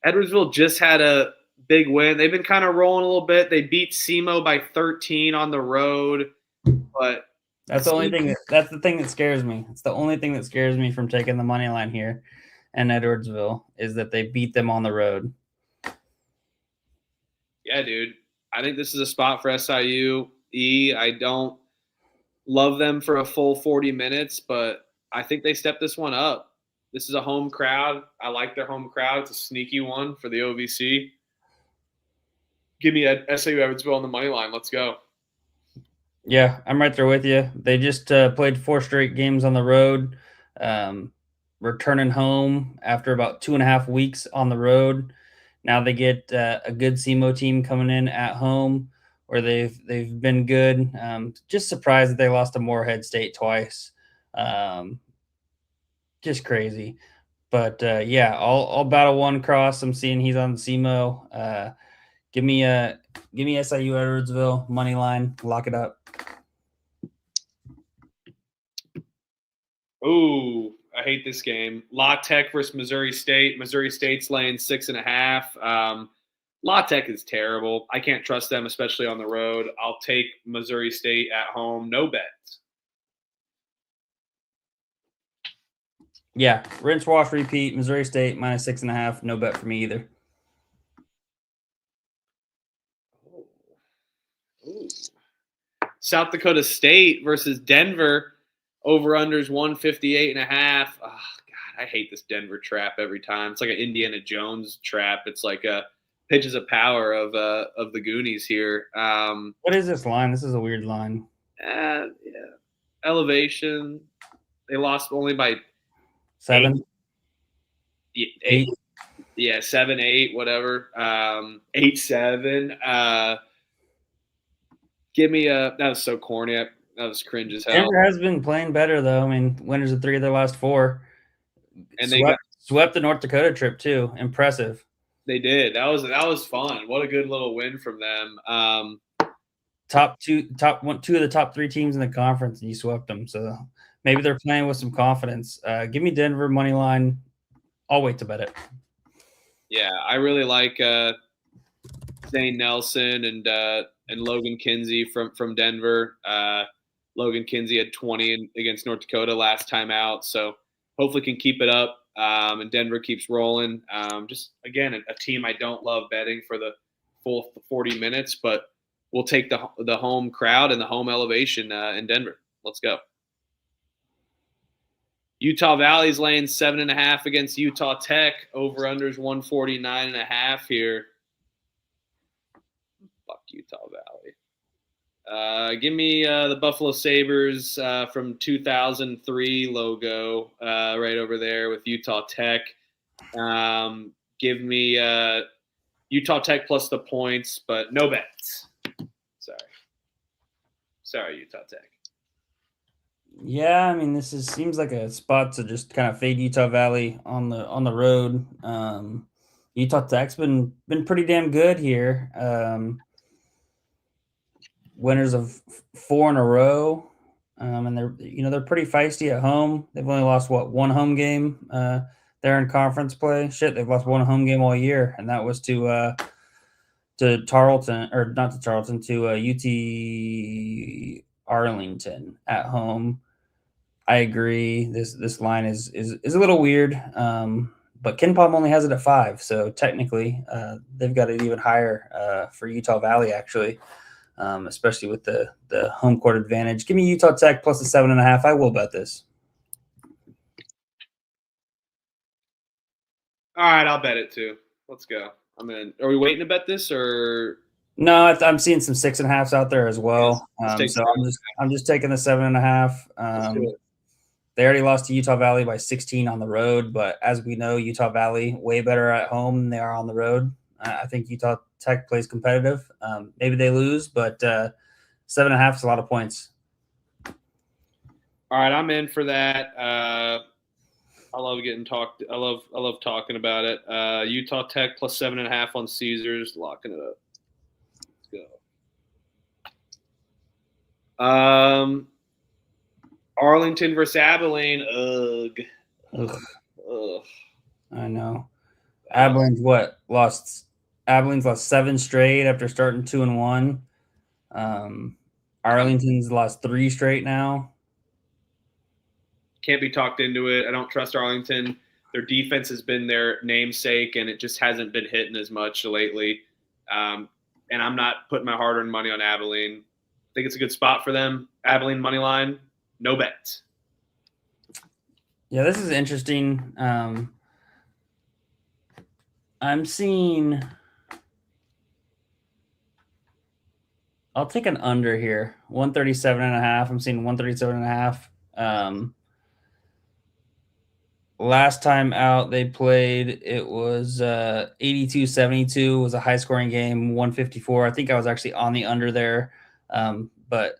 Edwardsville just had a big win. They've been kind of rolling a little bit. They beat SEMO by 13 on the road, but that's the only thing. That's the thing that scares me. It's the only thing that scares me from taking the money line here, and Edwardsville is that they beat them on the road. Yeah, dude. I think this is a spot for SIU. I don't love them for a full 40 minutes, but I think they stepped this one up. This is a home crowd. I like their home crowd. It's a sneaky one for the OVC. Give me a SIU Edwardsville on the money line. Let's go. Yeah, I'm right there with you. They just played 4 straight games on the road, returning home after about 2.5 weeks on the road. Now they get a good SEMO team coming in at home where they've been good. Just surprised that they lost to Morehead State twice. Just crazy. But yeah, I'll battle one cross. I'm seeing he's on SEMO. Give me SIU Edwardsville money line. Lock it up. Ooh, I hate this game. La Tech versus Missouri State. Missouri State's laying 6.5. La Tech is terrible. I can't trust them, especially on the road. I'll take Missouri State at home. No bets. Yeah, rinse, wash, repeat. Missouri State minus 6.5. No bet for me either. Ooh. South Dakota State versus Denver. Over-unders 158.5. Oh, God, I hate this Denver trap every time. It's like an Indiana Jones trap. It's like a pitches of power of the Goonies here. What is this line? This is a weird line. Yeah. Elevation. They lost only by 7. 8. Yeah, 7, 8, whatever. 8-7. Give me that was so corny. That was cringe as hell. Denver has been playing better though. I mean, winners of 3 of their last 4. And they swept the North Dakota trip too. Impressive. They did. That was fun. What a good little win from them. Two of the top 3 teams in the conference, and you swept them. So maybe they're playing with some confidence. Give me Denver money line. I'll wait to bet it. Yeah, I really like Zane Nelson and Logan Kinsey from Denver. Logan Kinsey had 20 against North Dakota last time out, so hopefully can keep it up. And Denver keeps rolling. Just again, a team I don't love betting for the full 40 minutes, but we'll take the home crowd and the home elevation in Denver. Let's go. Utah Valley's laying 7.5 against Utah Tech. Over-unders 149.5 here. Fuck Utah Valley. Give me the Buffalo Sabres from 2003 logo right over there with Utah Tech. Give me Utah Tech plus the points, but no bets. Sorry, Utah Tech. Yeah, I mean, seems like a spot to just kind of fade Utah Valley on the road. Utah Tech's been pretty damn good here. Winners of 4 in a row, and they're pretty feisty at home. They've only lost one home game. They're in conference play. Shit, they've lost one home game all year, and that was to Tarleton, or not to Tarleton, to UT Arlington at home. I agree. This line is a little weird, but Ken Palm only has it at 5, so technically they've got it even higher for Utah Valley actually, especially with the home court advantage. Give me Utah Tech plus the 7.5. I will bet this. All right, I'll bet it too. Let's go. Are we waiting to bet this or? No, I'm seeing some 6.5s out there as well. So I'm just taking the 7.5. They already lost to Utah Valley by 16 on the road, but as we know, Utah Valley way better at home than they are on the road. I think Utah Tech plays competitive. Maybe they lose, but 7.5 is a lot of points. All right, I'm in for that. I love getting talked. I love talking about it. Utah Tech plus 7.5 on Caesars, locking it up. Let's go. Arlington versus Abilene. Ugh. I know. Abilene's lost 7 straight after starting 2-1. Arlington's lost 3 straight now. Can't be talked into it. I don't trust Arlington. Their defense has been their namesake, and it just hasn't been hitting as much lately. And I'm not putting my hard-earned money on Abilene. I think it's a good spot for them. Abilene money line, no bets. Yeah, this is interesting. I'm seeing. I'll take an under here. 137.5. I'm seeing 137.5. Last time out they played, it was 82-72. It was a high-scoring game, 154. I think I was actually on the under there. But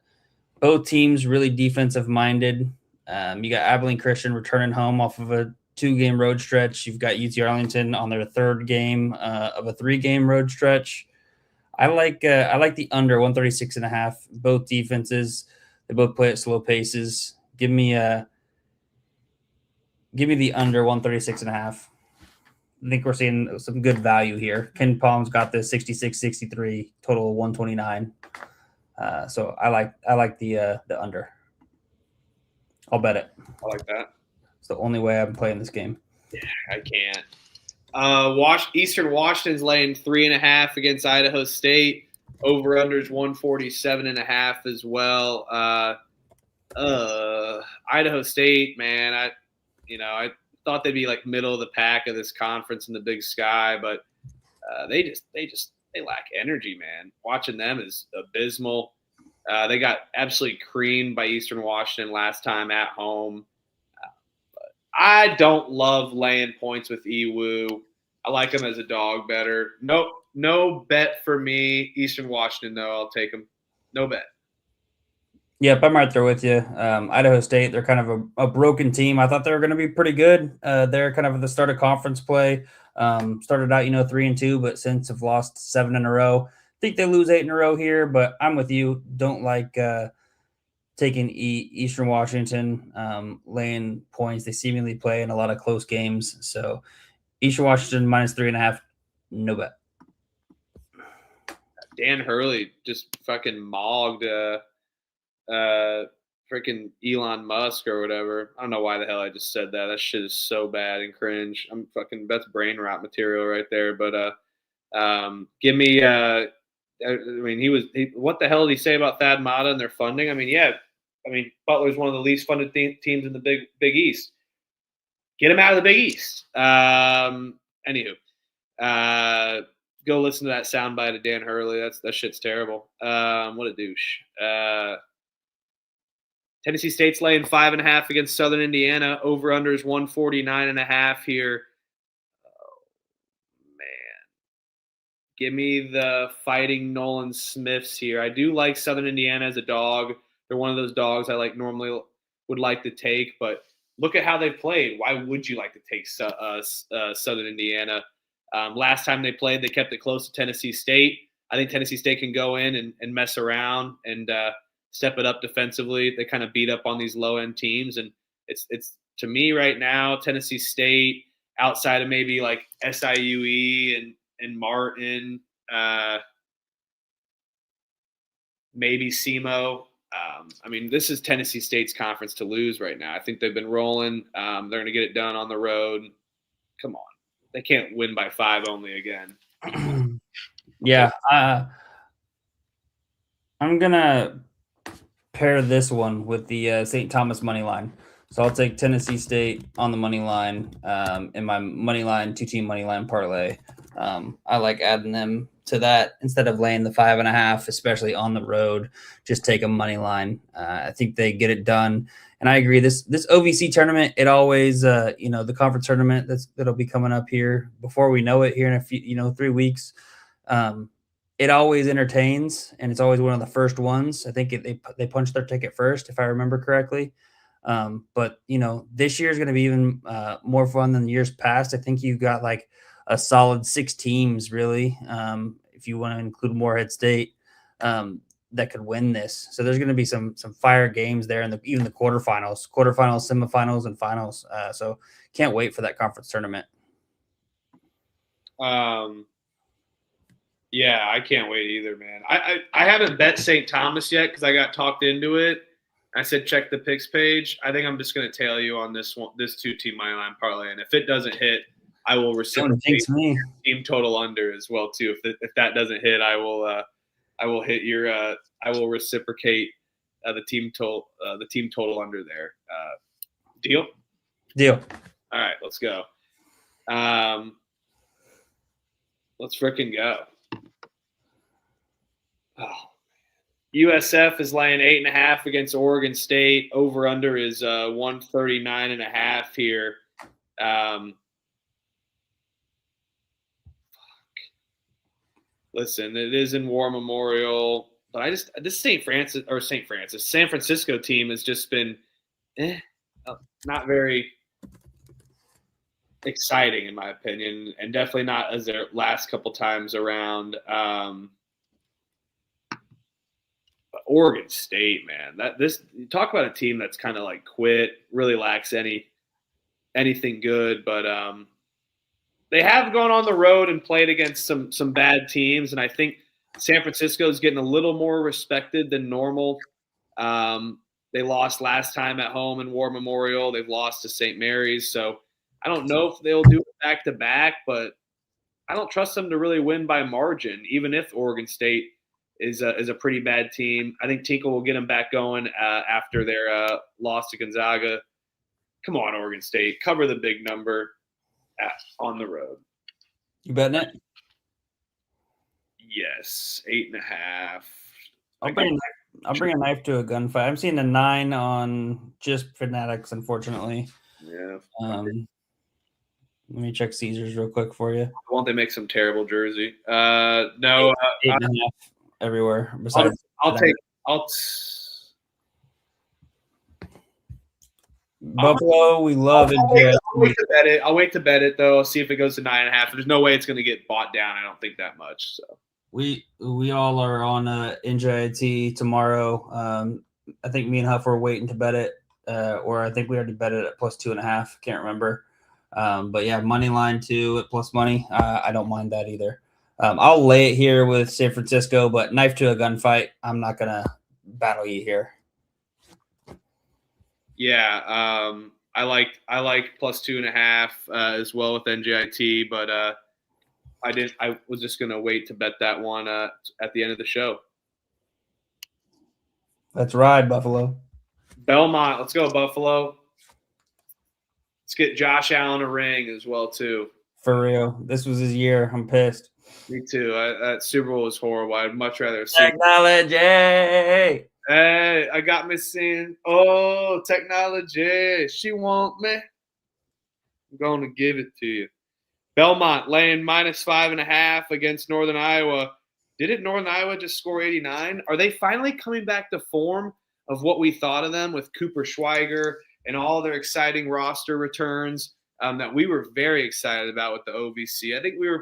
both teams really defensive-minded. You got Abilene Christian returning home off of a 2-game road stretch. You've got UT Arlington on their 3rd game of a 3-game road stretch. I like the under 136.5. Both defenses, they both play at slow paces. Give me the under 136.5. I think we're seeing some good value here. Ken Palm's got the 66-63 total of 129. So I like the under. I'll bet it. I like that. It's the only way I'm playing this game. Yeah, I can't. Eastern Washington's laying 3.5 against Idaho State. Over/unders 147.5 as well. Idaho State, man, I thought they'd be like middle of the pack of this conference in the Big Sky, but they lack energy, man. Watching them is abysmal. They got absolutely creamed by Eastern Washington last time at home. But I don't love laying points with EWU. I like them as a dog better. No bet for me. Eastern Washington, though, I'll take them. No bet. Yep, I'm right there with you. Idaho State, they're kind of a broken team. I thought they were going to be pretty good. They're kind of at the start of conference play. Started out, 3-2, but since have lost 7 in a row. I think they lose 8 in a row here, but I'm with you. Don't like taking Eastern Washington, laying points. They seemingly play in a lot of close games. So Eastern Washington minus 3.5, no bet. Dan Hurley just fucking mogged freaking Elon Musk or whatever. I don't know why the hell I just said that. That shit is so bad and cringe. That's brain rot material right there. But give me what the hell did he say about Thad Matta and their funding? Butler's one of the least funded teams in the Big East. Get him out of the Big East. Anywho, Go listen to that soundbite of Dan Hurley. That shit's terrible. What a douche. Tennessee State's laying 5.5 against Southern Indiana. Over under is 149.5 here. Oh, man. Give me the Fighting Nolan Smiths here. I do like Southern Indiana as a dog. They're one of those dogs I normally would like to take, but look at how they played. Why would you like to take Southern Indiana? Last time they played, they kept it close to Tennessee State. I think Tennessee State can go in and mess around and step it up defensively. They kind of beat up on these low-end teams, and it's to me right now, Tennessee State, outside of maybe like SIUE and Martin, maybe SEMO. I mean, this is Tennessee State's conference to lose right now. I think they've been rolling. They're going to get it done on the road. Come on. They can't win by 5 only again. Yeah. I'm going to pair this one with the St. Thomas money line. So I'll take Tennessee State on the money line in my money line, 2-team money line parlay. I like adding them to that instead of laying the 5.5, especially on the road. Just take a money line. I think they get it done. And I agree. This OVC tournament, it always, the conference tournament that'll be coming up here before we know it here in a few, 3 weeks. It always entertains, and it's always one of the first ones. I think they punch their ticket first, if I remember correctly. But this year is going to be even more fun than years past. I think you've got like a solid 6 teams, really, if you want to include Morehead State, that could win this. So there's going to be some fire games there, and even the quarterfinals, semifinals, and finals. So can't wait for that conference tournament. Yeah, I can't wait either, man. I haven't bet St. Thomas yet because I got talked into it. I said check the picks page. I think I'm just going to tail you on this 2-team money line parlay, and if it doesn't hit, I will reciprocate team total under as well too. If that doesn't hit, I will hit your I will reciprocate the team total under there. Deal. All right, let's go. Let's freaking go. Oh. USF is laying 8.5 against Oregon State. Over under is 139.5 here. Listen, it is in War Memorial, but this San Francisco team has just been not very exciting in my opinion, and definitely not as their last couple times around. Oregon State, man, you talk about a team that's kind of like quit, really lacks anything good, but they have gone on the road and played against some bad teams, and I think San Francisco is getting a little more respected than normal. They lost last time at home in War Memorial. They've lost to St. Mary's, so I don't know if they'll do it back to back, but I don't trust them to really win by margin, even if Oregon State is a pretty bad team. I think Tinkle will get them back going after their loss to Gonzaga. Come on, Oregon State, cover the big number on the road. You betting it? Yes, 8.5. I'll bring a knife to a gunfight. I'm seeing a 9 on just Fanatics, unfortunately. Yeah. Let me check Caesars real quick for you. Won't they make some terrible jersey? No. 8.5 everywhere. Besides, Buffalo. We love it. I'll wait to bet it though. I'll see if it goes to 9.5. There's no way it's going to get bought down. I don't think that much. So we all are on NJIT tomorrow. I think me and Huff are waiting to bet it, or I think we already bet it at +2.5. Can't remember. But yeah, money line too at plus money. I don't mind that either. I'll lay it here with San Francisco, but knife to a gunfight. I'm not gonna battle you here. Yeah, I like +2.5 as well with NJIT, but I was just gonna wait to bet that one at the end of the show. Let's ride, Buffalo. Belmont, let's go Buffalo. Let's get Josh Allen a ring as well too. For real. This was his year. I'm pissed. Me too. That Super Bowl was horrible. I'd much rather have seen. Technology. Hey, I got me saying, oh, technology. She want me. I'm going to give it to you. Belmont laying -5.5 against Northern Iowa. Didn't Northern Iowa just score 89? Are they finally coming back to form of what we thought of them with Cooper Schweiger and all their exciting roster returns that we were very excited about with the OVC? I think we were,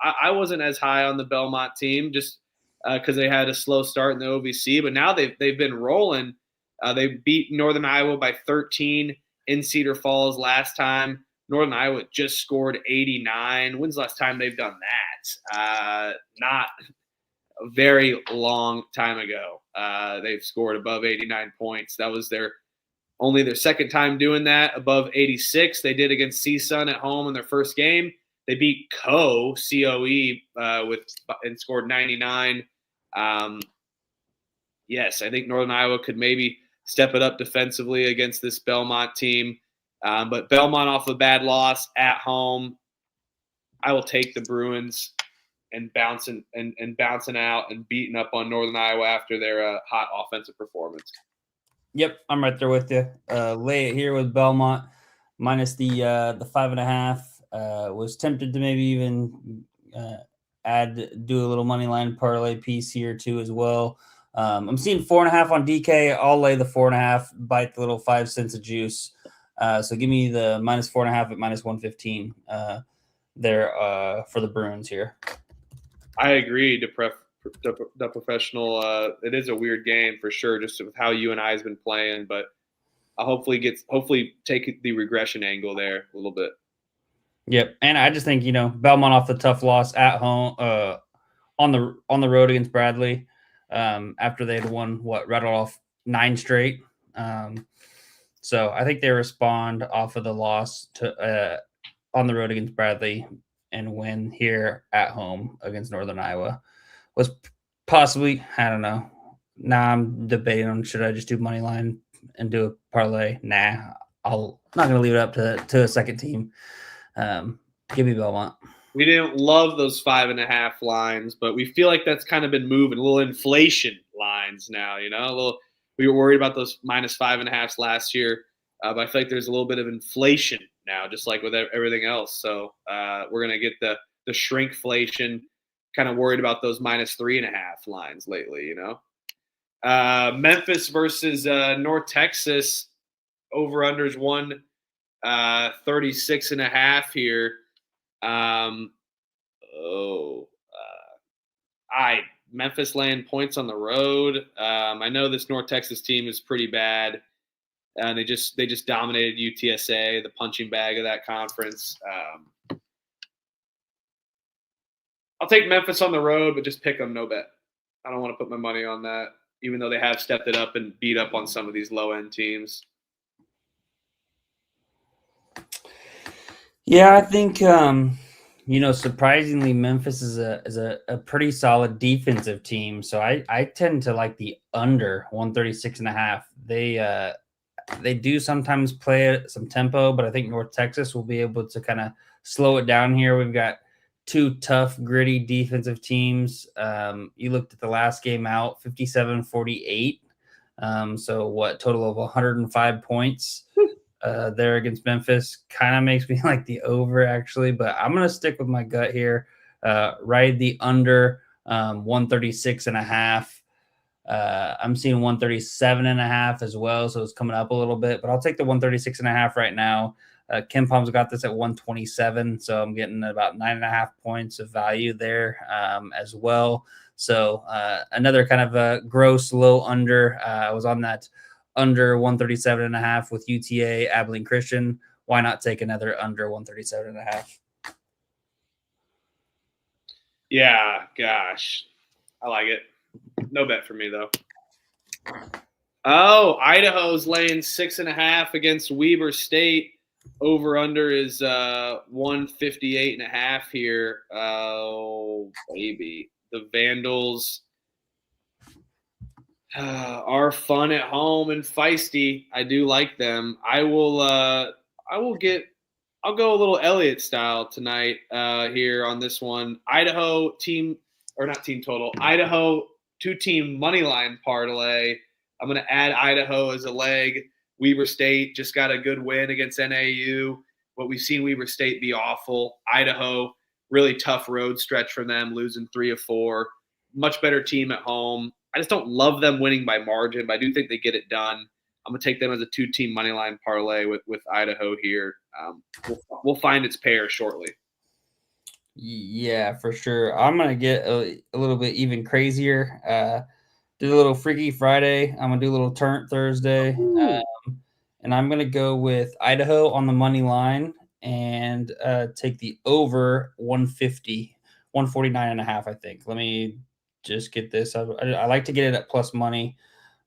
I wasn't as high on the Belmont team just because they had a slow start in the OVC, but now they've been rolling. They beat Northern Iowa by 13 in Cedar Falls last time. Northern Iowa just scored 89. When's the last time they've done that? Not a very long time ago. They've scored above 89 points. That was only their second time doing that, above 86. They did against CSUN at home in their first game. They beat COE and scored 99. Yes, I think Northern Iowa could maybe step it up defensively against this Belmont team. But Belmont off a bad loss at home. I will take the Bruins and bouncing out and beating up on Northern Iowa after their hot offensive performance. Yep, I'm right there with you. Lay it here with Belmont minus the 5.5. Was tempted to maybe even do a little money line parlay piece here too as well. I'm seeing 4.5 on DK. I'll lay the 4.5, bite the little 5 cents of juice. So give me the -4.5 at -115 there for the Bruins here. I agree. The professional. It is a weird game for sure, just with how you and I has been playing. But I'll hopefully take the regression angle there a little bit. Yep, and I just think Belmont off the tough loss at home on the road against Bradley after they had rattled off 9 straight. So I think they respond off of the loss to on the road against Bradley and win here at home against Northern Iowa. Was possibly, I don't know. Now I'm debating on should I just do money line and do a parlay. Nah, I'm not going to leave it up to a second team. Give me Belmont. We didn't love those 5.5 lines, but we feel like that's kind of been moving. A little inflation lines now, we were worried about those -5.5s last year, but I feel like there's a little bit of inflation now, just like with everything else. So we're going to get the shrinkflation. Kind of worried about those -3.5 lines lately, Memphis versus North Texas. Over-unders 136.5 here. Memphis laying points on the road. I know this North Texas team is pretty bad, and they just dominated UTSA, the punching bag of that conference. I'll take Memphis on the road, but just pick them, no bet. I don't want to put my money on that, even though they have stepped it up and beat up on some of these low-end teams. Yeah, I think surprisingly Memphis is a pretty solid defensive team. So I tend to like the under 136.5. They do sometimes play some tempo, but I think North Texas will be able to kind of slow it down here. We've got 2 tough, gritty defensive teams. You looked at the last game out, 57-48. So total of 105 points there against Memphis. Kind of makes me like the over actually, but I'm going to stick with my gut here. Ride the under 136.5. I'm seeing 137.5 as well, so it's coming up a little bit, but I'll take the 136.5 right now. Ken Palm's got this at 127, so I'm getting about 9.5 points of value there as well. So another kind of a gross low under. I was on that under 137.5 with UTA Abilene Christian. Why not take another under 137.5? Yeah, gosh, I like it. No bet for me though. Oh, Idaho's laying 6.5 against Weber State. Over under is 158.5 here. Oh, baby. The Vandals are fun at home and feisty. I do like them. I will get I'll go a little Elliott style tonight here on this one. Idaho team, or not team total, Idaho 2-team money line parlay. I'm going to add Idaho as a leg. Weber State just got a good win against NAU. But we've seen Weber State be awful. Idaho, really tough road stretch for them, losing 3 of 4. Much better team at home. I just don't love them winning by margin, but I do think they get it done. I'm going to take them as a 2-team money line parlay with Idaho here. We'll find its pair shortly. Yeah, for sure. I'm going to get a little bit even crazier. Do a little Freaky Friday. I'm going to do a little Turn Thursday. And I'm going to go with Idaho on the money line and take the over 150, 149.5, I think. Let me just get this. I like to get it at plus money,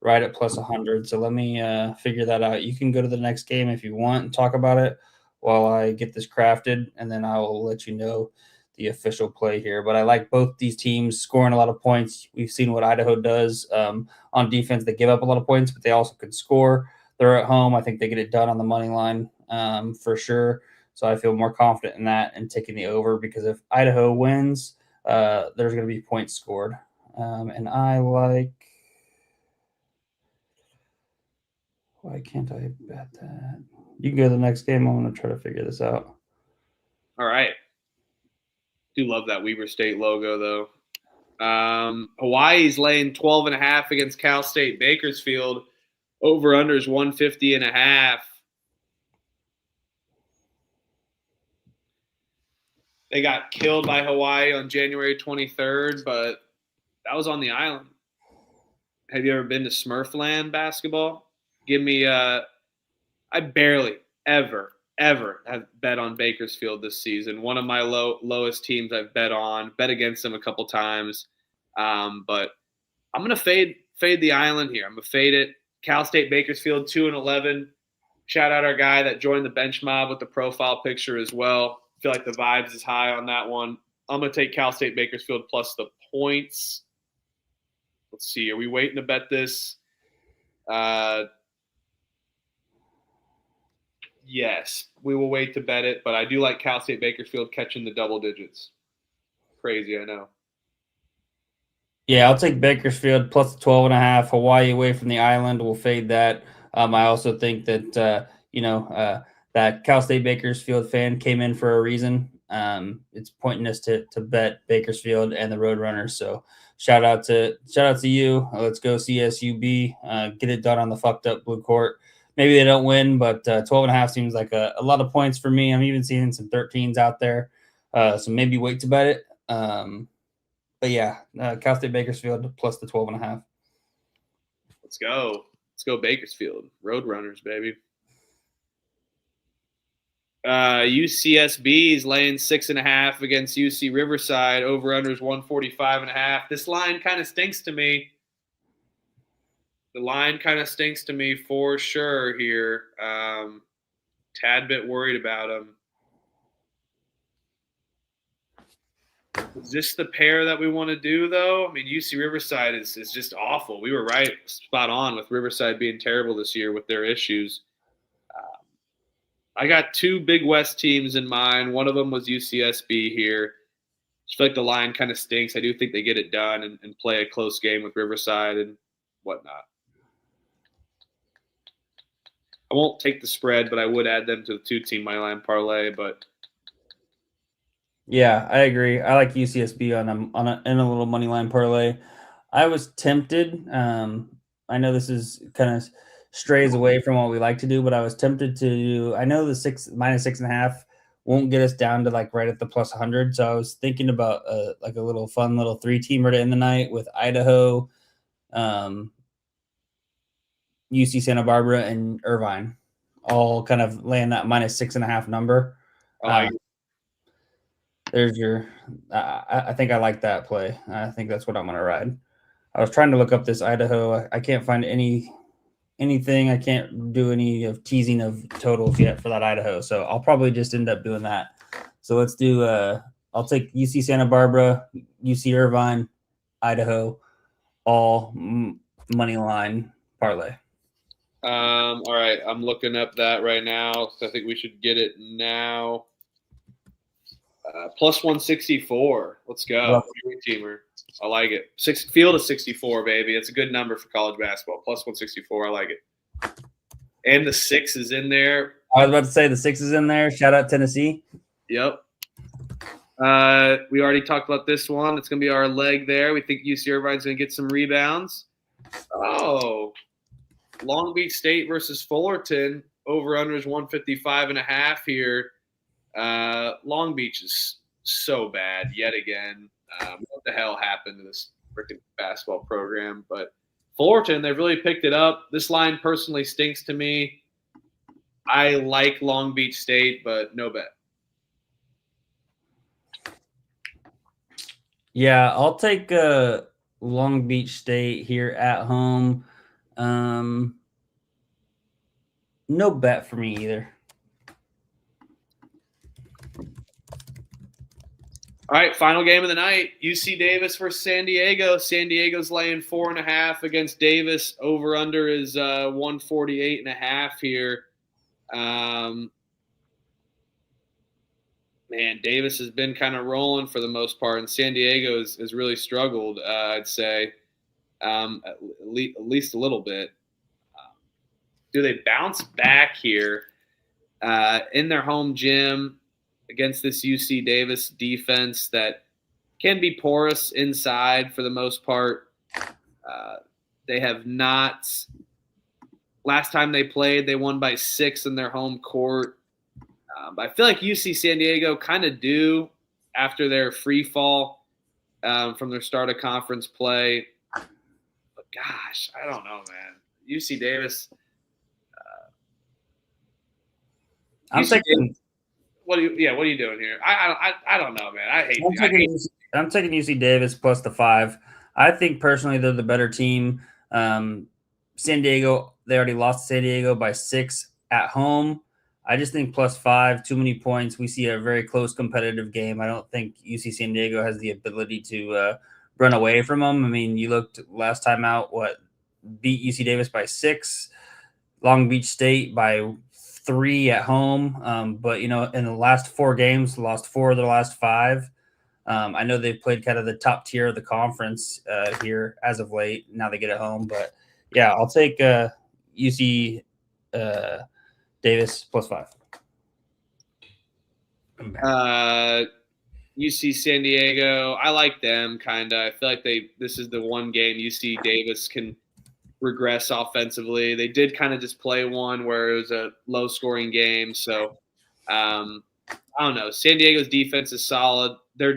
right at plus 100. So let me figure that out. You can go to the next game if you want and talk about it while I get this crafted, and then I will let you know the official play here. But I like both these teams scoring a lot of points. We've seen what Idaho does on defense. They give up a lot of points, but they also can score. They're at home. I think they get it done on the money line for sure. So I feel more confident in that and taking the over, because if Idaho wins, there's going to be points scored. And I like – why can't I bet that? You can go to the next game. I'm going to try to figure this out. All right. Do love that Weber State logo, though. Hawaii's laying 12.5 against Cal State Bakersfield. Over-under is 150.5. They got killed by Hawaii on January 23rd, but that was on the island. Have you ever been to Smurfland basketball? Give me I barely ever have bet on Bakersfield this season. One of my lowest teams I've bet against them a couple times. But I'm going to fade the island here. I'm going to fade it. Cal State Bakersfield 2-11. Shout out our guy that joined the bench mob with the profile picture as well. I feel like the vibes is high on that one. I'm going to take Cal State Bakersfield plus the points. Let's see. Are we waiting to bet this? Yes, we will wait to bet it, but I do like Cal State Bakersfield catching the double digits. Crazy, I know. Yeah, I'll take Bakersfield plus 12.5. Hawaii away from the island. We'll fade that. I also think that that Cal State Bakersfield fan came in for a reason. It's pointing us to bet Bakersfield and the Roadrunners. So shout out to you. Let's go CSUB. Get it done on the fucked up blue court. Maybe they don't win, but 12.5 seems like a lot of points for me. I'm even seeing some 13s out there. So maybe wait to bet it. But yeah, Cal State Bakersfield plus the 12.5. Let's go. Let's go Bakersfield. Roadrunners, baby. UCSB is laying 6.5 against UC Riverside. Over-unders 145.5. This line kind of stinks to me. The line kind of stinks to me for sure here. Tad bit worried about him. Is this the pair that we want to do, though? I mean, UC Riverside is just awful. We were right, spot on with Riverside being terrible this year with their issues. I got two Big West teams in mind. One of them was UCSB here. I feel like the line kind of stinks. I do think they get it done and play a close game with Riverside and whatnot. I won't take the spread, but I would add them to the 2-team moneyline parlay. But yeah, I agree. I like UCSB in a little moneyline parlay. I was tempted. I know this is kind of strays away from what we like to do, but I was tempted to do. I know the -6.5 won't get us down to like right at the plus 100. So I was thinking about like a little fun little 3-teamer to end the night with Idaho, UC Santa Barbara, and Irvine, all kind of laying that -6.5 number. There's your. I think I like that play. I think that's what I'm going to ride. I was trying to look up this Idaho. I can't find anything. I can't do any of teasing of totals yet for that Idaho. So I'll probably just end up doing that. So let's do. I'll take UC Santa Barbara, UC Irvine, Idaho, all money line parlay. All right, I'm looking up that right now. So I think we should get it now. Plus 164. Let's go. Love Teamer. I like it. Field of 64, baby. It's a good number for college basketball. Plus 164. I like it. And the 6 is in there. I was about to say the 6 is in there. Shout out Tennessee. Yep. We already talked about this one. It's going to be our leg there. We think UC Irvine's going to get some rebounds. Oh, Long Beach State versus Fullerton. Over-under is 155.5 here. Long Beach is so bad yet again. What the hell happened to this freaking basketball program? But Fullerton, they've really picked it up. This line personally stinks to me. I like Long Beach State, but no bet. Yeah, I'll take Long Beach State here at home. No bet for me either. All right, final game of the night. UC Davis versus San Diego. San Diego's laying 4.5 against Davis. Over under is 148.5 here. Man, Davis has been kind of rolling for the most part, and San Diego has really struggled, I'd say, at least a little bit. Do they bounce back here in their home gym against this UC Davis defense that can be porous inside for the most part? They have not – last time they played, they won by 6 in their home court. I feel like UC San Diego kind of do after their free fall from their start of conference play. But gosh, I don't know, man. UC Davis. I'm taking. What are you doing here? I don't know, man. I'm taking UC Davis plus the 5. I think personally they're the better team. San Diego, they already lost to San Diego by 6 at home. I just think plus 5, too many points. We see a very close competitive game. I don't think UC San Diego has the ability to run away from them. I mean, you looked last time out, beat UC Davis by 6, Long Beach State by 3 at home. But, in the last 4 games, lost 4 of their last 5. I know they've played kind of the top tier of the conference here as of late. Now they get it home. But, yeah, I'll take UC Davis plus 5. UC San Diego, I like them kind of. I feel like this is the one game UC Davis can regress offensively. They did kind of just play one where it was a low-scoring game. So, I don't know. San Diego's defense is solid. They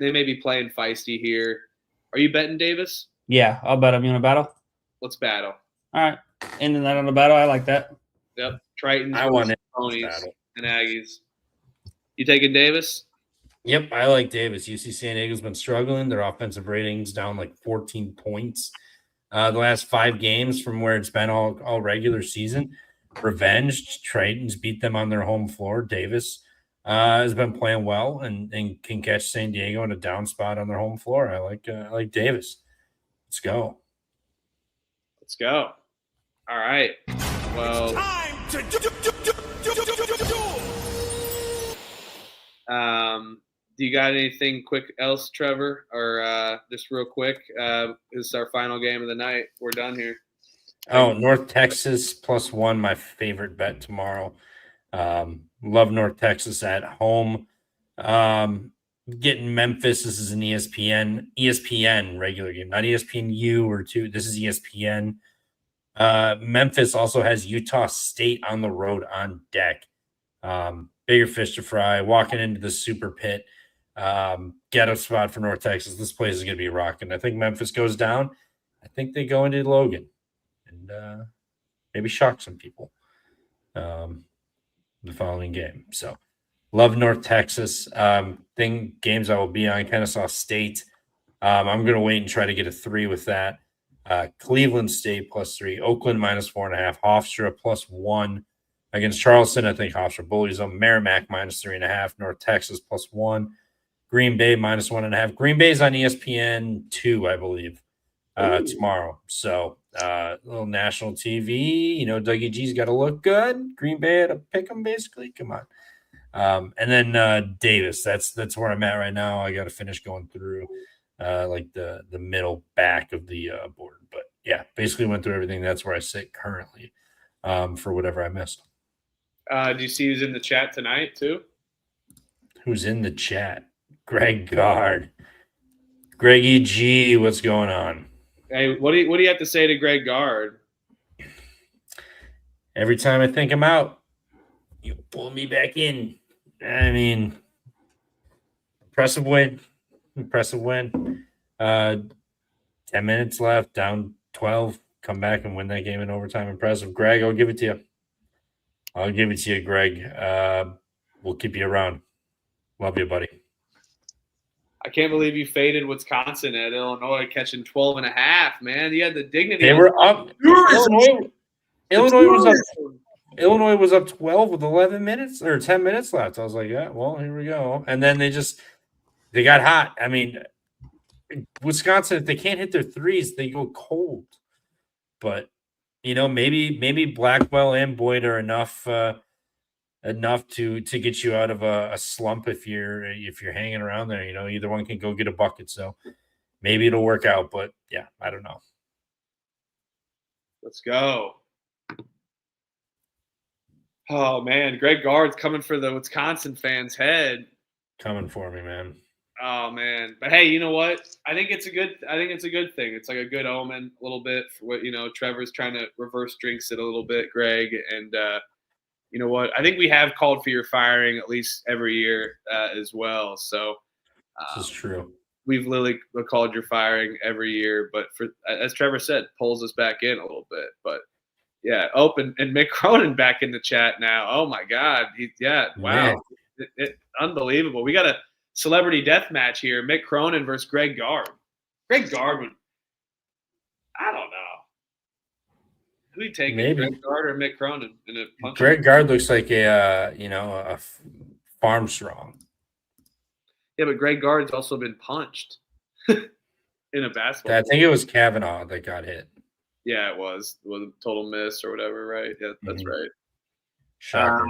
may be playing feisty here. Are you betting Davis? Yeah, I'll bet them. You want to battle? Let's battle. All right. Ending that on the battle. I like that. Yep. Triton. I want it. Ponies and Aggies. You taking Davis? Yep, I like Davis. UC San Diego's been struggling. Their offensive rating's down like 14 points. The last 5 games from where it's been all regular season. Revenge. Triton's beat them on their home floor. Davis has been playing well and can catch San Diego in a down spot on their home floor. I like Davis. Let's go. Let's go. All right. Well, do you got anything quick else, Trevor, or just real quick? This is our final game of the night. We're done here. Oh, North Texas plus 1, my favorite bet tomorrow. Love North Texas at home. Getting Memphis. This is an ESPN regular game, not ESPNU or 2. This is ESPN. Memphis also has Utah State on the road on deck. Bigger fish to fry. Walking into the super pit. Ghetto spot for North Texas. This place is going to be rocking. I think Memphis goes down. I think they go into Logan and maybe shock some people the following game. So love North Texas. Games I will be on. Kennesaw State. I'm going to wait and try to get a 3 with that. Cleveland State plus 3. Oakland minus 4.5. Hofstra plus 1. Against Charleston, I think Hofstra bullies them. Merrimack minus 3.5. North Texas plus 1. Green Bay minus 1.5. Green Bay's on ESPN 2, I believe. tomorrow. So little national TV. Dougie G's got to look good. Green Bay had to pick him basically. Come on. And then Davis. That's where I'm at right now. I got to finish going through like the middle back of the board. But yeah, basically went through everything. That's where I sit currently for whatever I missed. Do you see who's in the chat tonight too? Who's in the chat? Greg Gard. Greggy G, what's going on? Hey, what do you have to say to Greg Gard? Every time I think I'm out, you pull me back in. I mean, impressive win. 10 minutes left, down 12. Come back and win that game in overtime. Impressive. Greg, I'll give it to you. Greg. We'll keep you around. Love you, buddy. I can't believe you faded Wisconsin at Illinois catching 12.5, man. You had the dignity. They were up. Illinois was up 12 with 11 minutes or 10 minutes left. I was like, yeah, well, here we go. And then they got hot. I mean, Wisconsin, if they can't hit their threes, they go cold. But, maybe Blackwell and Boyd are enough to get you out of a slump if you're hanging around there. Either one can go get a bucket. So maybe it'll work out. But, yeah, I don't know. Let's go. Oh, man. Greg Gard's coming for the Wisconsin fans' head. Coming for me, man. Oh, man. But, hey, you know what? I think it's a good thing. It's like a good omen a little bit for what, Trevor's trying to reverse drinks it a little bit, Greg. And, you know what? I think we have called for your firing at least every year as well. So this is true. We've literally called your firing every year. But as Trevor said, pulls us back in a little bit. But, yeah, open and Mick Cronin back in the chat now. Oh, my God. Wow. Unbelievable. We got a celebrity death match here. Mick Cronin versus Greg Gard. Greg Gard would – I don't know. Who you taking, Greg Gard or Mick Cronin? In a punch Greg Gard looks like a farm strong. Yeah, but Greg Gard's also been punched in a basketball. I think it was Kavanaugh that got hit. Yeah, it was. It was a total miss or whatever, right? Yeah, that's right. Shocker.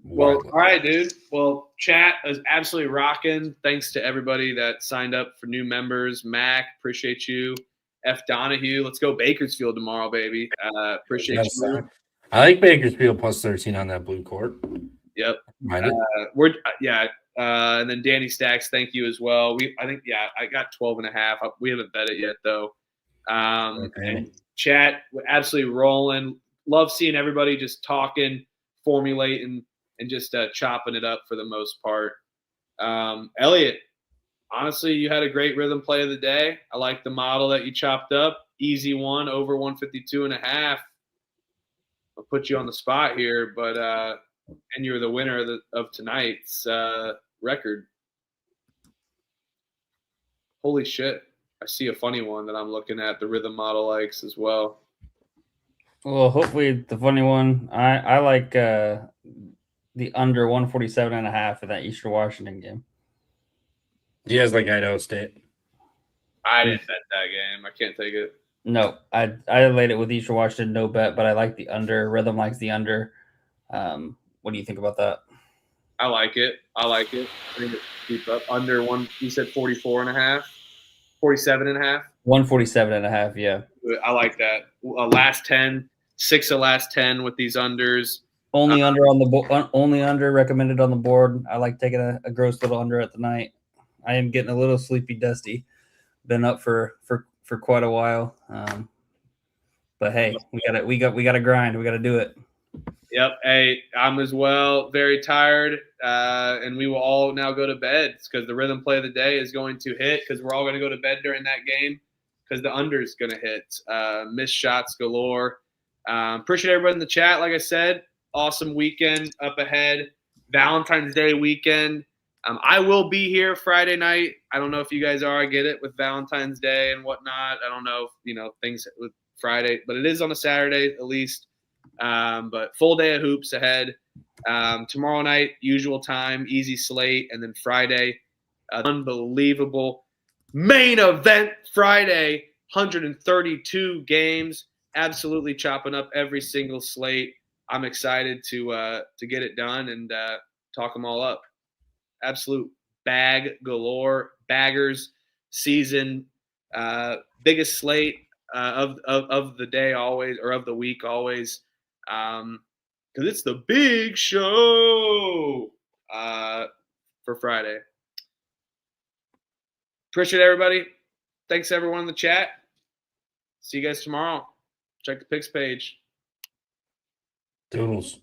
Well, all right, dude. Well, chat is absolutely rocking. Thanks to everybody that signed up for new members. Mac, appreciate you. F. Donahue, let's go Bakersfield tomorrow, baby. Appreciate you. I like Bakersfield plus 13 on that blue court. Yep. And then Danny Stacks, thank you as well. I got 12.5. We haven't bet it yet though. And chat, we're absolutely rolling. Love seeing everybody just talking, formulating, and just chopping it up for the most part. Elliot, honestly, you had a great rhythm play of the day. I like the model that you chopped up. Easy one, over 152.5. I'll put you on the spot here, but and you're the winner of tonight's record. Holy shit. I see a funny one that I'm looking at. The rhythm model likes as well. Well, hopefully the funny one. I like the under 147.5 of that Eastern Washington game. He has like Idaho State. I didn't bet that game. I can't take it. No, I laid it with Eastern Washington, no bet, but I like the under. Rhythm likes the under. What do you think about that? I like it. I think it's keep up under one. You said 44.5, 47.5. 147.5. Yeah. I like that. Last 10, 6 of last 10 with these unders. Only under on the board. Only under recommended on the board. I like taking a gross little under at the night. I am getting a little sleepy, dusty. Been up for quite a while. But hey, we got to grind. We got to do it. Yep. Hey, I'm as well. Very tired, and we will all now go to bed because the rhythm play of the day is going to hit because we're all going to go to bed during that game because the under is going to hit. Missed shots galore. Appreciate everybody in the chat. Like I said, awesome weekend up ahead. Valentine's Day weekend. I will be here Friday night. I don't know if you guys are. I get it with Valentine's Day and whatnot. I don't know if, things with Friday, but it is on a Saturday at least. But full day of hoops ahead. Tomorrow night, usual time, easy slate. And then Friday, unbelievable main event Friday. 132 games, absolutely chopping up every single slate. I'm excited to get it done and talk them all up. Absolute bag galore, baggers season, biggest slate of the day always, or of the week always, because it's the big show for Friday. Appreciate everybody. Thanks everyone in the chat. See you guys tomorrow. Check the picks page. Doodles.